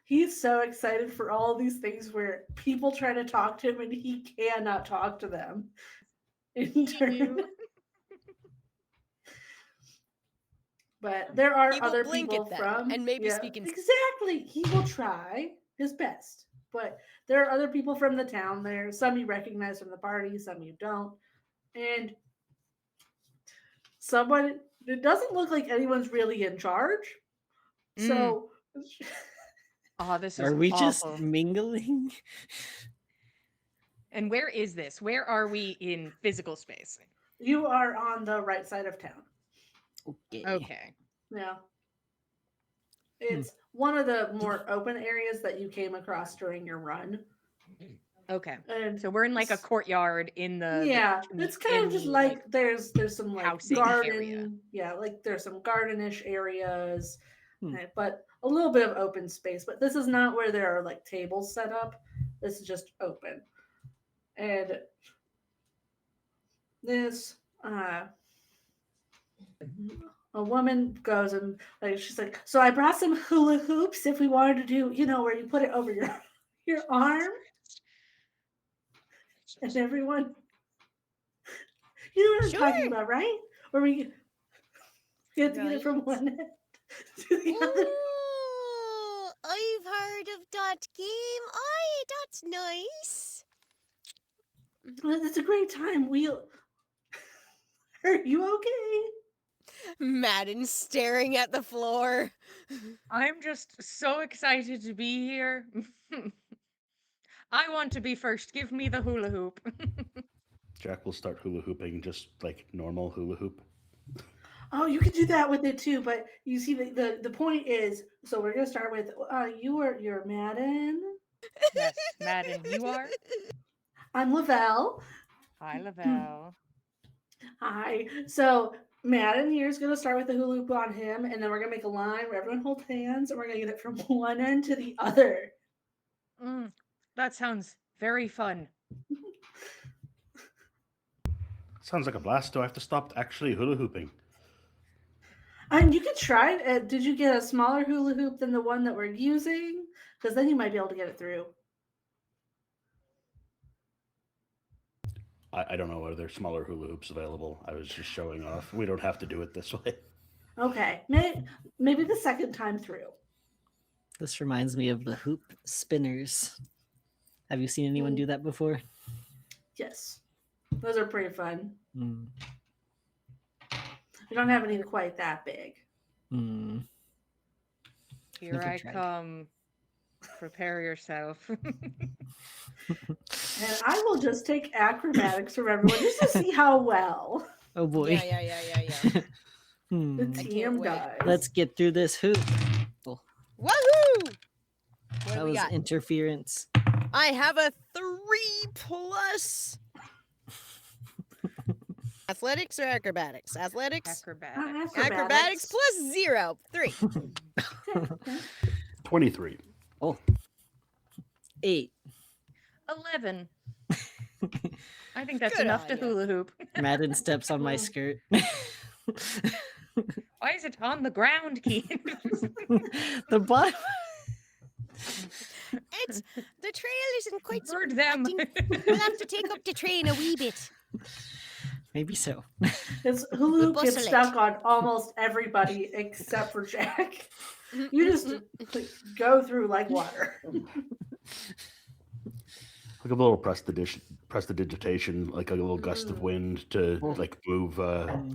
He's so excited for all these things where people try to talk to him and he cannot talk to them. In turn. But there are He will other blink people at them from and maybe speak in- exactly. He will try his best, but there are other people from the town there. Some you recognize from the party, some you don't, and someone. It doesn't look like anyone's really in charge. So, Oh, this is Are we just awful. mingling? And where is this? Where are we in physical space? you are on the right side of town. Okay. Okay. Yeah. It's one of the more open areas that you came across during your run. Okay. And So we're in like a courttyard in the yeah, in the- it's kind in of just the, like there's some like housing garden, area. yeah, like there's some gardenish areas, Hmm. but a little bit of open space. But this is not where there are like tables set up. This is just open, and this a woman goes and like she's like, so I brought some hula hoops if we wanted to do, where you put it over your arm, and everyone, you know what I'm talking Sure. about, right? Where we get to get it from Right. one end to the other. Oh, I've heard of that game. Aye, that's nice. It's a great time. Are you okay? Madden staring at the floor. I'm just so excited to be here. I want to be first. Give me the hula hoop. Jack will start hula hooping just like normal hula hoop. Oh, you can do that with it too. But you see, the point is, so we're gonna start with you're Madden. Yes, Madden, you are? I'm Lavelle. Hi, Lavelle. Hi. So Madden here is going to start with the hula hoop on him, and then we're going to make a line where everyone holds hands, and we're going to get it from one end to the other. That sounds very fun. Sounds like a blast. Do I have to stop actually hula hooping? And you could try it. Did you get a smaller hula hoop than the one that we're using? Because then you might be able to get it through. I don't know. Are there smaller hula hoops available? I was just showing off. We don't have to do it this way. Okay. Maybe the second time through. This reminds me of the hoop spinners. Have you seen anyone do that before? Yes. Those are pretty fun. Mm. We don't have any quite that big. Mm. Here Never I tried. come. Prepare yourself. And I will just take acrobatics from everyone just to see how well Oh boy. Yeah. Hmm. the I can't team wait. does. Let's get through this hoop. Woohoo! What That do we was got? interference. I have a 3+. Athletics or acrobatics? Athletics. Acrobatics. Acrobatics plus 0. 3. 23. Oh. 8. 11. I think that's Good enough on to ya. hula hoop. Madden steps on my skirt. Why is it on the ground, Keen? The bottom. It's the trail isn't quite so. Heard them. We'll have to take up the train a wee bit. Maybe so. His hula hoop gets bustle it. stuck on almost everybody except for Jack. You just go through like water. Like a little prestidigitation, like a little gust of wind to like move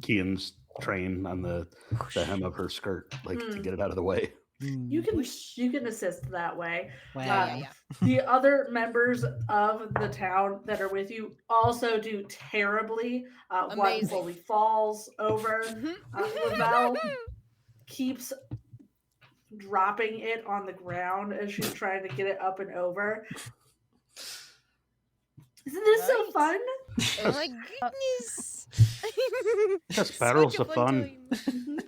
Kian's train on the hem of her skirt, like to get it out of the way. You can assist that way. Wow. Yeah. The other members of the town that are with you also do terribly. One Amazing. fully falls over. Lavelle keeps dropping it on the ground as she's trying to get it up and over. Isn't this so Right. fun? Oh my goodness. Just Such barrels a of fun. time.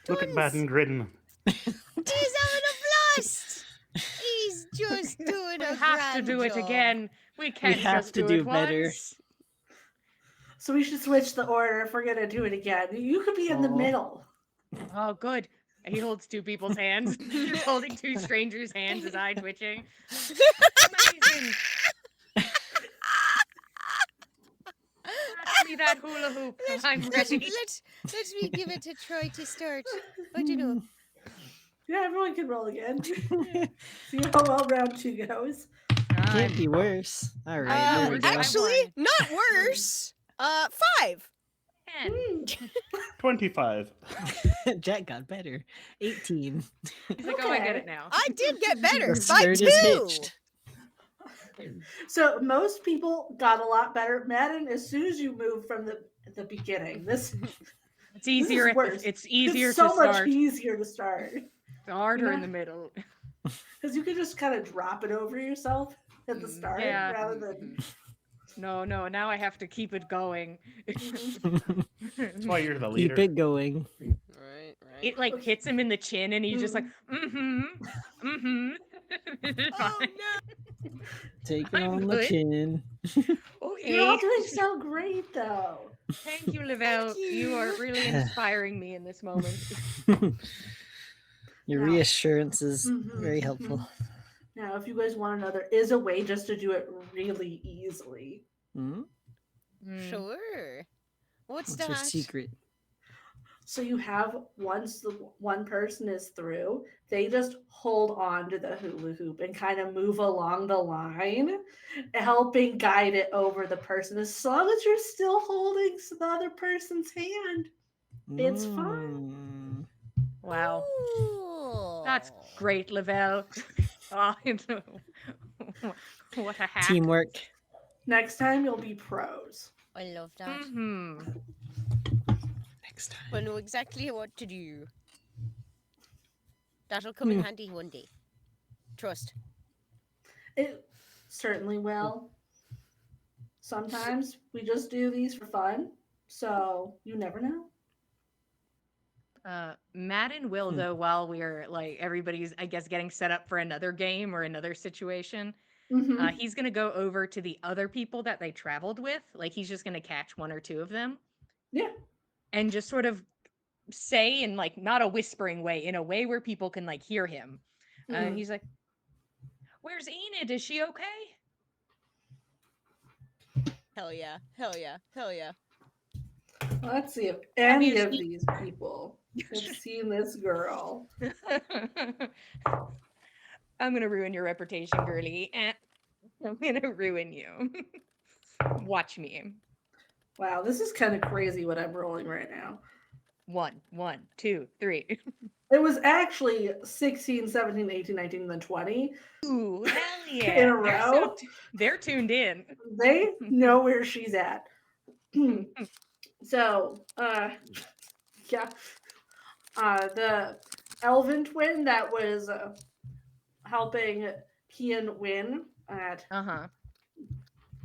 Look at Madden grinning. He's having a blast. He's just doing We a have to grand do it job. again. We can't have just to do do it better. once. So we should switch the order if we're gonna do it again. You could be in the Oh. middle. Oh, good. He holds two people's hands. He's holding two strangers' hands, his eye twitching. Amazing. Pass me that hula hoop. I'm ready. Let me give it a try to start. I don't know. Yeah, everyone can roll again. See how well round 2 goes. Can't be worse. All right, there we we're go. Actually, not worse. 5. 10. 25. Jack got better. 18. He's like, oh, I get Okay. it now. I did get better The by skirt is 2. hitched. So most people got a lot better. Madden, as soon as you move from the beginning, this It's easier. is worse. It's easier it's so to much start. easier to start It's harder in Yeah. the middle. because you can just kind of drop it over yourself at the start Yeah. rather than No, now I have to keep it going. That's why you're the leader. Keep it going. Right. It like hits him in the chin, and he's just like, mm-hmm. It's Oh fine. no. Taking I'm on the good. chin. you're all Okay. doing so great though. Thank you, Lavelle. You are really inspiring me in this moment. Your Now- reassurance is Mhm, very mhm. helpful. Now, if you guys want to know, there is a way just to do it really easily. Hmm? Mm. Sure. What's What's your that? secret? So you have once the one person is through, they just hold on to the hula hoop and kind of move along the line, helping guide it over the person. As long as you're still holding the other person's hand, It's fun. Mm. Wow. Oh. That's great, Lavelle. Oh, what a hack. Teamwork. Next time you'll be pros. I love that. Mm-hmm. Next time. I know exactly what to do. That'll come in handy one day. Trust. It certainly will. Sometimes we just do these for fun, so you never know. Matt and Will, Hmm. though, while we're like everybody's, I guess, getting set up for another game or another situation, Mm-hmm. he's gonna go over to the other people that they traveled with. Like he's just gonna catch one or two of them Yeah. and just sort of say in like not a whispering way, in a way where people can like hear him. Mm. He's like, "Where's Enid? Is she okay?" Hell yeah. Hell yeah. Hell yeah. Let's see if Have you any of seen- these people have seen this girl. I'm gonna ruin your reputation, girly. I'm gonna ruin you. Watch me. Wow, this is kind of crazy what I'm rolling right now. 1, 2, 3. It was actually 16, 17, 18, 19, and then 20 Ooh, hell in yeah! a row. They're tuned in. They know where she's at. So, yeah. The Elven twin that was helping Kian win at Uh-huh.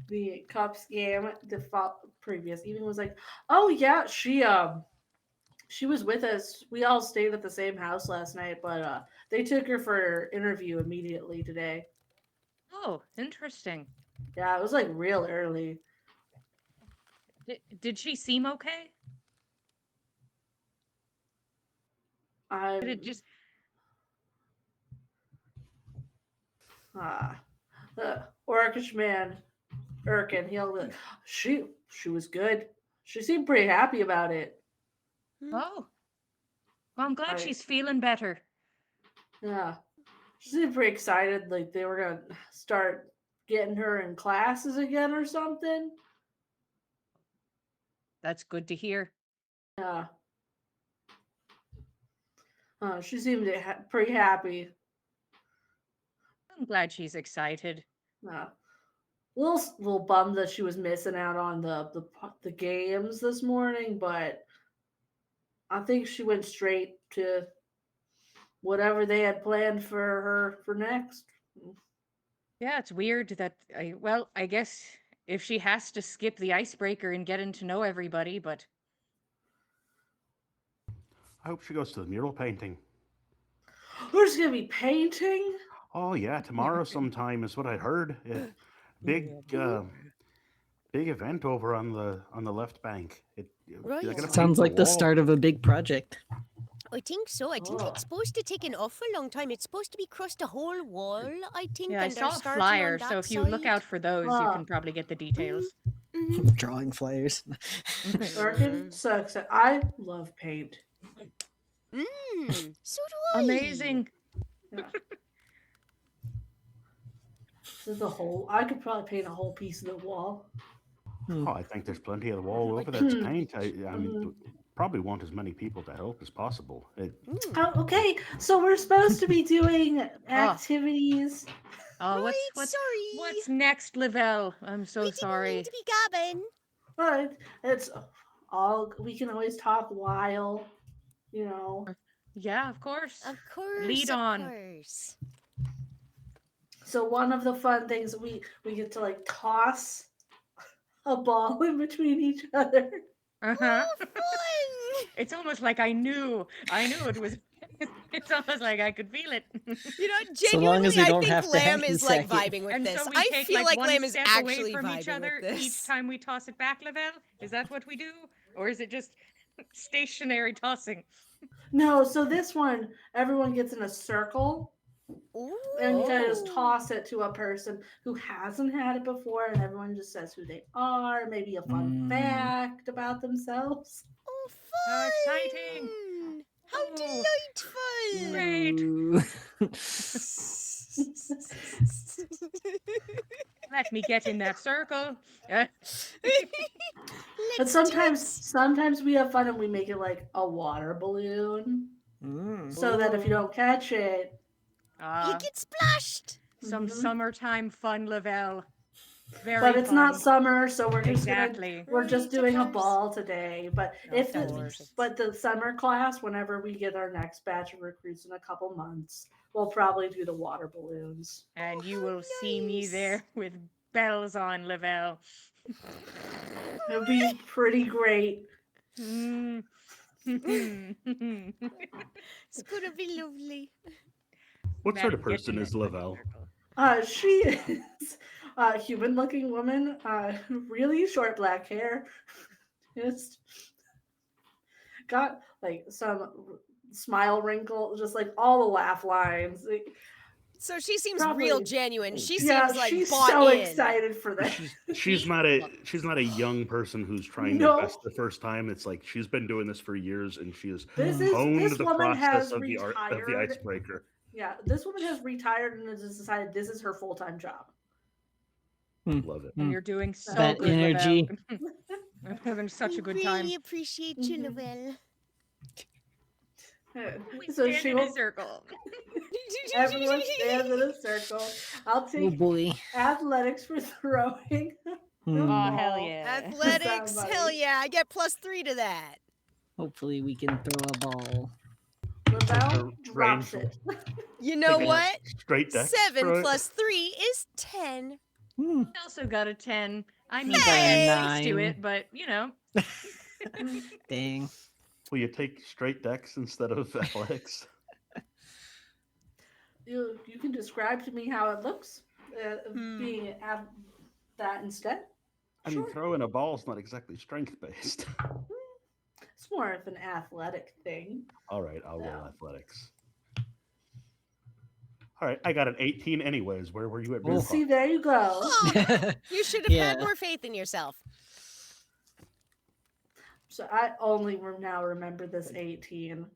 the Cups game the previous evening was like, oh yeah, she was with us. We all stayed at the same house last night, but they took her for interview immediately today. Oh, interesting. Yeah, it was like real early. Did she seem okay? Did it I'm just Orcish man, Erkin. He'll be like, she was good. She seemed pretty happy about it. Oh. Well, I'm glad I- she's feeling better. Yeah, she seemed pretty excited. Like they were gonna start getting her in classes again or something. That's good to hear. Yeah. She seemed pretty happy. I'm glad she's excited. A little bummed that she was missing out on the games this morning, but I think she went straight to whatever they had planned for her for next. Yeah, it's weird that I guess if she has to skip the icebreaker and getting to know everybody, but I hope she goes to the mural painting. Who's gonna be painting? Oh yeah, tomorrow sometime is what I heard. Big big event over on the left bank. Right. they're gonna Sounds paint like the wall. start of a big project. I think so. I think Oh. it's supposed to take an awful long time. It's supposed to be across the whole wall, I think. yeah, I and they're saw a starting flyer, on so that if you look side. out for those, you Ah. can probably get the details. Drawing flyers. Erkin sucks. I love paint. So do I. Amazing. Yeah. I could probably paint a whole piece of the wall. Oh, I think there's plenty of the wall over there to paint. I mean, probably want as many people to help as possible. Oh, okay, so we're supposed to be doing activities. Oh, Right, what's sorry. next, Lavelle? I'm so We didn't sorry. mean to be gabbing. But it's all we can always talk while, you know. Yeah, of course. Of course. Lead on. Of course. So one of the fun things we get to like toss a ball in between each other. Uh-huh. Oh, fun! It's almost like I knew it was. It's almost like I could feel it. You know, So long as genuinely, we I don't think have to Lamb hang is like second. vibing with And this. so we I take feel like one Lamb is step actually away from vibing each other with this. each time we toss it back, Lavelle. Is that what we do, or is it just stationary tossing? No, so this one everyone gets in a circle and you kind of just Ooh. toss it to a person who hasn't had it before, and everyone just says who they are, maybe a fun fact about themselves. Oh, How fun! exciting. How Oh, delightful! great. Ooh. Let me get in that circle. But Let's do sometimes we have fun and we make it like a water balloon, so that if you don't catch it, You get splashed. Some Mhm. summertime fun, Lavelle. Very but it's fun. not summer, so we're just Exactly. we're just Right, of doing a course. ball today. But if Of the course. but the summer class, whenever we get our next batch of recruits in a couple months, we'll probably do the water balloons. And you will see me nice. there with bells on, Lavelle. It'll be pretty great. Mm. It's gonna be lovely. What sort of Madam, get in person is that fucking Lavelle? circle. She is a human-looking woman, really short black hair. Just got like some smile wrinkle, just like all the laugh lines. So she seems Probably- real genuine. She Yeah, seems like she's bought so in. excited for this. She's not a young person who's trying No. their best the first time. It's like she's been doing this for years and she has This honed this the woman process has of the retired. icebreaker. Yeah, this woman has retired and has decided this is her full-time job. Love it. And you're doing so That good, energy. Lavelle. I'm having such a good really time. appreciate you, Mhm. Lavelle. We So stand she in a will. circle. Everyone stands in a circle. I'll Oh take boy. athletics for throwing. Hmm. Oh, Aw. hell yeah. Athletics, Somebody. hell yeah! I get +3 to that. Hopefully we can throw a ball. Lavelle Take a drops range- it. You know Take a what? Straight deck. 7 + 3 is 10. Hmm. I also got a 10. I mean, got a I'm used to 9. it, but you know. Dang. Will you take straight decks instead of athletics? You can describe to me how it looks, Hmm. being at that instead. I mean, Sure. throwing a ball is not exactly strength based. It's more of an athletic thing. All right, I'll roll Yeah. athletics. All right, I got an 18 anyways. Where were you at? Oh. beer See, pong? there you go. Oh, you should have had Yeah. more faith in yourself. So I only now remember this 18.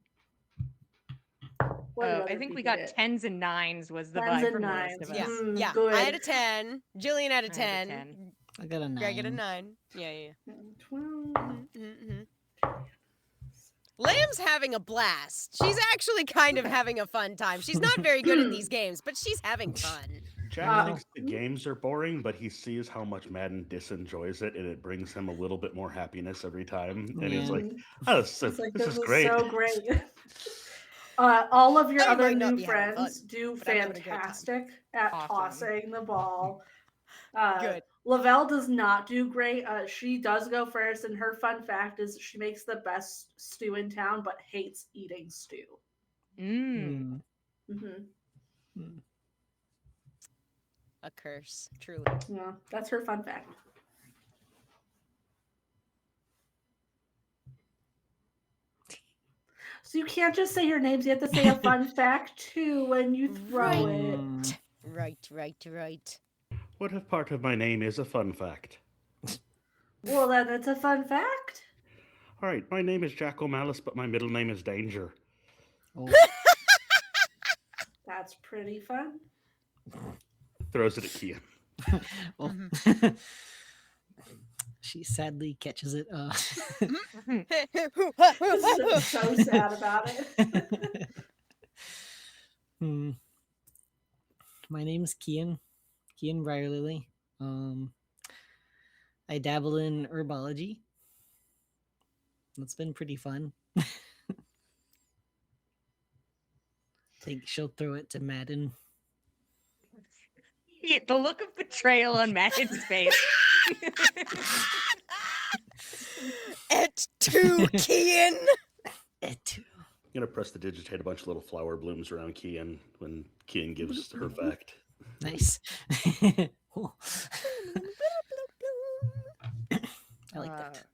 What did Oh, I other think we people got get? 10s and 9s was the 10s vibe and from the 9s. rest of Yeah, us. yeah. Good. I had a 10. Jillian had a I 10. had a 10. I got a 9. Greg had a 9. Yeah, yeah. 12. Mm-hmm. Lamb's having a blast. She's actually kind of having a fun time. She's not very good at these games, but she's having fun. Jack thinks the games are boring, but he sees how much Madden disenjoys it, and it brings him a little bit more happiness every time. And he's Yeah. like, "Oh, this It's like, this this is is great." so great. All of your I other might not new be having fun, friends do but I'm having a great time. fantastic at Awesome. tossing the ball. Good. Lavelle does not do great. She does go first, and her fun fact is she makes the best stew in town, but hates eating stew. Mm. Mm-hmm. A curse, truly. Yeah, that's her fun fact. So you can't just say your names. You have to say a fun fact too when you throw it. Mm. Right. What if part of my name is a fun fact? Well, then it's a fun fact. All right, my name is Jack O'Malice, but my middle name is Danger. Oh. That's pretty fun. Throws it at Kian. Well, she sadly catches it. So sad about it. Hmm. My name's Kian Briarlily. I dabble in herbology. It's been pretty fun. Think she'll throw it to Madden. Yeah, the look of betrayal on Madden's face. Et tu, Kian. It. I'm gonna press the digitate a bunch of little flower blooms around Kian when Kian gives her fact. Nice. Cool. I like that.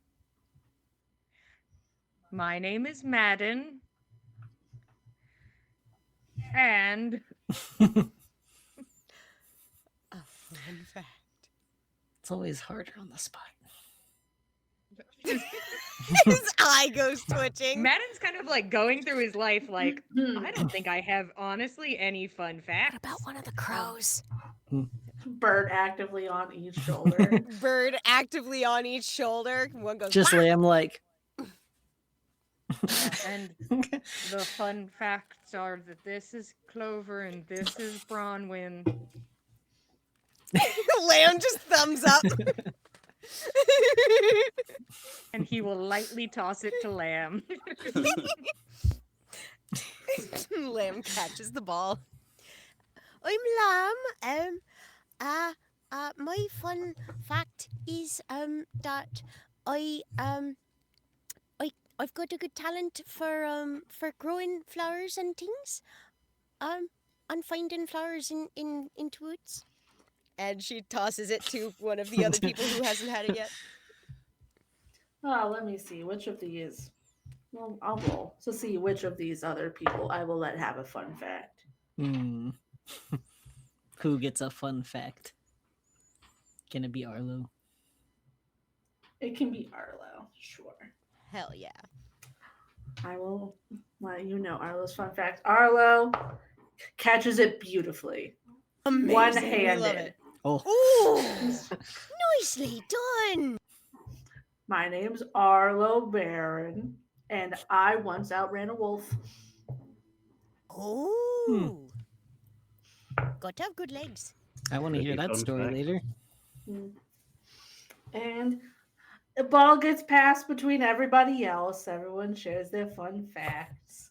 My name is Madden. And A fun fact. It's always harder on the spot. His eye goes twitching. Madden's kind of like going through his life like, Hmm. I don't think I have honestly any fun facts. What about one of the crows? Bird actively on each shoulder. Bird actively on each shoulder. One goes. Just "Wah!" Lamb like. And the fun facts are that this is Clover and this is Bronwyn. Lamb just thumbs up. And he will lightly toss it to Lamb. Lamb catches the ball. Lamb. My fun fact is that I I've got a good talent for growing flowers and things. And finding flowers in woods. And she tosses it to one of the other people who hasn't had it yet. Oh, let me see. Which of these? Well, I'll roll to see which of these other people I will let have a fun fact. Hmm. Who gets a fun fact? Can it be Arlo? It can be Arlo, sure. Hell yeah. I will let you know Arlo's fun fact. Arlo catches it beautifully. Amazing. We One-handed. love it. Oh. Ooh, nicely done. My name's Arlo Baron, and I once outran a wolf. Oh. Got to have good legs. I want to Could hear be that fun story fact. later. And the ball gets passed between everybody else. Everyone shares their fun facts.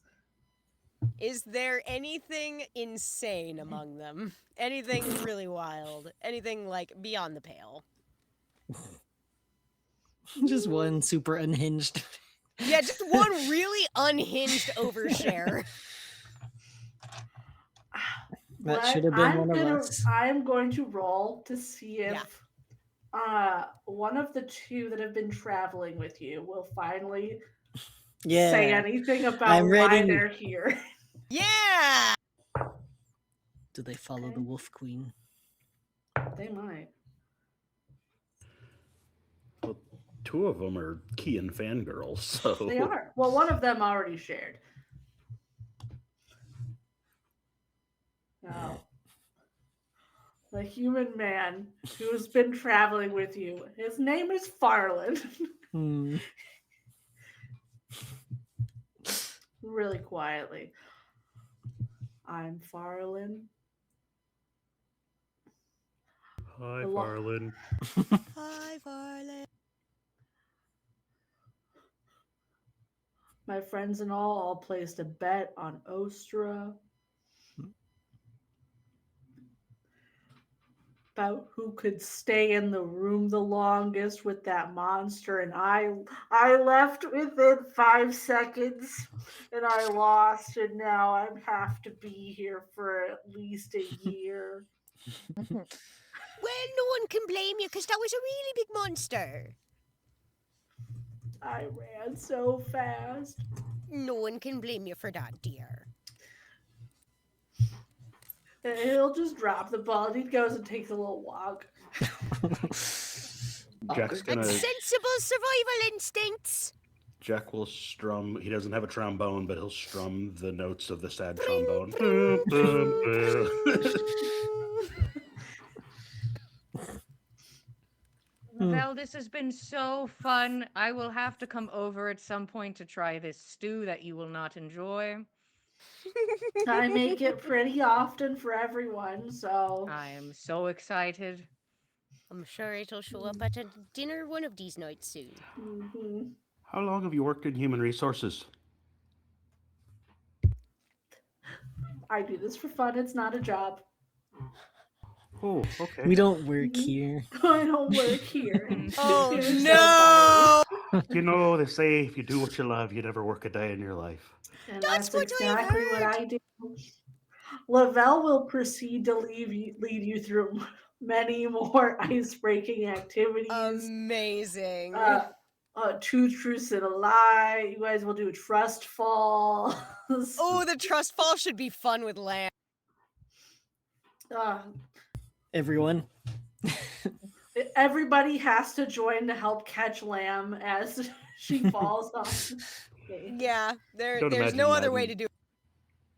Is there anything insane among them? Anything really wild? Anything like beyond the pale? Just one super unhinged. Yeah, just one really unhinged overshare. That should have been one of us. I'm going to roll to see if one of the two that have been traveling with you will finally say Yeah. anything about I'm why ready. they're here. Yeah! Do they follow Okay. the Wolf Queen? They might. Well, two of them are key and fangirls, so They are. Well, one of them already shared. Now, the human man who's been traveling with you, his name is Farland. Hmm. Really quietly. I'm Farland. Hi, Lo- Farland. Hi, Violet. My friends and all placed a bet on Ostra about who could stay in the room the longest with that monster, and I left within 5 seconds, and I lost, and now I have to be here for at least a year. Well, no one can blame you because that was a really big monster. I ran so fast. No one can blame you for that, dear. And he'll just drop the ball, and he goes and takes a little walk. Jack's Awkward. gonna. That's sensible survival instincts. Jack will strum. He doesn't have a trombone, but he'll strum the notes of the sad trombone. Well, this has been so fun. I will have to come over at some point to try this stew that you will not enjoy. I make it pretty often for everyone, so I am so excited. I'm sure it'll show up at a dinner one of these nights soon. mhm. How long have you worked in human resources? I do this for fun. It's not a job. Oh, okay. We don't work here. I don't work here. Oh You're so no! You know, they say if you do what you love, you never work a day in your life. And That's that's what I've exactly what heard. I do. Lavelle will proceed to lead you through many more ice-breaking activities. Amazing. Two truths and a lie. You guys will do trust falls. Oh, the trust fall should be fun with Lamb. Uh, Everyone. everybody has to join to help catch Lamb as she falls off. Okay. Yeah, Don't there's imagine no other way Madden. to do it.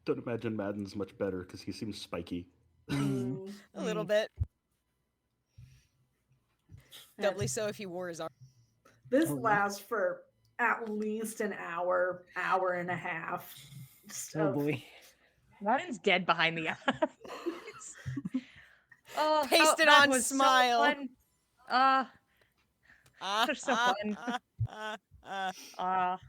Don't imagine Madden's much better because he seems spiky. Mm, A little bit. Doubly so if he wore his armor. This Oh, yeah. lasts for at least an hour, hour and a half. Just Oh of- boy. Madden's dead behind the eyes. Oh, Pasted that on was smile. So fun. They're so fun. Ah.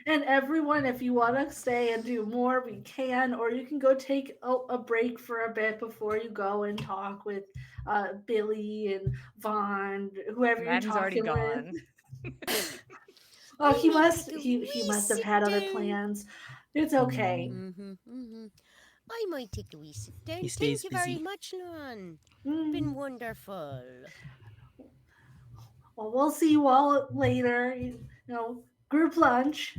And everyone, if you want to stay and do more, we can, or you can go take a break for a bit before you go and talk with Billy and Vaughn, whoever you're Madden's already talking with. gone. Oh, I he may must take a he wee must have sit had other down. plans. It's okay. I might take a wee sit down. He Thank stays you very busy. much, Luan. Mm. Been wonderful. Well, we'll see you all later. Group lunch.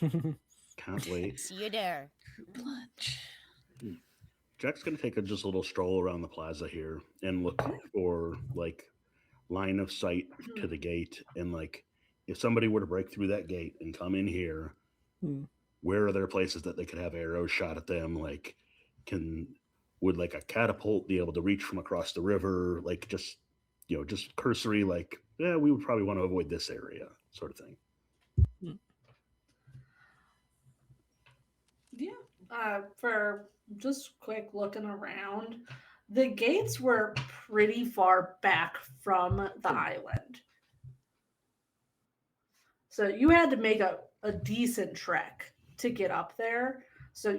Can't wait. See you there. Lunch. Jack's gonna take just a little stroll around the plaza here and look for like line of sight to the gate, and like if somebody were to break through that gate and come in here, where are there places that they could have arrows shot at them? Like, would like a catapult be able to reach from across the river? Like just just cursory, like, yeah, we would probably want to avoid this area, sort of thing. Yeah. For just quick looking around, the gates were pretty far back from the island. So you had to make a decent trek to get up there. So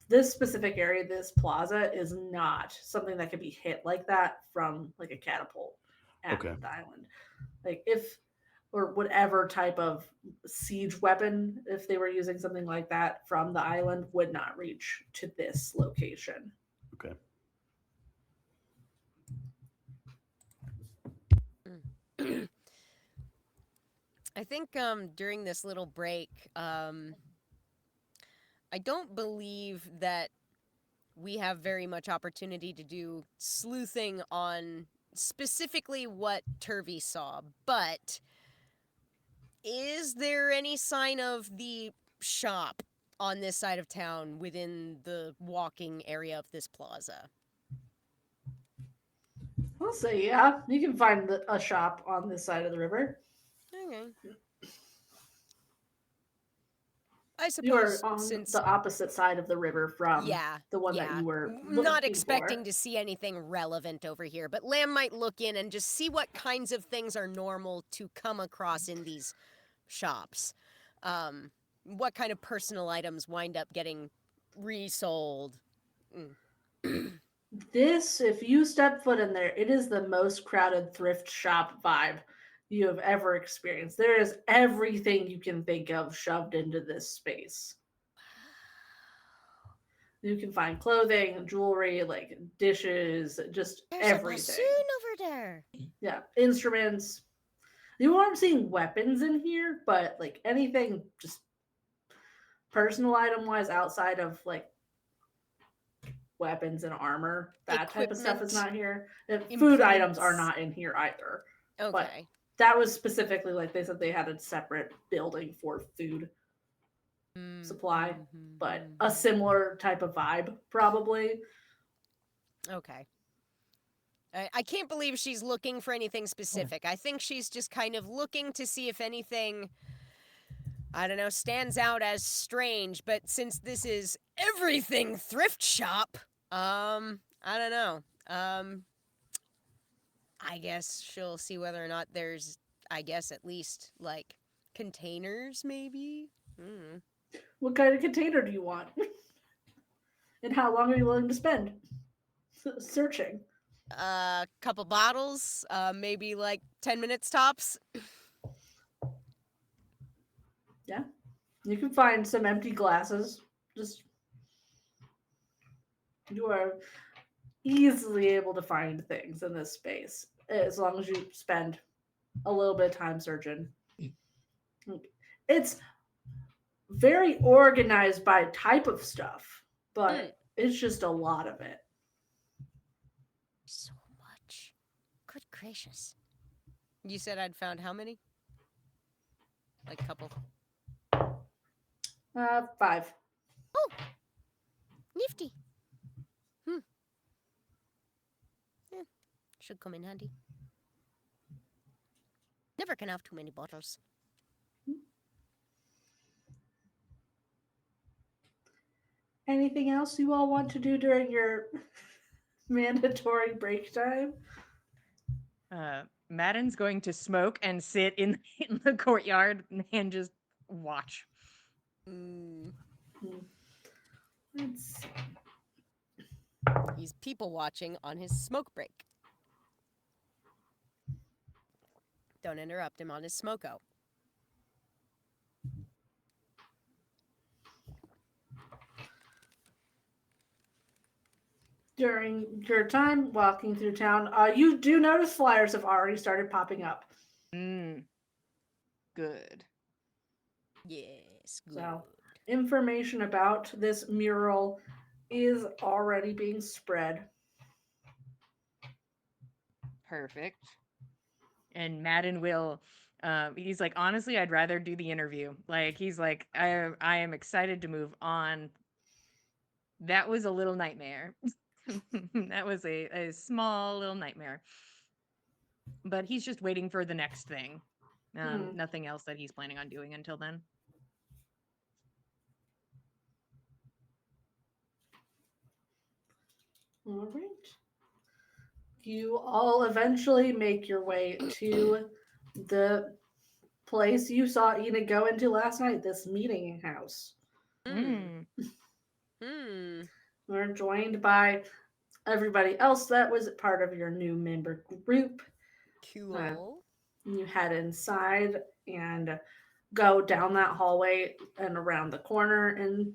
this specific area, this plaza, is not something that could be hit like that from like a catapult at Okay. the island. Like if or whatever type of siege weapon, if they were using something like that from the island, would not reach to this location. Okay. I think during this little break, I don't believe that we have very much opportunity to do sleuthing on specifically what Turvey saw, but is there any sign of the shop on this side of town within the walking area of this plaza? I'll say, yeah, you can find a shop on this side of the river. Okay. I You are suppose on since the opposite side of the river from yeah, the one yeah. that you were Not looking expecting for. to see anything relevant over here, but Lamb might look in and just see what kinds of things are normal to come across in these shops. What kind of personal items wind up getting resold. This, if you step foot in there, it is the most crowded thrift shop vibe you have ever experienced. There is everything you can think of shoved into this space. You can find clothing, jewelry, like dishes, just There's everything. a bassoon over there. Yeah, instruments. You aren't seeing weapons in here, but like anything just personal item wise outside of like weapons and armor, that type of stuff is Equipment, not here. And food items are implements. not in here either. Okay. That was specifically like they said they had a separate building for food supply, but a similar type of vibe probably. Okay. I can't believe she's looking for anything specific. I think she's just kind of looking to see if anything, I don't know, stands out as strange. But since this is everything thrift shop, I don't know. I guess she'll see whether or not there's, I guess, at least like containers, maybe. What kind of container do you want? And how long are you willing to spend searching? Couple bottles, maybe like 10 minutes tops. Yeah. You can find some empty glasses. Just you are easily able to find things in this space as long as you spend a little bit of time searching. It's very organized by type of stuff, but it's just a lot of it. So much. Good gracious. You said I'd found how many? Like a couple. 5. Nifty. Should come in handy. Never can have too many bottles. Anything else you all want to do during your mandatory break time? Madden's going to smoke and sit in the courtyard and just watch. Mm, Let's see. he's people watching on his smoke break. Don't interrupt him on his smoko. During your time walking through town, you do notice flyers have already started popping up. Good. Yes, good. So, information about this mural is already being spread. Perfect. And Madden will he's like, honestly, I'd rather do the interview. Like, he's like, I am excited to move on. That was a little nightmare. That was a small little nightmare. But he's just waiting for the next thing. Nothing else that he's planning on doing until then. All right. You all eventually make your way to the place you saw Enid go into last night, this meeting house. Mm. Mm. Hmm. We're joined by everybody else that was part of your new member group. Cool. You head inside and go down that hallway and around the corner, and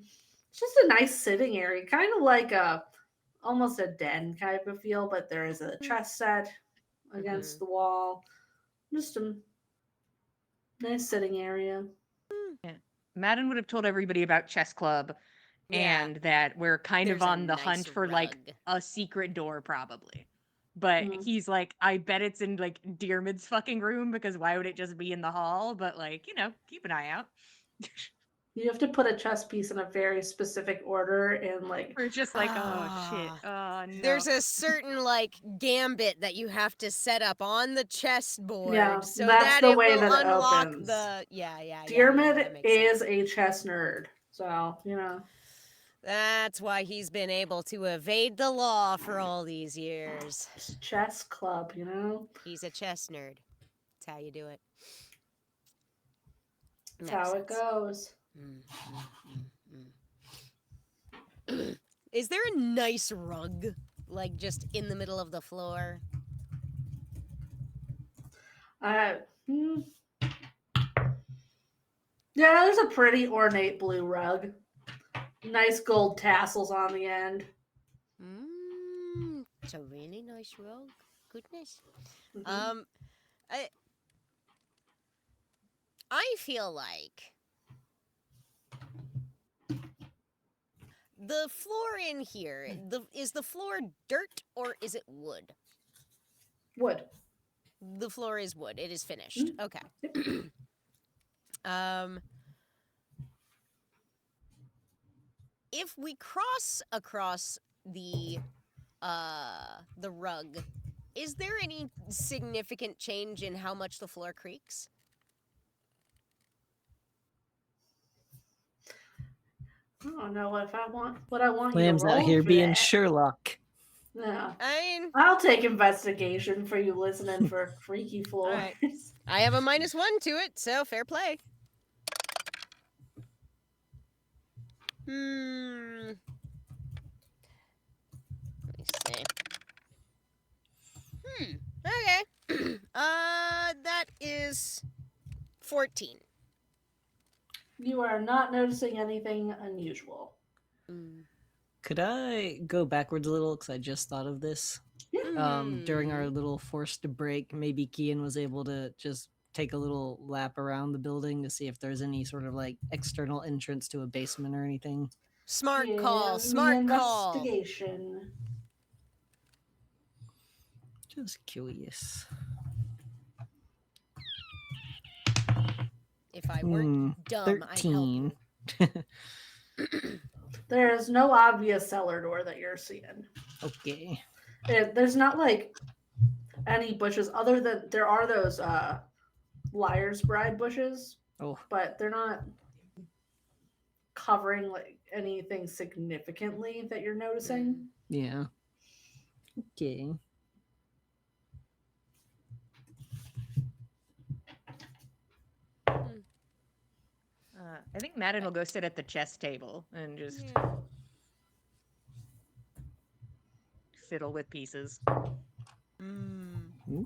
it's just a nice sitting area, kind of like almost a den type of feel, but there is a chess set against the wall. Just a nice sitting area. Yeah. Madden would have told everybody about Chess Club Yeah. and that we're kind There's of a on the nice hunt for like rug. a secret door, probably. But Mhm. he's like, I bet it's in like Diarmid's fucking room because why would it just be in the hall? But like, keep an eye out. You have to put a chess piece in a very specific order, and like We're just like, oh shit. Ah. Oh no. There's a certain like gambit that you have to set up on the chessboard Yeah, so that's that the it way will that it unlock opens. the yeah, Diarmid that makes is sense. a chess nerd, so That's why he's been able to evade the law for all these years. it's chess club, He's a chess nerd. That's how you do it. That's Makes how it sense. goes. Is there a nice rug, like just in the middle of the floor? Hmm. Yeah, there's a pretty ornate blue rug. Nice gold tassels on the end. It's a really nice rug. Goodness. Mhm. I feel like the floor in here, is the floor dirt or is it wood? Wood. The floor is wood. It is finished. Okay. If we cross across the rug, is there any significant change in how much the floor creaks? I don't know what I want Lamb's you to out roll here for being that. Sherlock. Yeah. I mean, I'll take investigation for you listening for freaky floors. right. I have a -1 to it, so fair play. Let me see. Okay. That is 14. You are not noticing anything unusual. Could I go backwards a little? Because I just thought of this. During our little forced break, maybe Kian was able to just take a little lap around the building to see if there's any sort of like external entrance to a basement or anything. Smart Give call. me Smart call. investigation. Just curious. If I weren't dumb, I'd help 13. you. There is no obvious cellar door that you're seeing. Okay. There's not like any bushes other than there are those liar's bride bushes, Oh, but they're not covering like anything significantly that you're noticing. yeah. Okay. I think Madden will go sit at the chess table and just fiddle with pieces. And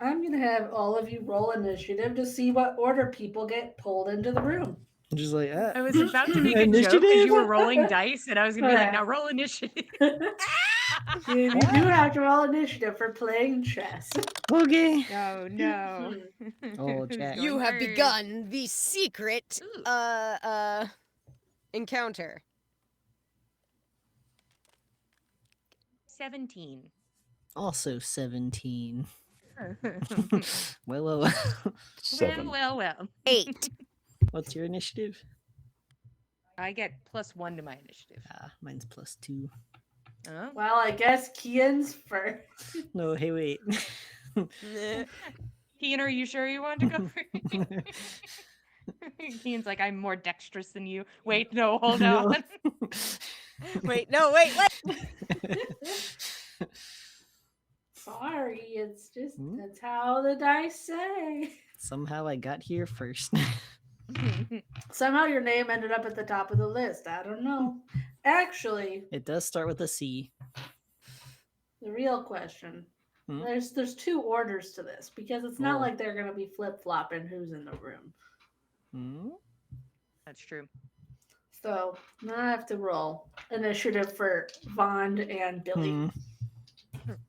I'm going to have all of you roll initiative to see what order people get pulled into the room. Just like that. I was about to make a joke because Initiative? you were rolling dice, and I was going to be like, Yeah. now roll initiative. You do have to roll initiative for playing chess. Okay. Oh, no. Oh, Who's Jack. You going have first? begun the secret encounter. 17. Also 17. Well. 7. Well. 8. What's your initiative? I get +1 to my initiative. Mine's +2. Oh. Well, I guess Kian's first. No, hey, wait. Kian, are you sure you want to go first? Kian's like, I'm more dexterous than you. Wait, no, hold No. on. Wait, no, wait, what? Sorry, it's just Hmm? that's how the dice say. Somehow I got here first. Somehow your name ended up at the top of the list. I don't know. Actually, It does start with a C. the real question. Hmm? There's 2 orders to this because it's not Oh. like they're gonna be flip-flopping who's in the room. Hmm? That's true. So I have to roll initiative for Vond and Billy.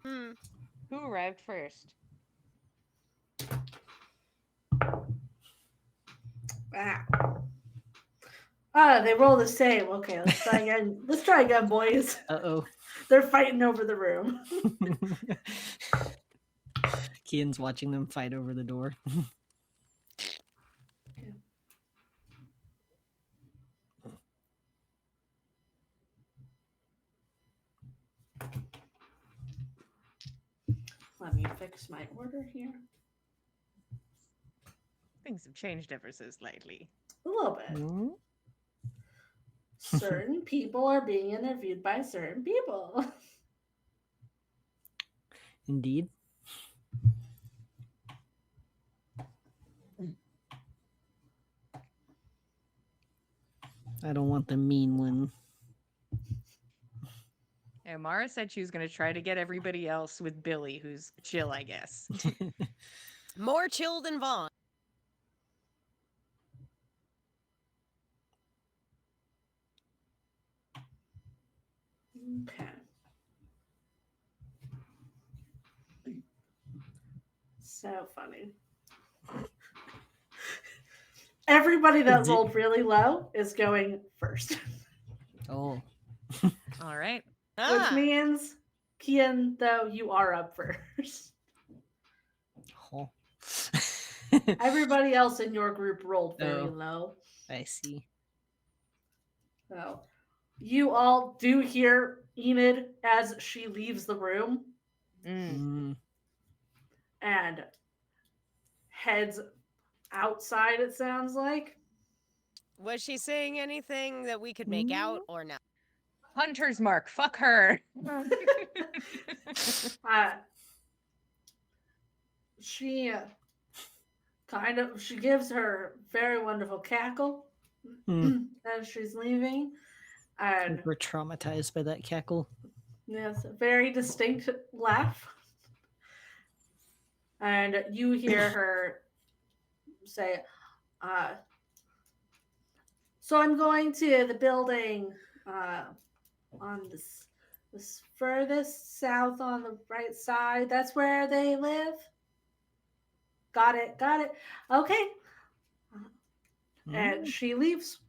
Hmm. Who arrived first? They roll the same. Okay, let's try again. Let's try again, boys. Uh-oh. They're fighting over the room. Kian's watching them fight over the door. Let me fix my order here. Things have changed ever so slightly. A little bit. Hmm? Certain people are being interviewed by certain people. Indeed. I don't want the mean one. And Mara said she was going to try to get everybody else with Billy, who's chill, I guess. More chill than Vaughn. Okay. So funny. Everybody that rolled really low is going first. Oh. All right. Which means, Kian, though, you are up first. Oh. Everybody else in your group rolled very Oh. low. I see. So you all do hear Enid as she leaves the room and heads outside, it sounds like. Was she saying anything that we could make out or not? Hunter's mark. Fuck her. She she gives her very wonderful cackle as she's leaving. And We're traumatized by that cackle. yes, a very distinct laugh. And you hear her say, so I'm going to the building on this furthest south on the right side. That's where they live. Got it. Okay. And she leaves.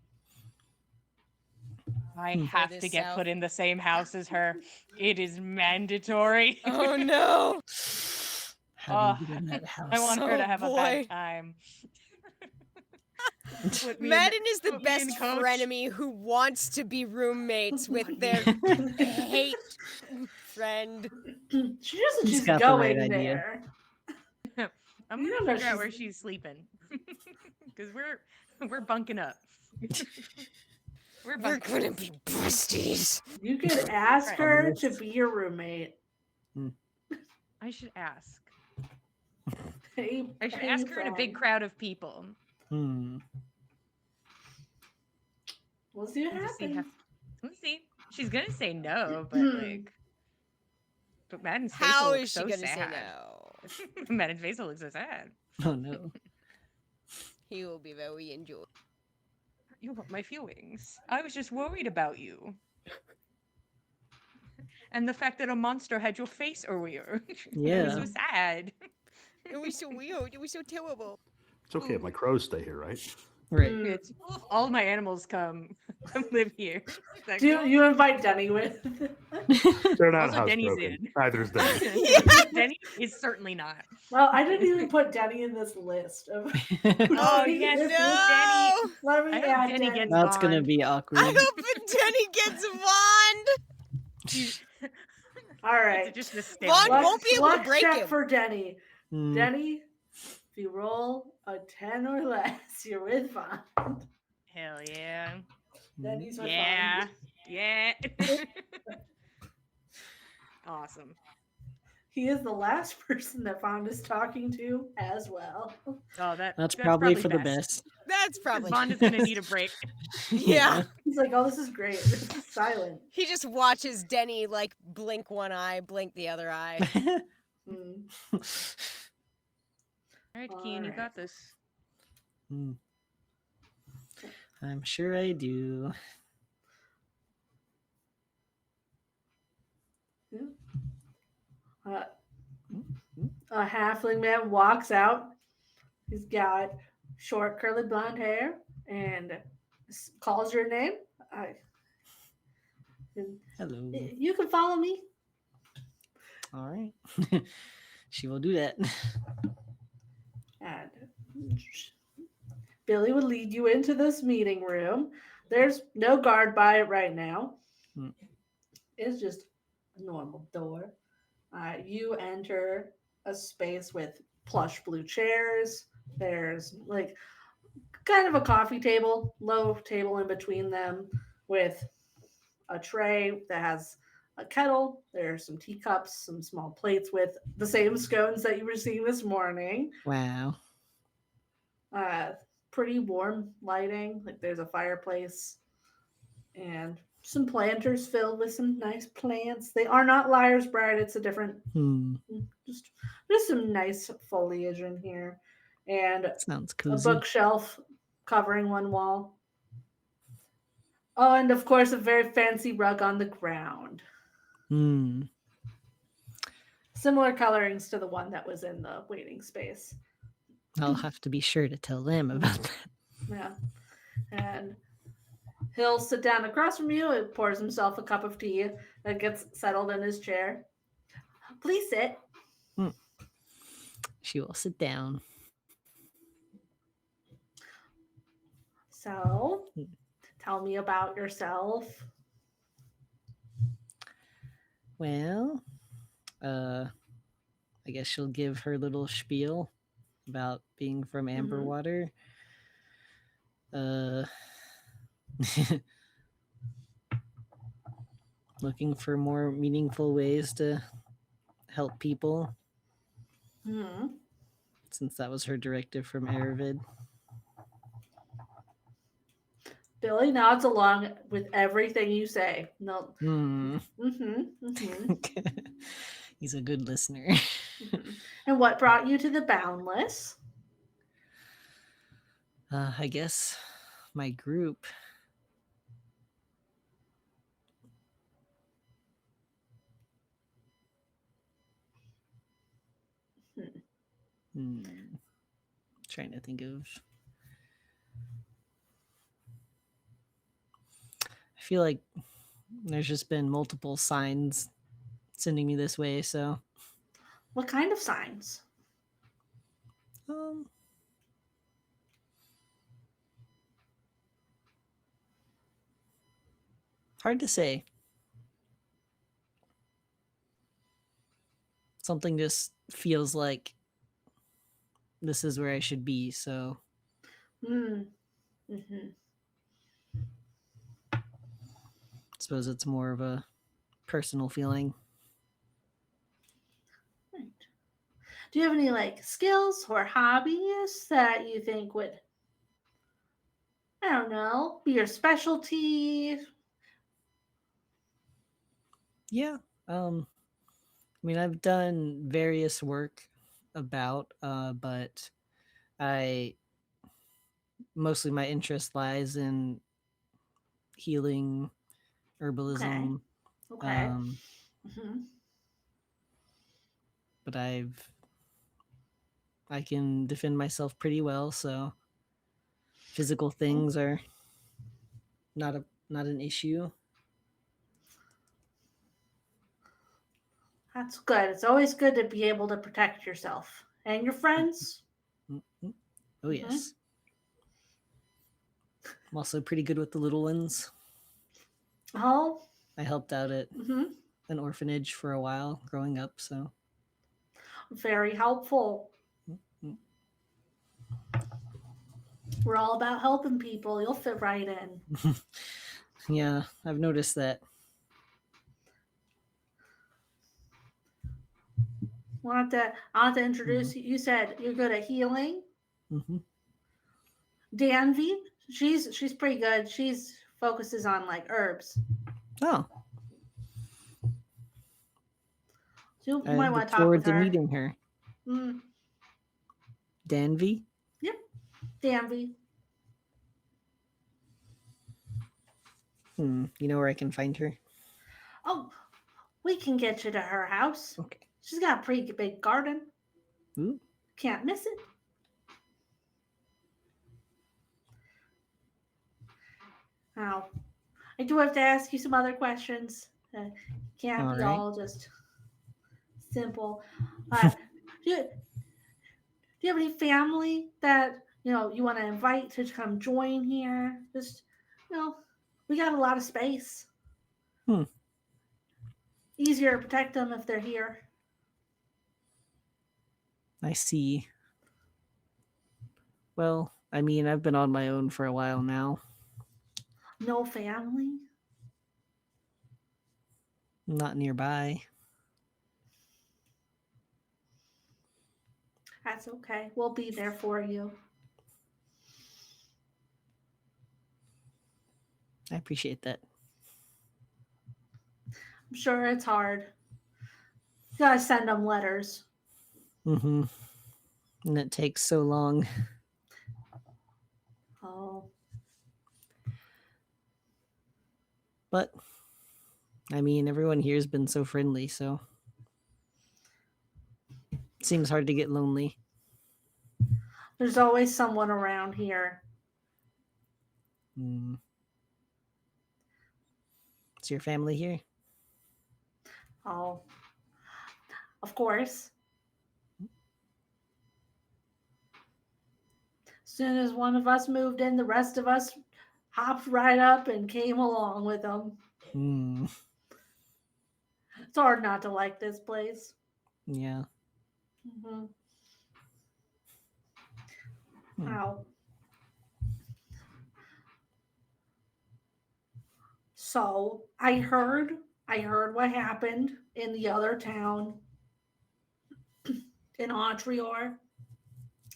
I have to get south. put in the same house as her. It is mandatory. Oh no! How do you get in that house? I want her to Oh, have a boy. bad time. Madden is the put me in, best coach. frenemy who wants to be roommates with their hate friend. She doesn't He's just got the go right in idea. there. I'm You gonna know figure out she's- where she's sleeping. Because we're bunking up. We're We're bunking gonna up. be besties. You could ask Right. her to be your roommate. I should ask. Hey, I should hey, ask her in a big friend. crowd of people. Hmm. We'll see what We'll just see how. happens. Let's see. She's gonna say no, but but Madden's face will How look is she so going to say sad. no? Madden's face will look so sad. Oh no. He will be very enjoyed. You hurt my feelings. I was just worried about you. And the fact that a monster had your face earlier. It was Yeah. so sad. It was so weird. It was so terrible. It's okay. My crows stay here, right? Right. It's all my animals come live here. Is that Do cool? you invite Denny with? They're not Also, Denny's housebroken. in. Neither is Denny. Denny is certainly not. Well, I didn't even put Denny in this list. Of Oh me- yes, No! Denny. Let me I hope add Denny Denny. gets That's gonna Bond. be I awkward. hope Jenny gets Vond. All right. It's just a Vaughn stalemate. won't be able to Luck break check him. for Denny. Hmm. Denny, if you roll a 10 or less, you're with Vaughn. Hell yeah. Denny's with Yeah. Vaughn. Yeah. Awesome. He is the last person that Vaughn is talking to as well. Oh, That's probably for the best. That's probably Bond is gonna need a break. Yeah. He's like, oh, this is great. This is silent. He just watches Denny like blink one eye, blink the other eye. Hmm. All right, Kian, you Alright. got this. Hmm. I'm sure I do. Uh, a halfling man walks out. He's got short, curly blonde hair and calls your name. Hello. You can follow me. All right. She will do that. And Billy would lead you into this meeting room. There's no guard by it right now. Hmm. It's just a normal door. You enter a space with plush blue chairs. There's like kind of a coffee table, low table in between them with a tray that has a kettle. There's some teacups, some small plates with the same scones that you were seeing this morning. Wow. Pretty warm lighting. Like there's a fireplace and some planters filled with some nice plants. They are not Liar's Bride. It's a different, Hmm. just some nice foliage in here, and Sounds a cozy. bookshelf covering one wall. Oh, and of course, a very fancy rug on the ground. Hmm. Similar colorings to the one that was in the waiting space. I'll have to be sure to tell them about that. Yeah. And he'll sit down across from you and pours himself a cup of tea and gets settled in his chair. Please sit. She will sit down. So, tell me about yourself. Well, I guess she'll give her little spiel about being from Amberwater. Looking for more meaningful ways to help people, since that was her directive from Aravid. Billy nods along with everything you say. No. Hmm. Mm-hmm. He's a good listener. And what brought you to the Boundless? I guess my group. Trying to think of. I feel like there's just been multiple signs sending me this way, so. What kind of signs? Hard to say. Something just feels like this is where I should be, so. Mm-hmm. I suppose it's more of a personal feeling. Right. Do you have any like skills or hobbies that you think would I don't know, be your specialty? Yeah. I mean, I've done various work about, but I mostly my interest lies in healing, Okay. herbalism, Okay. um, Hmm. but I can defend myself pretty well, so physical things are not an issue. That's good. It's always good to be able to protect yourself and your friends. Mhm. Oh Hmm. yes. I'm also pretty good with the little ones. Oh. I helped out at Hmm. an orphanage for a while growing up, so Very helpful. Mhm. We're all about helping people. You'll fit right in. Yeah, I've noticed that. I want to introduce you. You said you're good at healing. Mm-hmm. Danvy, she's pretty good. She's focuses on like herbs. Oh, So you I might want look to talk with forward to her. meeting her. Mm, Danvy? yep, Danvy. You know where I can find her? Oh, we can get you to her house. Okay. She's got a pretty big garden. Ooh. Can't miss it. Now, I do have to ask you some other questions. Can't All be right. all just simple. Uh, do you have any family that you want to invite to come join here? Just we got a lot of space. Hmm. Easier to protect them if they're here. I see. Well, I mean, I've been on my own for a while now. No family. Not nearby. That's okay. We'll be there for you. I appreciate that. I'm sure it's hard. You gotta send them letters. Mm-hmm. And it takes so long. Oh, But, I mean, everyone here's been so friendly, so it seems hard to get lonely. there's always someone around here. Mm. Is your family here? Oh, of course. As soon as one of us moved in, the rest of us hopped right up and came along with them. Hmm. It's hard not to like this place. Yeah. Mm-hmm. Hmm. Wow. So I heard what happened in the other town in Atrior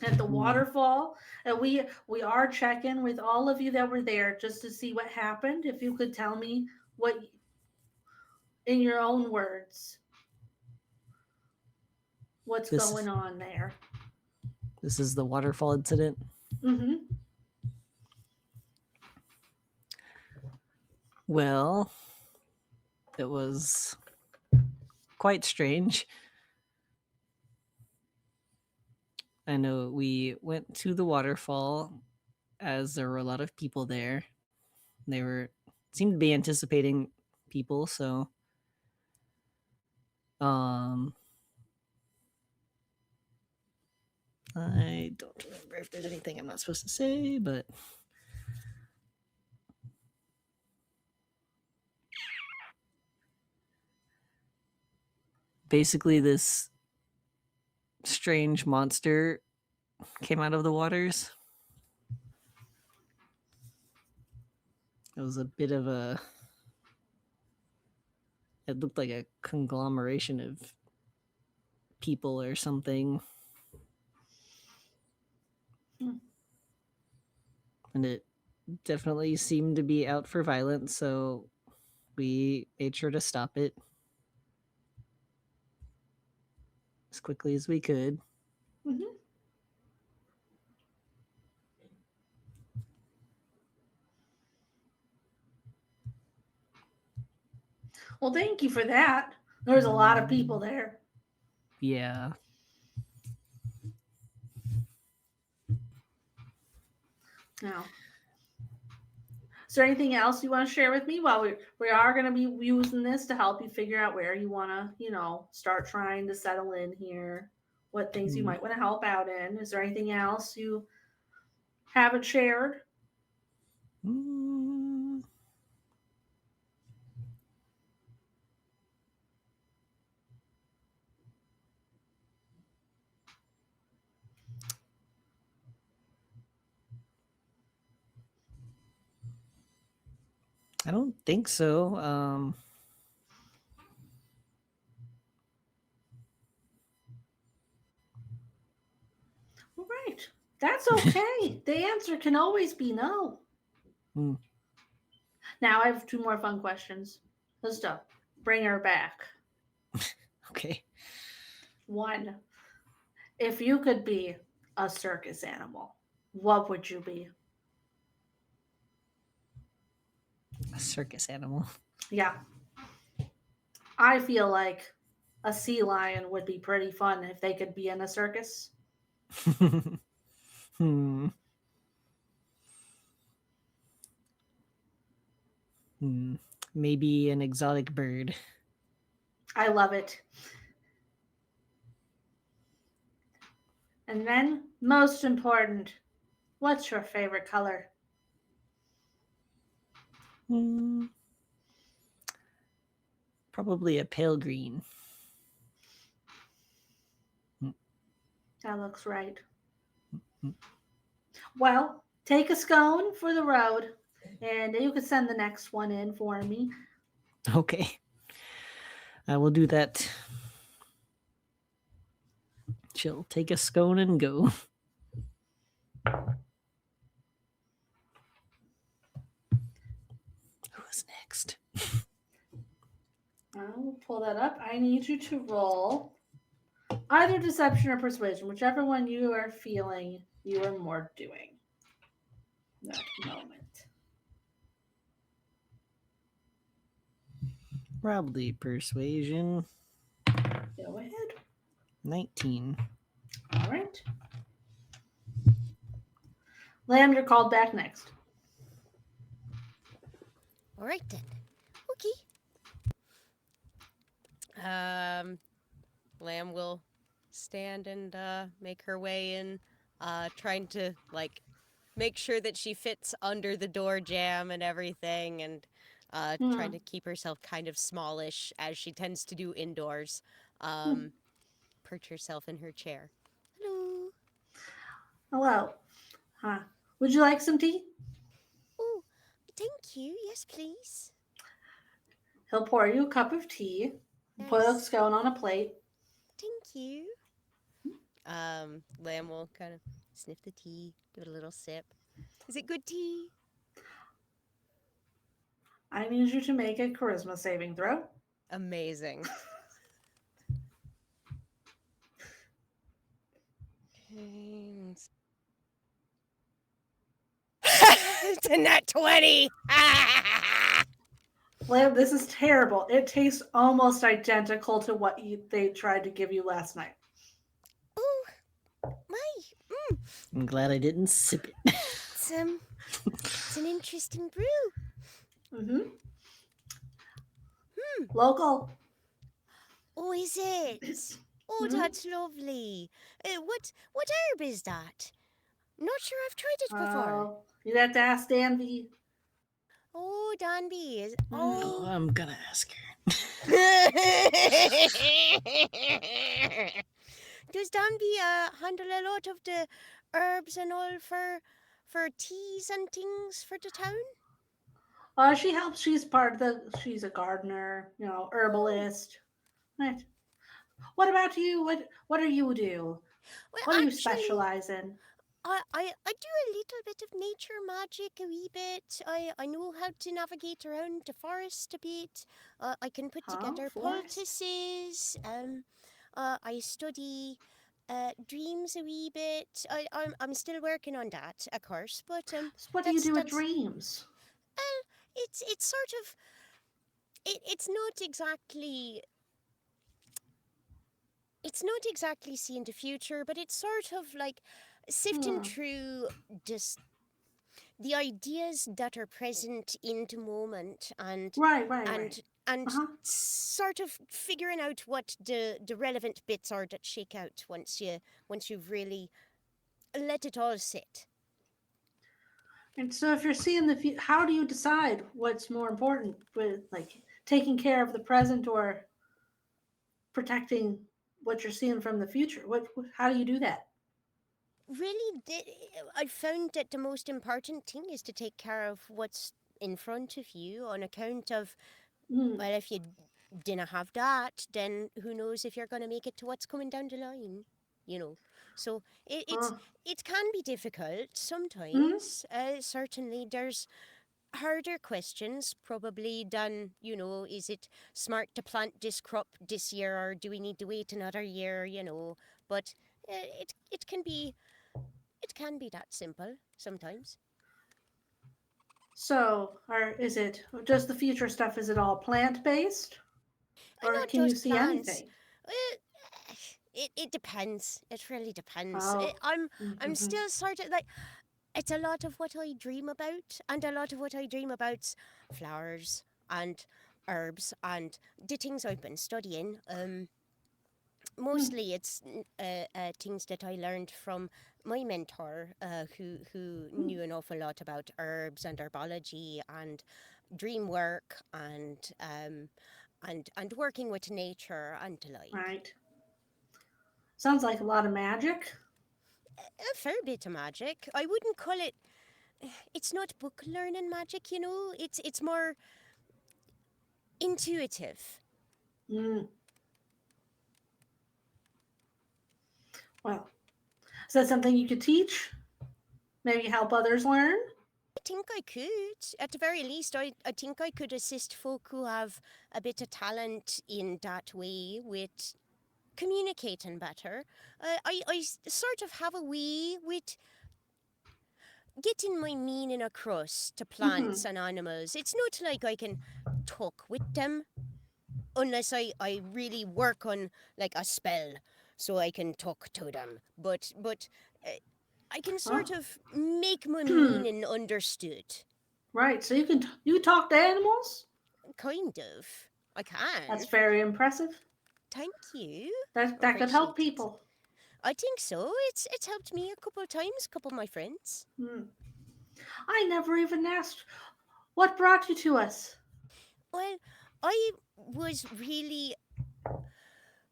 at the Hmm. waterfall, and we are checking with all of you that were there just to see what happened. If you could tell me what, in your own words, what's This going on there. this is the waterfall incident. Mm-hmm. Well, it was quite strange. I know we went to the waterfall as there were a lot of people there. They were seemed to be anticipating people, so um I don't remember if there's anything I'm not supposed to say, but basically this strange monster came out of the waters. It was a bit of a it looked like a conglomeration of people or something. Hmm. And it definitely seemed to be out for violence, so we made sure to stop it as quickly as we could. Mhm. Well, thank you for that. There's a lot of people there. Yeah. Now, is there anything else you want to share with me? Well, we are going to be using this to help you figure out where you want to, start trying to settle in here, what things you might want to help out in. Is there anything else you haven't shared? Mm, I don't think so. All right. That's okay. The answer can always be no. Hmm. Now I have two more fun questions. Let's go. Bring her back. Okay. One, if you could be a circus animal, what would you be? A circus animal. Yeah. I feel like a sea lion would be pretty fun if they could be in a circus. Hmm. Hmm. Maybe an exotic bird. I love it. And then, most important, what's your favorite color? Hmm. Probably a pale green. That looks right. Hmm. Well, take a scone for the road, and you can send the next one in for me. Okay. I will do that. She'll take a scone and go. Who's next? I'll pull that up. I need you to roll either deception or persuasion, whichever one you are feeling you are more doing that moment. Probably persuasion. Go ahead. 19. All right. Lamb, you're called back next. All right then. Okay. Lamb will stand and make her way in, trying to make sure that she fits under the door jamb and everything, and trying to keep herself kind of smallish as she tends to do indoors. Perch herself in her chair. Hello. Hello. Huh. Would you like some tea? Oh, thank you. Yes, please. He'll pour you a cup of tea, put a Yes. scone on a plate. Thank you. Lamb will kind of sniff the tea, give it a little sip. Is it good tea? I need you to make a charisma saving throw. Amazing. Okay. It's a nat 20! Lamb, this is terrible. It tastes almost identical to what they tried to give you last night. Oh, my. I'm glad I didn't sip it. It's an interesting brew. Mm-hmm. Local. Oh, is it? Oh, Mhm. that's lovely. What herb is that? Not sure I've tried it before. Oh, you'd have to ask Danby. Oh, Danby is. Oh, Oh. I'm gonna ask her. Does Danby handle a lot of the herbs and all for teas and things for the town? She helps. She's a gardener, herbalist. Right. What about you? What do you do? Well, What do you actually, specialize in? I do a little bit of nature magic, a wee bit. I know how to navigate around the forest a bit. I can put Huh? together Forest? poultices. I study dreams a wee bit. I'm still working on that, of course, but So what do you that's do with that's dreams? it's sort of it's not exactly seeing the future, but it's sort of like sifting Hmm. through this the ideas that are present in the moment Right, right, right. and and Uh-huh. sort of figuring out what the relevant bits are that shake out once you've really let it all sit. And so if you're seeing the future, how do you decide what's more important with like taking care of the present or protecting what you're seeing from the future? How do you do that? Really, I found that the most important thing is to take care of what's in front of you on account of, Hmm. well, if you didn't have that, then who knows if you're going to make it to what's coming down the line, you know. So Huh. it can be difficult Hmm. sometimes. Certainly, there's harder questions probably than, is it smart to plant this crop this year or do we need to wait another year. But it can be that simple sometimes. So, or is it just the future stuff? Is it all plant based, And or not can you just see plants. anything? Uh, it depends. It really depends. Oh. I'm Mm-hmm. still sort of like, it's a lot of what I dream about, and a lot of what I dream about's flowers and herbs and the things I've been studying. Mostly it's things that I learned from my mentor, who knew an awful lot about herbs and herbology and dream work and working with nature and the like. Right. Sounds like a lot of magic. A fair bit of magic. I wouldn't call it. It's not book learning magic, you know. It's more intuitive. Mm. Well, is that something you could teach? Maybe help others learn? I think I could. At the very least, I think I could assist folk who have a bit of talent in that way with communicating better. I sort of have a way with getting my meaning across to Mm-hmm. plants and animals. It's not like I can talk with them unless I really work on like a spell so I can talk to them. But uh, I can Huh? sort of make my meaning understood. Right. So you talk to animals? Kind of. I That's can. very impressive. Thank you. That could help Appreciate it. people. I think so. It's helped me a couple of times, a couple of my friends. Hmm. I never even asked what brought you to us. Well, I was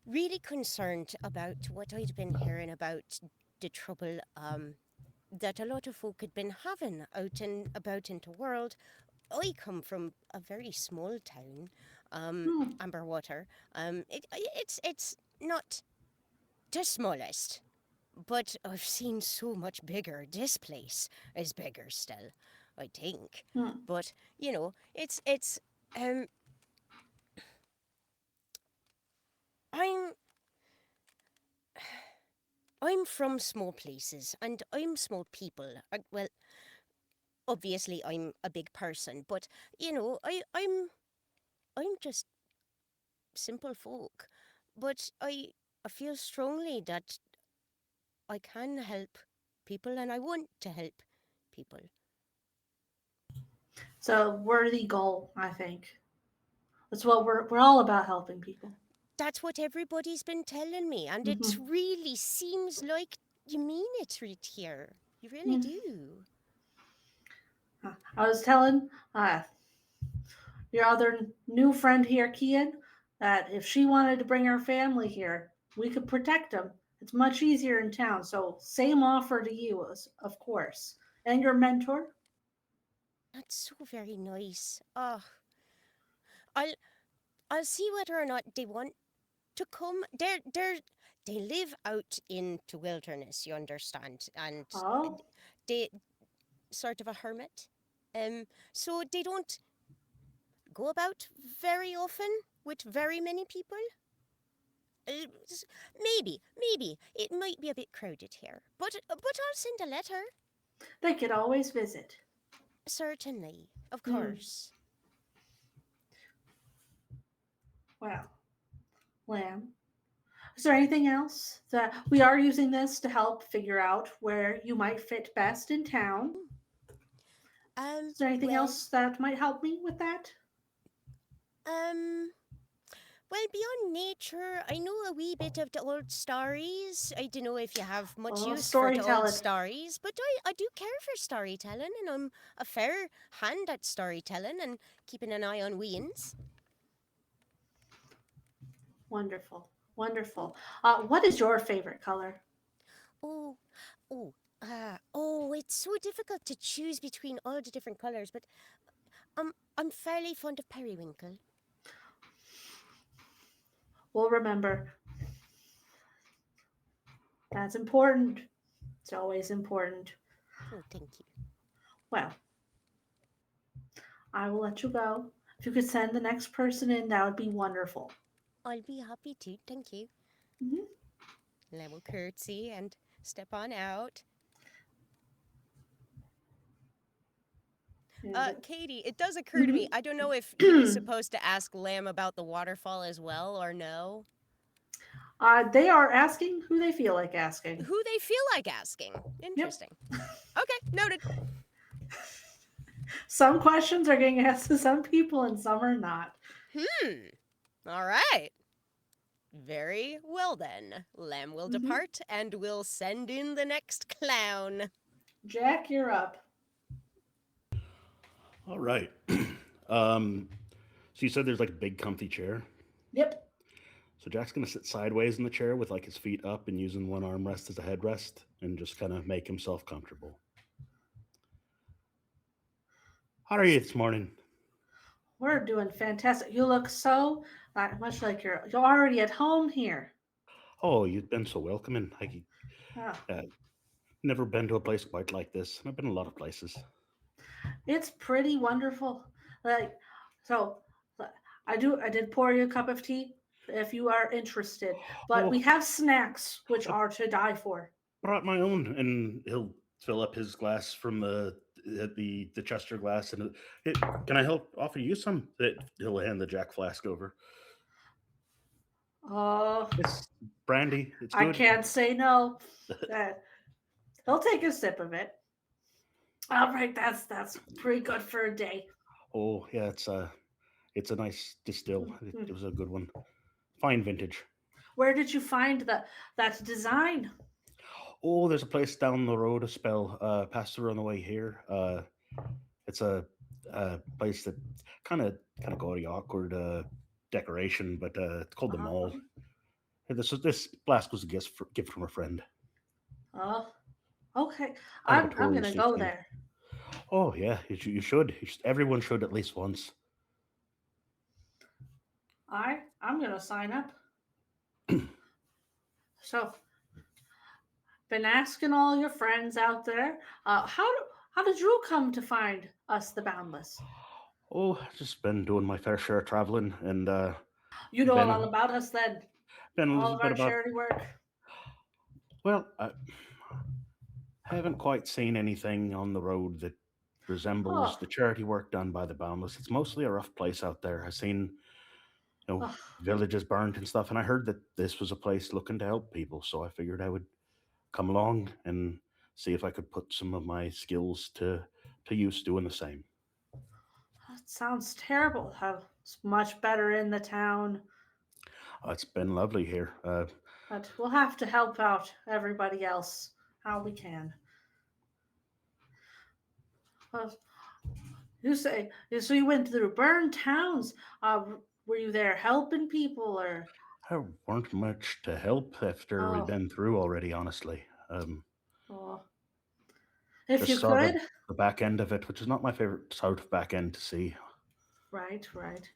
really concerned about what I'd been hearing about the trouble that a lot of folk had been having out and about in the world. I come from a very small town, Hmm. Amberwater. It's not the smallest, but I've seen so much bigger. This place is bigger still, I think. Hmm. But it's um. I'm I'm from small places and I'm small people. Well, obviously I'm a big person, but I'm just simple folk. But I feel strongly that I can help people and I want to help people. It's a worthy goal, I think. That's what we're all about, helping people. That's what everybody's been telling me, and it Mm-hmm. really seems like you mean it right here. You really Mm-hmm. do. I was telling your other new friend here, Kian, that if she wanted to bring her family here, we could protect them. It's much easier in town. So same offer to you, of course, and your mentor. That's so very nice. I'll I'll see whether or not they want to come. They're They live out into wilderness, you understand, and Oh, they sort of a hermit. So they don't go about very often with very many people. Maybe it might be a bit crowded here, but I'll send a letter. they could always visit. Certainly, of Hmm. course. Well, Lamb, is there anything else that we are using this to help figure out where you might fit best in town? Is there anything Well, else that might help me with that? um, well, beyond nature, I know a wee bit of the old stories. I don't know if you have much Oh, use for the old storytelling. stories, but I do care for storytelling, and I'm a fair hand at storytelling and keeping an eye on weans. Wonderful, wonderful. What is your favorite color? Oh, oh, it's so difficult to choose between all the different colours, but I'm fairly fond of periwinkle. We'll remember. That's important. It's always important. Oh, thank you. Well, I will let you go. If you could send the next person in, that would be wonderful. I'll be happy to, thank you. Mhm. And I will curtsy and step on out. And- Katie, it does occur to me. I don't know if he was supposed to ask Lamb about the waterfall as well or no. They are asking who they feel like asking. Who they feel like asking. Interesting. Okay, noted. Some questions are getting asked to some people and some are not. All right. Very well then. Lamb will depart and will send in the next clown. Jack, you're up. All right. So you said there's like a big comfy chair. Yep. So Jack's gonna sit sideways in the chair with like his feet up and using one armrest as a headrest and just kind of make himself comfortable. How are you this morning? We're doing fantastic. You look so much like you're already at home here. Oh, you've been so welcoming. Ah, Never been to a place quite like this. I've been a lot of places. it's pretty wonderful. Like, so I did pour you a cup of tea if you are interested. But we Oh, have snacks which I are to die for. brought my own, and he'll fill up his glass from the Chester glass. And can I help offer you some? He'll hand the Jack flask over. Oh, It's brandy. It's I good. can't say no. He'll take a sip of it. All right, that's pretty good for a day. Oh yeah, it's a nice distill. It Mhm. was a good one. Fine vintage. Where did you find that design? Oh, there's a place down the road a spell. Passed through on the way here. It's a place that kind of gaudy, awkward decoration, but it's called the Mall. Oh, Hey, this flask was a gift from a friend. oh, okay. Kind of a I'm gonna touristy go thing. there. Oh yeah, you should. Everyone should at least once. I'm gonna sign up. So, been asking all your friends out there. How did you come to find us, the Boundless? Oh, just been doing my fair share of traveling, and You know all been about us then. been a All little of bit our about. charity work. Well, I haven't quite seen anything on the road that resembles Oh, the charity work done by the Boundless. It's mostly a rough place out there. I've seen, oh, villages burned and stuff, and I heard that this was a place looking to help people, so I figured I would come along and see if I could put some of my skills to use doing the same. that sounds terrible. How it's much better in the town, It's been lovely here. but we'll have to help out everybody else how we can. Uh, so you went through burned towns. Were you there helping people or? There weren't much to help after we'd Oh, been through already, honestly. oh. If Just you saw could. the back end of it, which is not my favorite sort of back end to see. Right, right.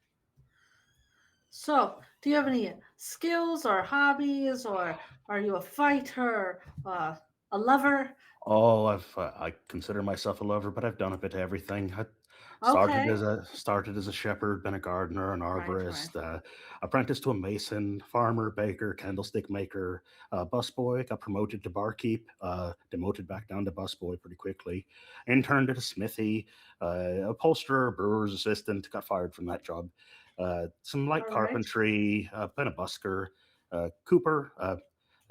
So Do you have any skills or hobbies, or are you a fighter, a lover? Oh, I consider myself a lover, but I've done a bit of everything. I Okay. started as a shepherd, been a gardener, an Right, right. arborist, apprenticed to a mason, farmer, baker, candlestick maker, busboy. Got promoted to barkeep, demoted back down to busboy pretty quickly. Interned at a smithy, upholsterer, brewer's assistant. Got fired from that job. Some light All right. carpentry, been a busker, cooper. Mm.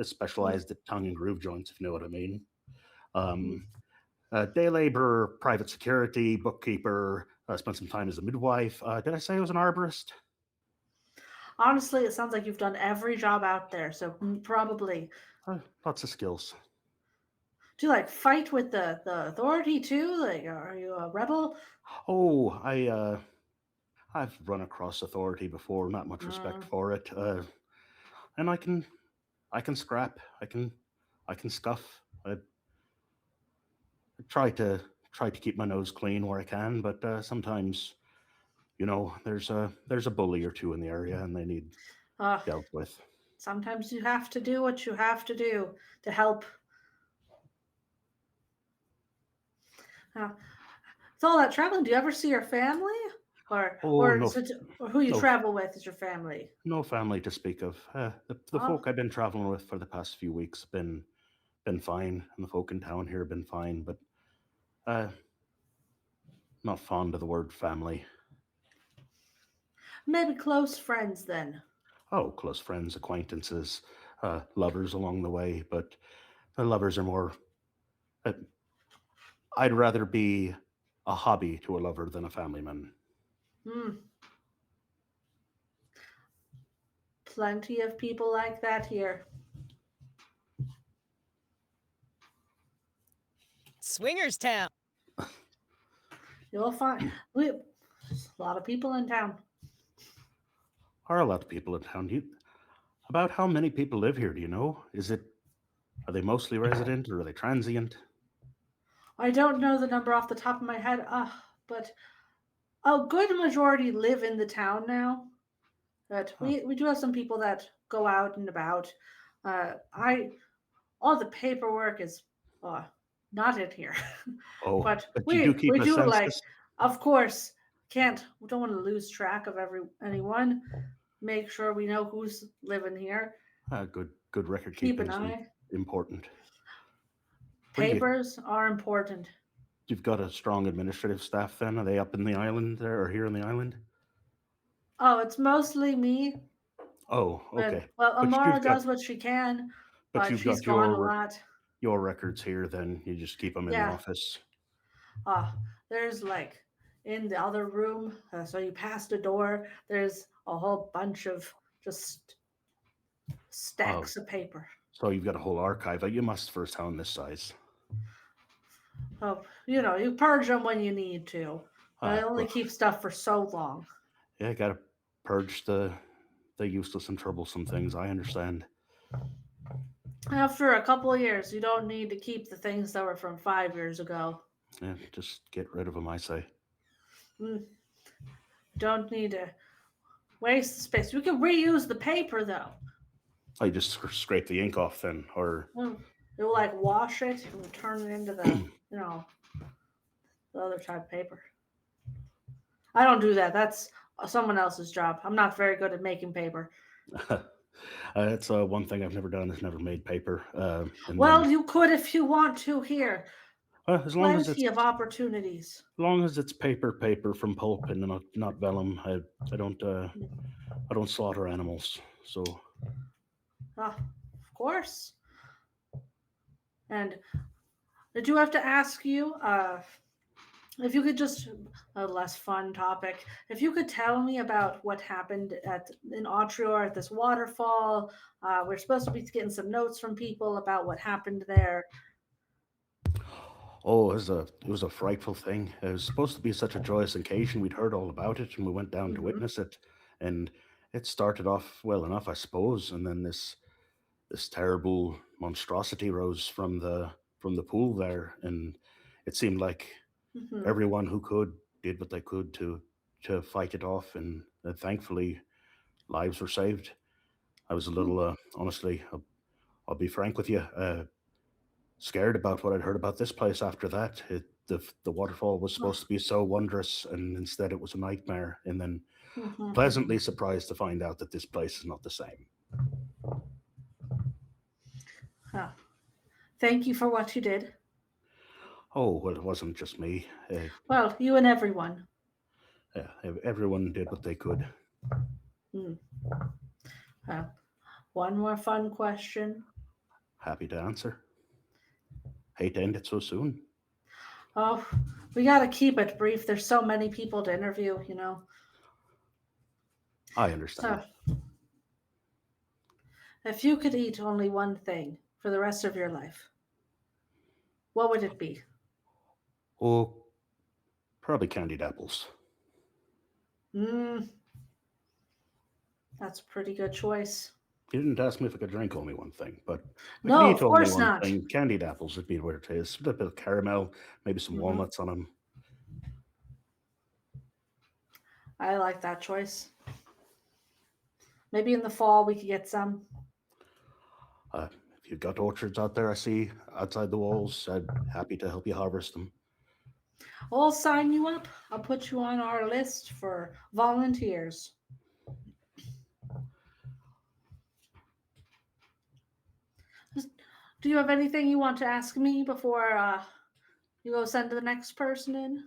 Specialized at tongue and groove joints, if you know what I mean. Mm. Um, Day laborer, private security, bookkeeper. Spent some time as a midwife. Did I say I was an arborist? Honestly, it sounds like you've done every job out there, so probably. Lots of skills. Do you like fight with the authority too? Like, are you a rebel? Oh, I've run across authority before. Not much respect Mm. for it. And I can scrap. I can scuff. I try to keep my nose clean where I can, but sometimes there's a bully or two in the area, and they need Uh, dealt with. Sometimes you have to do what you have to do to help. Uh, with all that traveling, do you ever see your family, Oh or no, is it, or who you no, travel with is your family? no family to speak of. The Oh, folk I've been traveling with for the past few weeks been fine, and the folk in town here have been fine, but uh, not fond of the word family. maybe close friends then. Oh, close friends, acquaintances, lovers along the way, but the lovers are more. Uh, I'd rather be a hobby to a lover than a family man. Hmm. Plenty of people like that here. Swingers Town. You'll find we a lot of people in town. Are a lot of people in town. About how many people live here? Do you know? Are they mostly resident or are they transient? I don't know the number off the top of my head, but a good majority live in the town now. But Huh. we do have some people that go out and about. I all the paperwork is uh, not in here, Oh, but but you do we keep a do like, census. of course, can't we don't want to lose track of anyone. Make sure we know who's living here. Good record Keep an keeping's eye. important. But Papers are important. you've got a strong administrative staff then? Are they up in the island there or here in the island? Oh, it's mostly me. Oh, And okay. well, But Amara you've got does what she can, but but you've she's got gone a lot. your records here then. You just keep them in the Yeah. office. Uh, there's like in the other room, so you pass the door, there's a whole bunch of just Oh, stacks of paper. so you've got a whole archive. You must for a town this size. Oh, you purge them when you need to. I only Well, keep stuff for so long. yeah, gotta purge the useless and troublesome things. I understand. After a couple of years, you don't need to keep the things that were from 5 years ago. Yeah, just get rid of them, I say. Mm, don't need to waste the space. We can reuse the paper though. I just scrape the ink off then, or You'll like wash it and turn it into the other type of paper. I don't do that. That's someone else's job. I'm not very good at making paper. that's one thing I've never done is never made paper. And then Well, you could if you want to here. as Plenty of opportunities. long as it's paper from pulp and not vellum, I don't I don't slaughter animals. So Of course. And I do have to ask you, if you could just a less fun topic, if you could tell me about what happened in Autrior at this waterfall. We're supposed to be getting some notes from people about what happened there. oh, it was a frightful thing. It was supposed to be such a joyous occasion. We'd heard all about it and we went down to Hmm. witness it. And it started off well enough, I suppose, and then this terrible monstrosity rose from the pool there, and it seemed like Hmm. everyone who could did what they could to fight it off, and thankfully lives were saved. I was a little, honestly, I'll be frank with you, scared about what I'd heard about this place after that. The waterfall was supposed to be so wondrous, and instead it was a nightmare. And then pleasantly surprised to find out that this place is not the same. Huh. Thank you for what you did. Oh, well, it wasn't just me. Well, you and everyone. Everyone did what they could. One more fun question. Happy to answer. Hate to end it so soon. Oh, we got to keep it brief. There's so many people to interview, you know. I understand. So, if you could eat only one thing for the rest of your life, what would it be? Oh, probably candied apples. That's a pretty good choice. You didn't ask me if I could drink only one thing, but I No, could of eat only course one not. thing. Candied apples would be where it is. A little bit of caramel, maybe some walnuts on them. I like that choice. Maybe in the fall we could get some. If you've got orchards out there, I see outside the walls, I'd happy to help you harvest them. I'll sign you up. I'll put you on our list for volunteers. Do you have anything you want to ask me before you go send the next person in?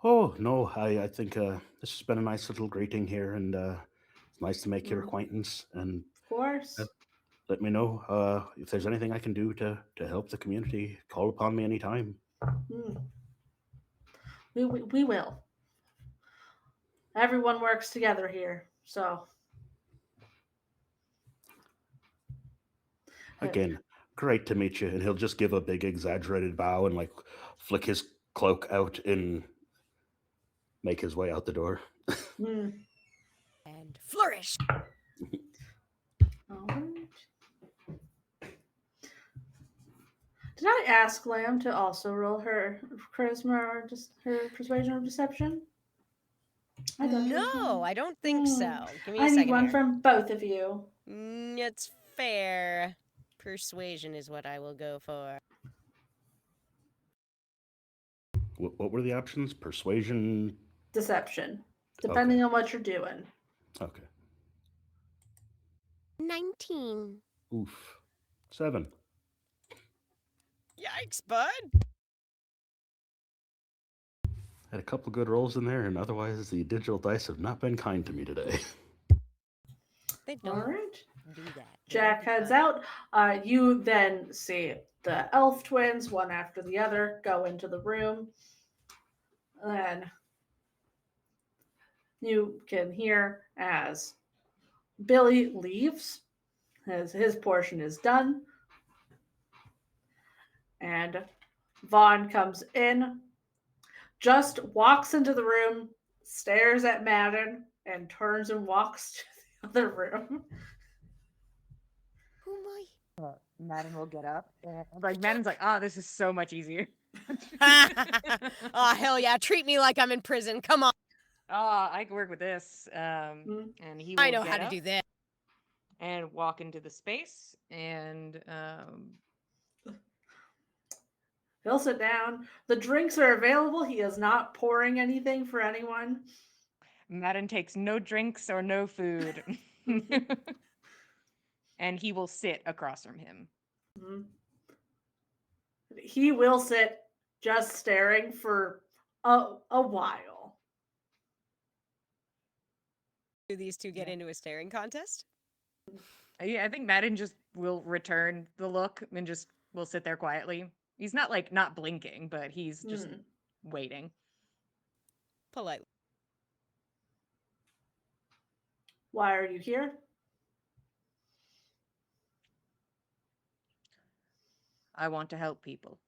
Oh, no, I think this has been a nice little greeting here, and it's nice to make your acquaintance. And Of course. let me know if there's anything I can do to help the community. Call upon me anytime. We will. Everyone works together here, so. Again, great to meet you. And he'll just give a big exaggerated bow and like flick his cloak out and make his way out the door. And flourish. All right. Did I ask Lamb to also roll her charisma or just her persuasion or deception? No, I don't think so. Give me a I second need one here. from both of you. It's fair. Persuasion is what I will go for. What were the options? Persuasion? Deception. Depending on what you're doing. Okay. 19. Oof. 7. Yikes, bud. Had a couple good rolls in there, and otherwise the digital dice have not been kind to me today. They All don't right. do that. Jack heads out. You then see the elf twins, one after the other, go into the room. And you can hear as Billy leaves, as his portion is done. And Vaughn comes in, just walks into the room, stares at Madden, and turns and walks to the other room. Who am I? Madden will get up. And, Madden's like, this is so much easier. Oh, hell yeah. Treat me like I'm in prison. Come on. I can work with this. And he will I know get how to up do this. and walk into the space and He'll sit down. The drinks are available. He is not pouring anything for anyone. Madden takes no drinks or no food. And he will sit across from him. He will sit just staring for a while. Do these two get into a staring contest? Yeah, I think Madden just will return the look and just will sit there quietly. He's not not blinking, but he's just waiting. Politely. Why are you here? I want to help people.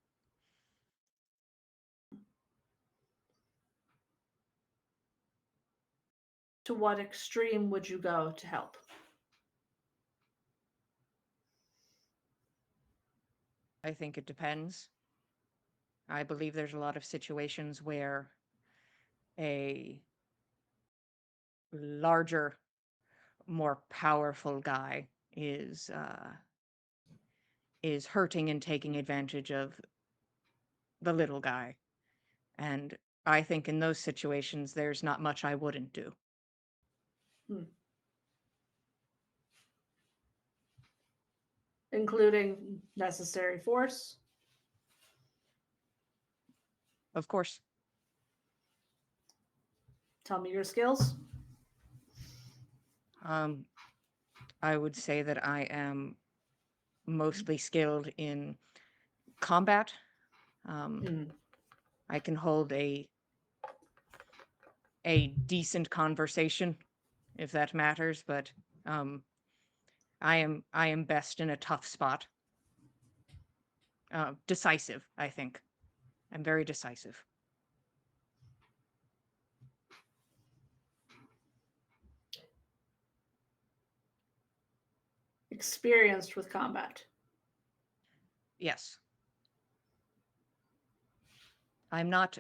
To what extreme would you go to help? I think it depends. I believe there's a lot of situations where a larger more powerful guy is hurting and taking advantage of the little guy. And I think in those situations, there's not much I wouldn't do. Including necessary force. Of course. Tell me your skills. I would say that I am mostly skilled in combat. I can hold a decent conversation, if that matters, but I am best in a tough spot. Decisive, I think. I'm very decisive. Experienced with combat. Yes. I'm not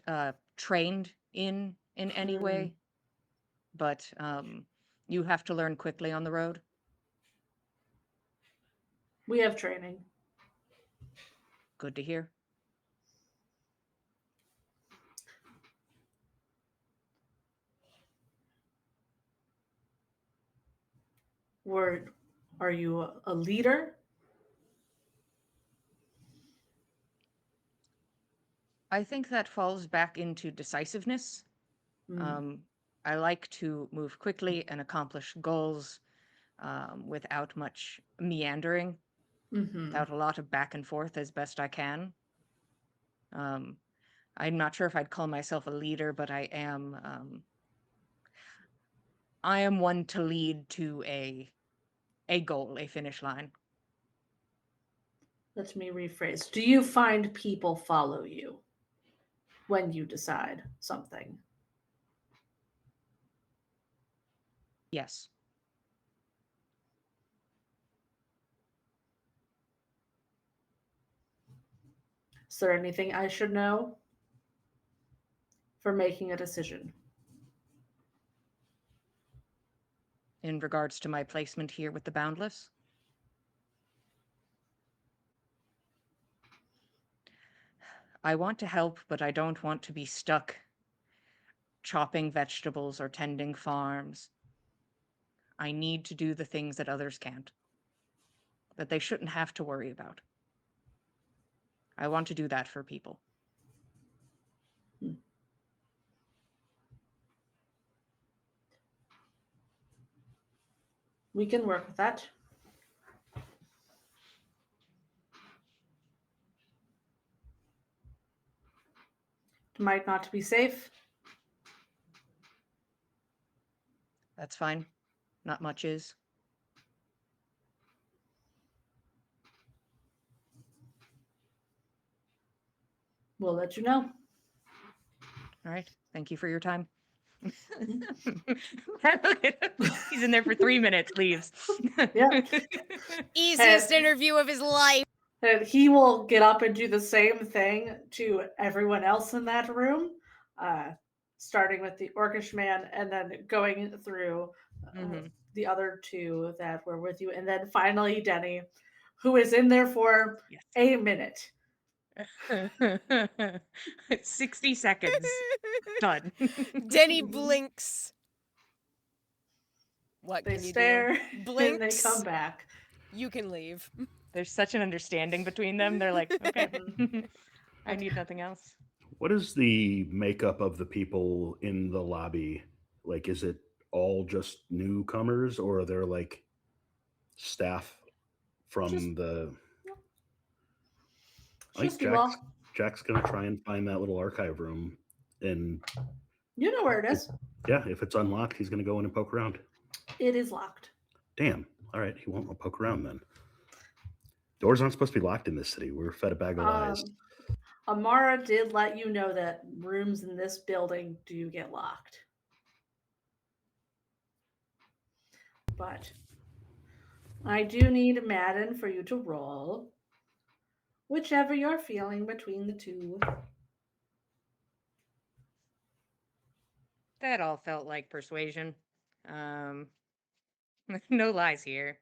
trained in any way, but you have to learn quickly on the road. We have training. Good to hear. Are you a leader? I think that falls back into decisiveness. I like to move quickly and accomplish goals without much meandering, without a lot of back and forth, as best I can. I'm not sure if I'd call myself a leader, but I am one to lead to a goal, a finish line. Let me rephrase. Do you find people follow you when you decide something? Yes. Is there anything I should know for making a decision? In regards to my placement here with the Boundless? I want to help, but I don't want to be stuck chopping vegetables or tending farms. I need to do the things that others can't, that they shouldn't have to worry about. I want to do that for people. We can work with that. Might not be safe. That's fine. Not much is. We'll let you know. All right. Thank you for your time. He's in there for 3 minutes, leaves. Yeah. Easiest interview of his life. And he will get up and do the same thing to everyone else in that room, starting with the Orcish man and then going through the other two that were with you. And then finally, Denny, who is in there for a minute. 60 seconds. Done. Denny blinks. What They can you stare do? and they Blinks. come back. You can leave. There's such an understanding between them. They're like, okay, I need nothing else. What is the makeup of the people in the lobby? Like, is it all just newcomers, or are there like staff from the? I think Jack's gonna try and find that little archive room, and you know where it is. Yeah, if it's unlocked, he's gonna go in and poke around. It is locked. Damn. All right, he won't poke around then. Doors aren't supposed to be locked in this city. We're fed a bag of lies. Amara did let you know that rooms in this building do get locked. But I do need Madden for you to roll. Whichever you're feeling between the two. That all felt like persuasion. No lies here.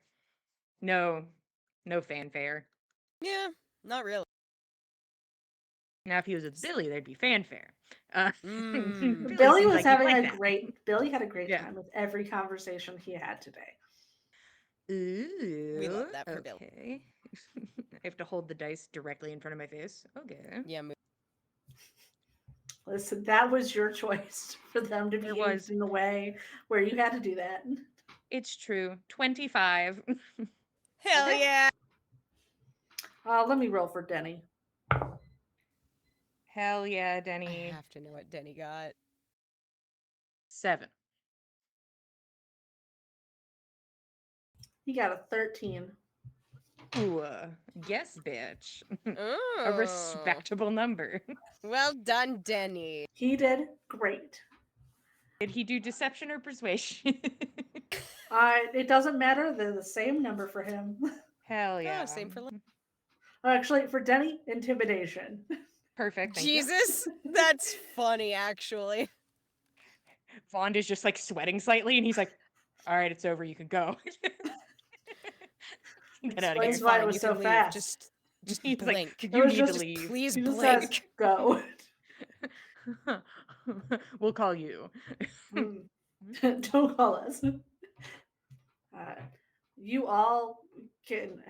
No fanfare. Yeah, not really. Now, if he was with Billy, there'd be fanfare. Mm. Billy Billy seems was like he'd having like a that. Billy had a great Yeah. time with every conversation he had today. Ooh. We love that for Billy. Okay. I have to hold the dice directly in front of my face. Okay. Yeah, Listen, that was your choice for them to It behave was. in the way where you had to do that. It's true. 25. hell Okay. yeah. Let me roll for Denny. Hell yeah, I Denny. have to know what Denny got. 7. He got a 13. Ooh. Yes, bitch. A Oh, respectable number. well done, Denny. He did great. Did he do deception or persuasion? It doesn't matter. They're the same number for him. Hell yeah. Oh, same for Lam. Actually, for Denny, intimidation. Perfect. Thank you. Jesus, that's funny, actually. Vaughn is just like sweating slightly, and he's like, "All right, it's over. You can go. Get out of Explains here." why it Fine, was you so can leave. fast. Just He's like, blink. It "You was need to just leave." Please he just says blink. go. We'll call you. Don't call us. You all can.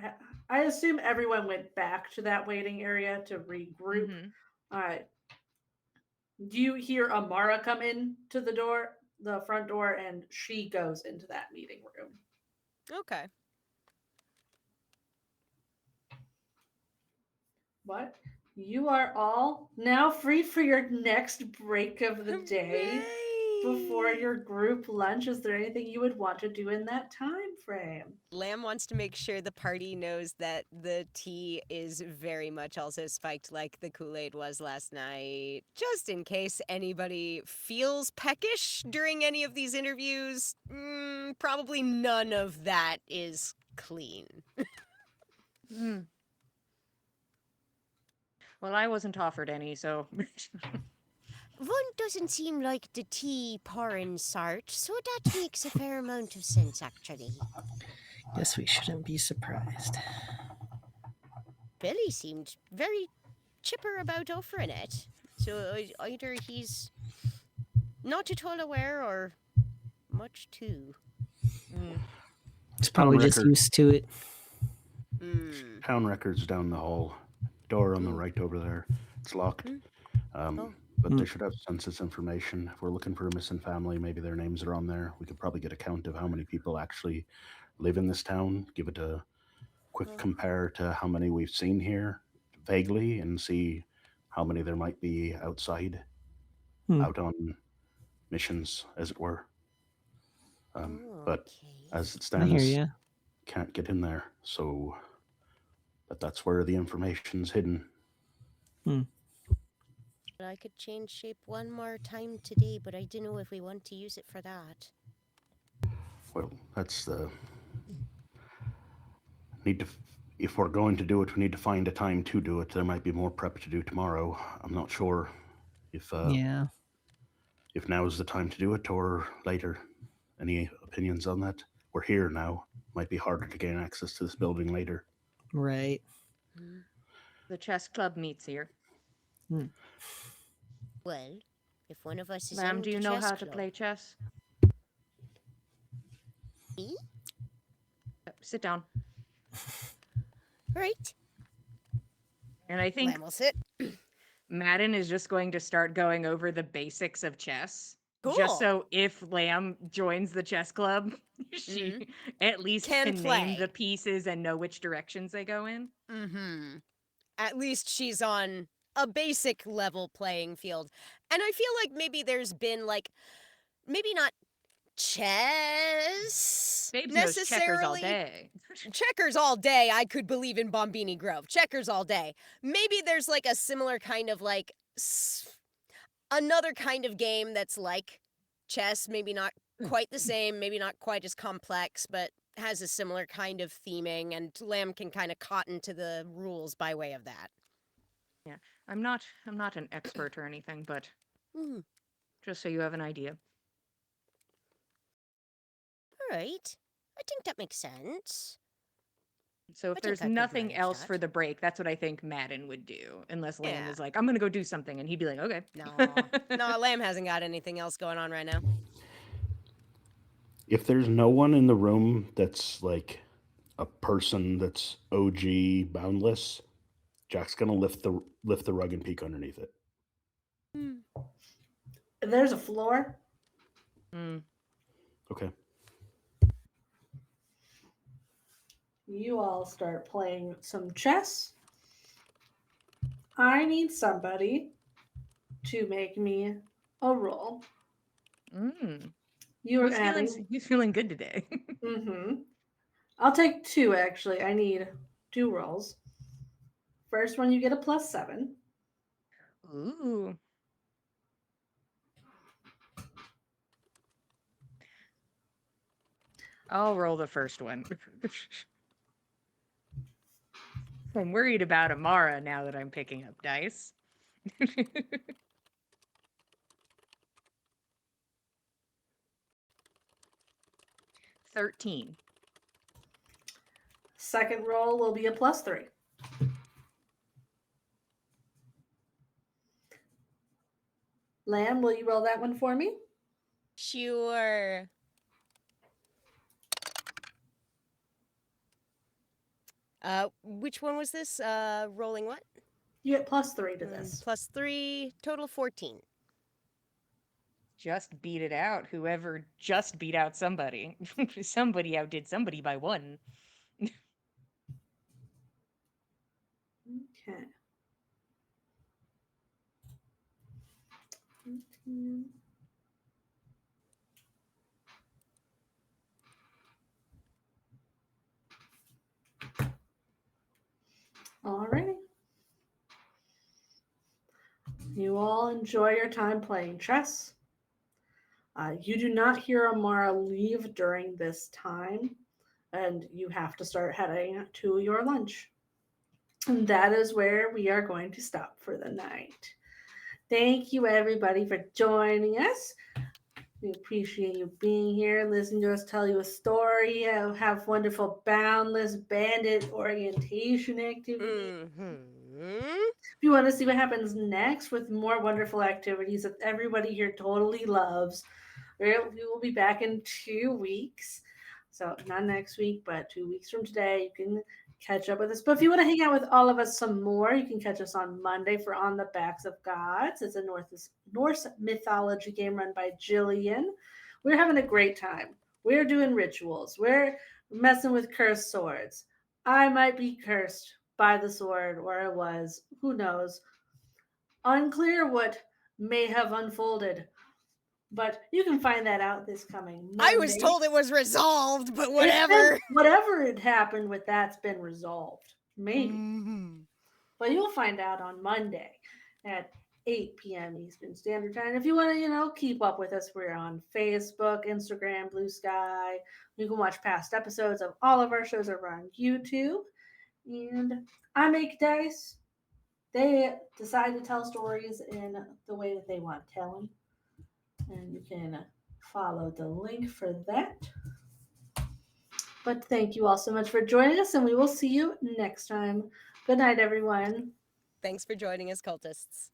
I assume everyone went back to that waiting area to regroup. Mhm. All right. Do you hear Amara come in to the front door, and she goes into that meeting room? Okay. What? You are all now free for your next break of the day before Hooray! your group lunch. Is there anything you would want to do in that time frame? Lamb wants to make sure the party knows that the tea is very much also spiked like the Kool-Aid was last night. Just in case anybody feels peckish during any of these interviews, probably none of that is clean. Mm. Well, I wasn't offered any, so. One doesn't seem like the tea pouring sort, so that makes a fair amount of sense, actually. Guess we shouldn't be surprised. Billy seemed very chipper about offering it, so either he's not at all aware or much too. Mm. It's probably just record. used to it. Town records down the hall. Door on the right over there. It's locked. But they should have census information. If we're looking for a missing family, maybe their names are on there. We could probably get a count of how many people actually live in this town. Give it a quick compare to how many we've seen here, vaguely, and see how many there might be outside, out on missions, as it were. But as it I hear stands, ya. can't get in there. So, but that's where the information's hidden. I could change shape one more time today, but I don't know if we want to use it for that. Well, that's the need to. If we're going to do it, we need to find a time to do it. There might be more prep to do tomorrow. I'm not sure if Yeah. if now is the time to do it or later. Any opinions on that? We're here now. Might be harder to gain access to this building later. Right. The chess club meets here. Well, if one of us is Lamb, in do you the know chess how to club- play chess? Me? Sit down. Right. And I think Lamb will sit. Madden is just going to start going over the basics of chess. Cool. Just so if Lamb joins the chess club, she at least Can can play. name the pieces and know which directions they go in. At least she's on a basic level playing field. And I feel like maybe there's been maybe not chess Babes knows checkers all necessarily. day. Checkers all day, I could believe in Bombini Grove. Checkers all day. Maybe there's a similar kind of another kind of game that's like chess, maybe not quite the same, maybe not quite as complex, but has a similar kind of theming, and Lamb can kind of cotton to the rules by way of that. Yeah, I'm not an expert or anything, but just so you have an idea. All right. I think that makes sense. So if think there's I'd give mine nothing a else shot. for the break, that's what I think Madden would do. Unless Lamb Yeah. is like, I'm gonna go do something, and he'd be like, okay. No, Lamb hasn't got anything else going on right now. If there's no one in the room that's like a person that's OG boundless, Jack's gonna lift the rug and peek underneath it. There's a floor. Mm. Okay. You all start playing some chess. I need somebody to make me a roll. Mm. You are Who's adding. feeling good today? Mm-hmm. I'll take 2 actually. I need 2 rolls. First one you get a +7. Ooh. I'll roll the first one. I'm worried about Amara now that I'm picking up dice. 13. Second roll will be a +3. Lamb, will you roll that one for me? Sure. Which one was this? Rolling what? You get +3 to this. +3, total 14. Just beat it out. Whoever just beat out somebody. Somebody outdid somebody by 1. Okay. 18. Alrighty. You all enjoy your time playing chess. You do not hear Amara leave during this time, and you have to start heading to your lunch. And that is where we are going to stop for the night. Thank you, everybody, for joining us. We appreciate you being here, listening to us tell you a story, have wonderful boundless bandit orientation activity. If you want to see what happens next with more wonderful activities that everybody here totally loves, we will be back in 2 weeks. So not next week, but 2 weeks from today. You can catch up with us. But if you want to hang out with all of us some more, you can catch us on Monday for On the Backs of Gods. It's a Norse mythology game run by Jillian. We're having a great time. We're doing rituals. We're messing with cursed swords. I might be cursed by the sword, or I was. Who knows? Unclear what may have unfolded. But you can find that out this coming Monday. I was told it was resolved, but whatever. Whatever had happened with that's been resolved. Maybe. But you'll find out on Monday at 8 p.m. Eastern Standard Time. If you want to, keep up with us, we're on Facebook, Instagram, Blue Sky. You can watch past episodes of all of our shows over on YouTube. And I make dice. They decide to tell stories in the way that they want to tell them. And you can follow the link for that. But thank you all so much for joining us, and we will see you next time. Good night, everyone. Thanks for joining us, cultists.